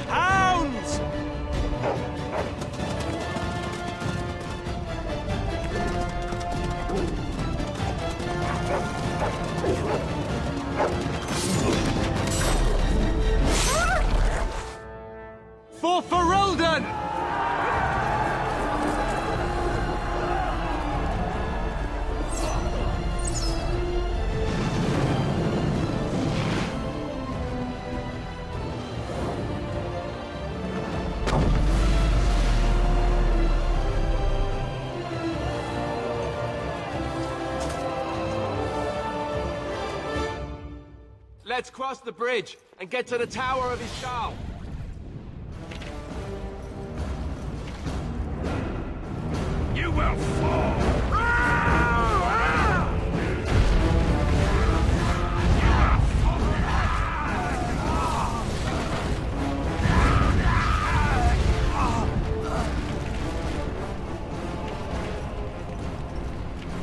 Hounds! For Ferelden! Let's cross the bridge and get to the Tower of Ishal. You will fall!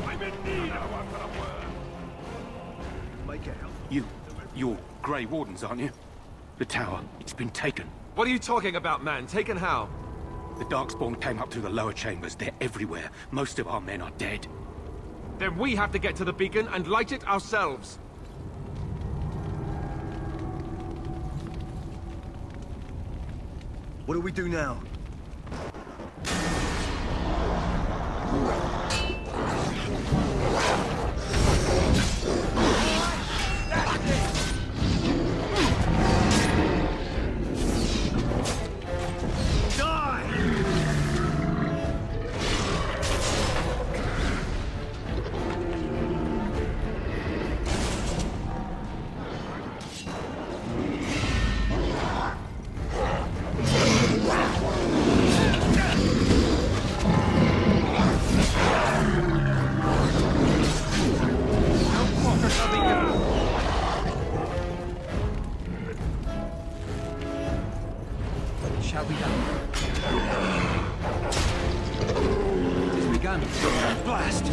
I'm in need of one for the word. You're Grey Wardens, aren't you? The tower, it's been taken. What are you talking about, man? Taken how? The Darkspawn came up through the lower chambers. They're everywhere. Most of our men are dead. Then we have to get to the beacon and light it ourselves. What do we do now? Shall we go? It has begun. Blast!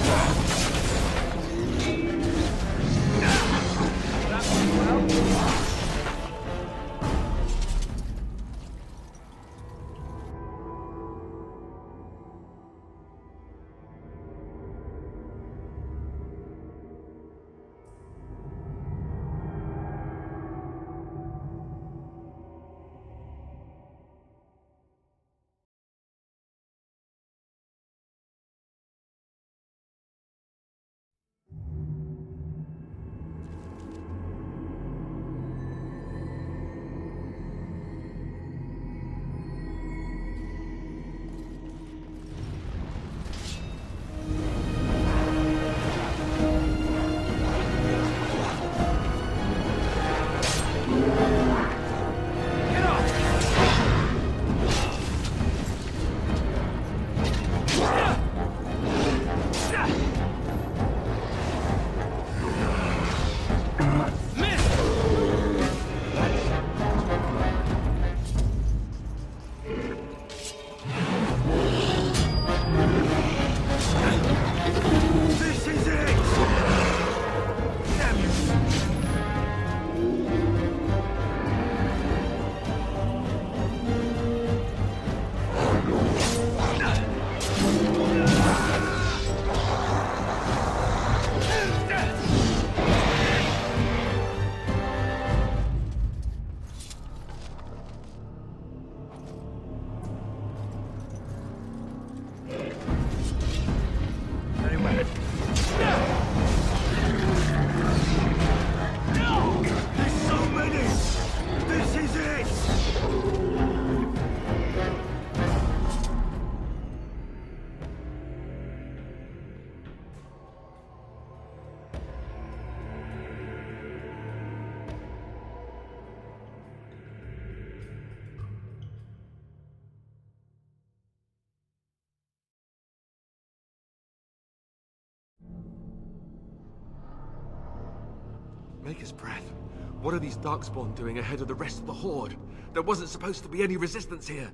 Maker's breath. What are these Darkspawn doing ahead of the rest of the Horde? There wasn't supposed to be any resistance here.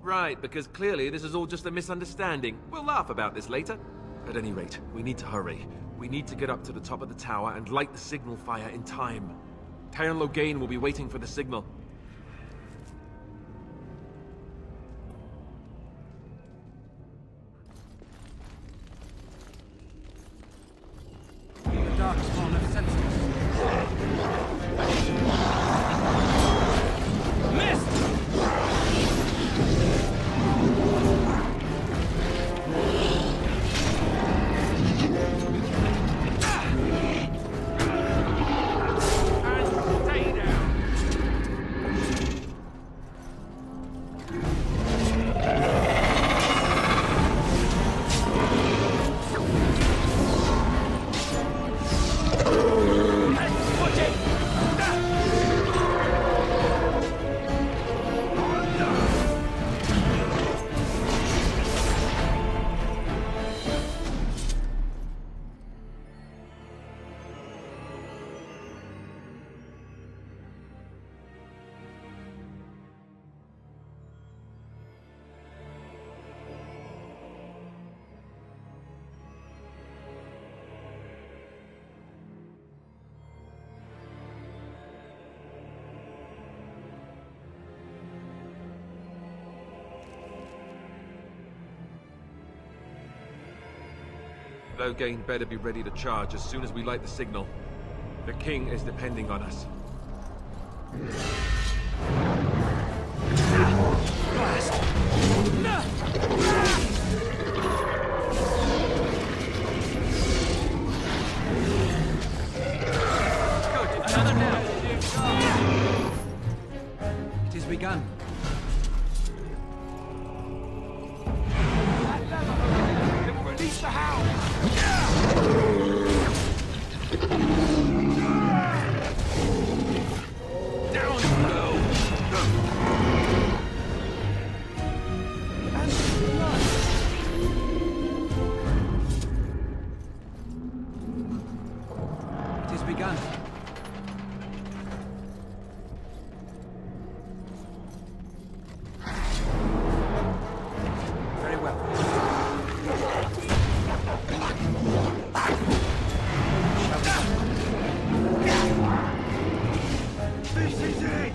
Right, because clearly this is all just a misunderstanding. We'll laugh about this later. At any rate, we need to hurry. We need to get up to the top of the tower and light the signal fire in time. Teyrn Loghain will be waiting for the signal. The Darkspawn have sensed us. Missed! Loghain better be ready to charge as soon as we light the signal. The king is depending on us. Another down. It has begun. Release the hound! Down low! It has begun. Very well. This is it!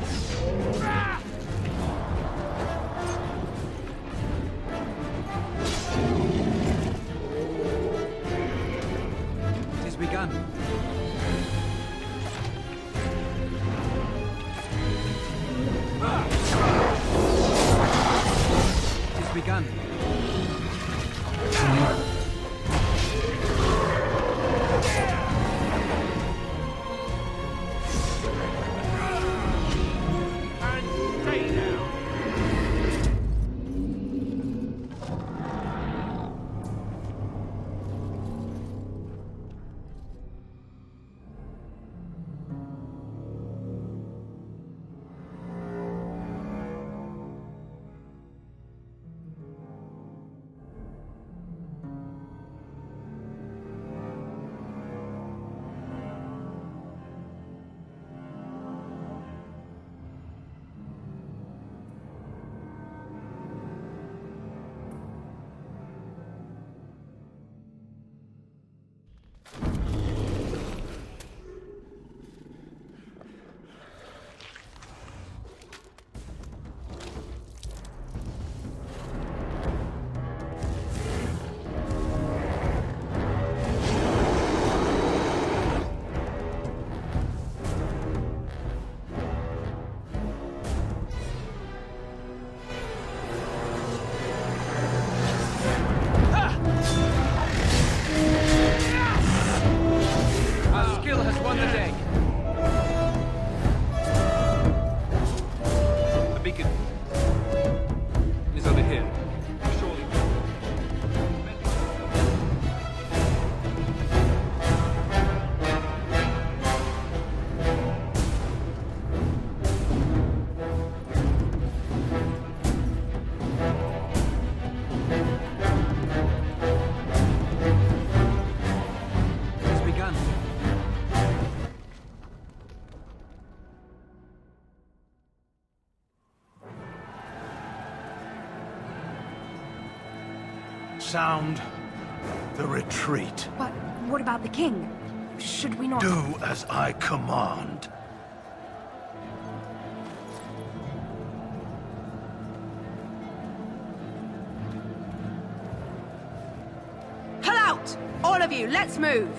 It has begun. It has begun. Sound the retreat. But what about the king? Should we not... Do as I command. Pull out! All of you, let's move!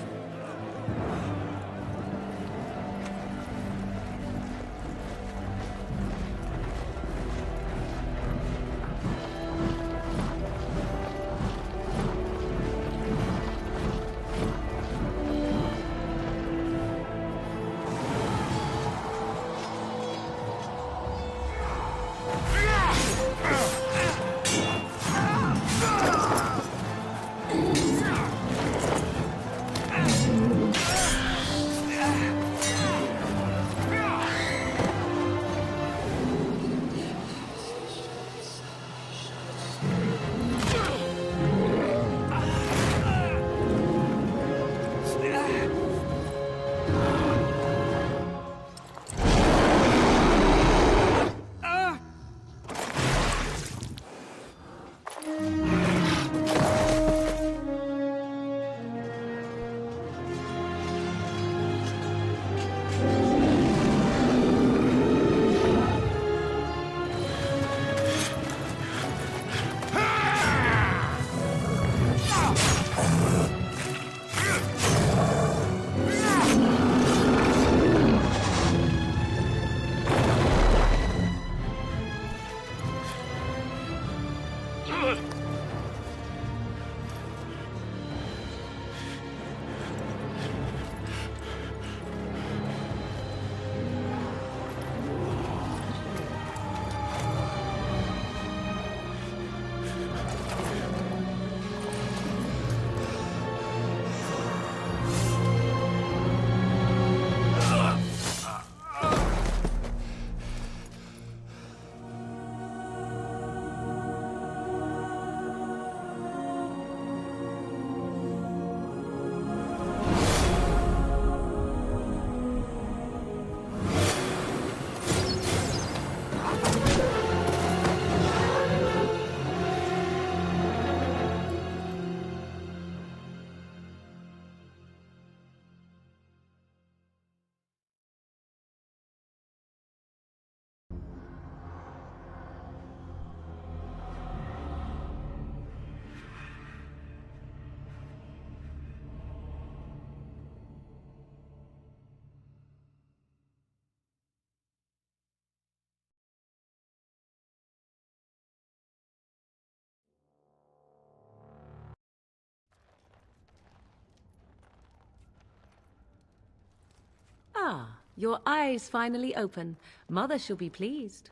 Ah, your eyes finally open. Mother shall be pleased.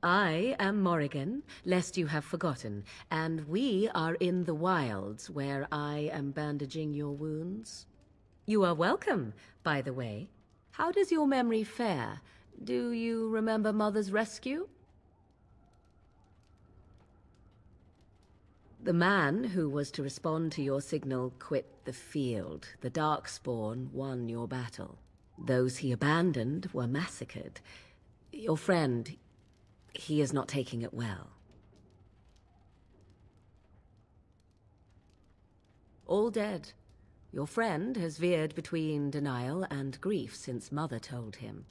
I am Morrigan, lest you have forgotten, and we are in the wilds where I am bandaging your wounds. You are welcome, by the way. How does your memory fare? Do you remember Mother's rescue? The man who was to respond to your signal quit the field. The Darkspawn won your battle. Those he abandoned were massacred. Your friend, he is not taking it well. All dead. Your friend has veered between denial and grief since Mother told him.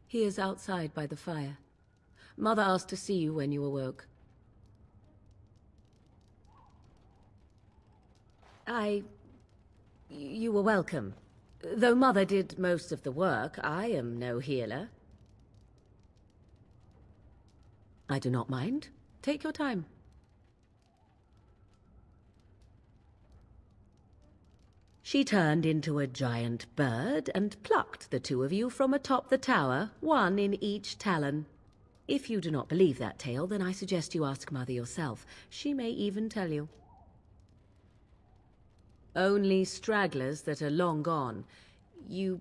He is outside by the fire. Mother asked to see you when you awoke. You were welcome. Though Mother did most of the work, I am no healer. I do not mind. Take your time. She turned into a giant bird and plucked the two of you from atop the tower, one in each talon. If you do not believe that tale, then I suggest you ask Mother yourself. She may even tell you. Only stragglers that are long gone. You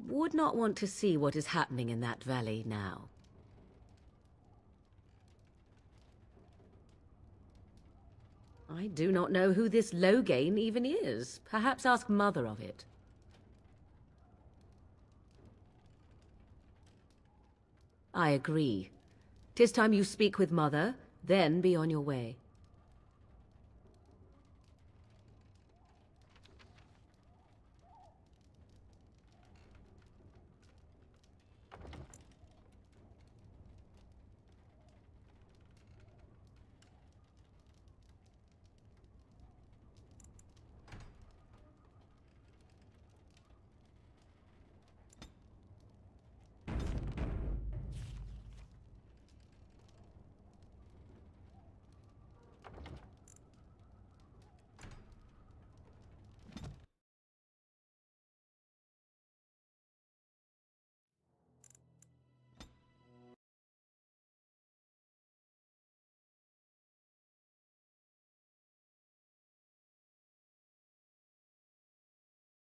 would not want to see what is happening in that valley now. I do not know who this Loghain even is. Perhaps ask Mother of it. I agree. 'Tis time you speak with Mother, then be on your way.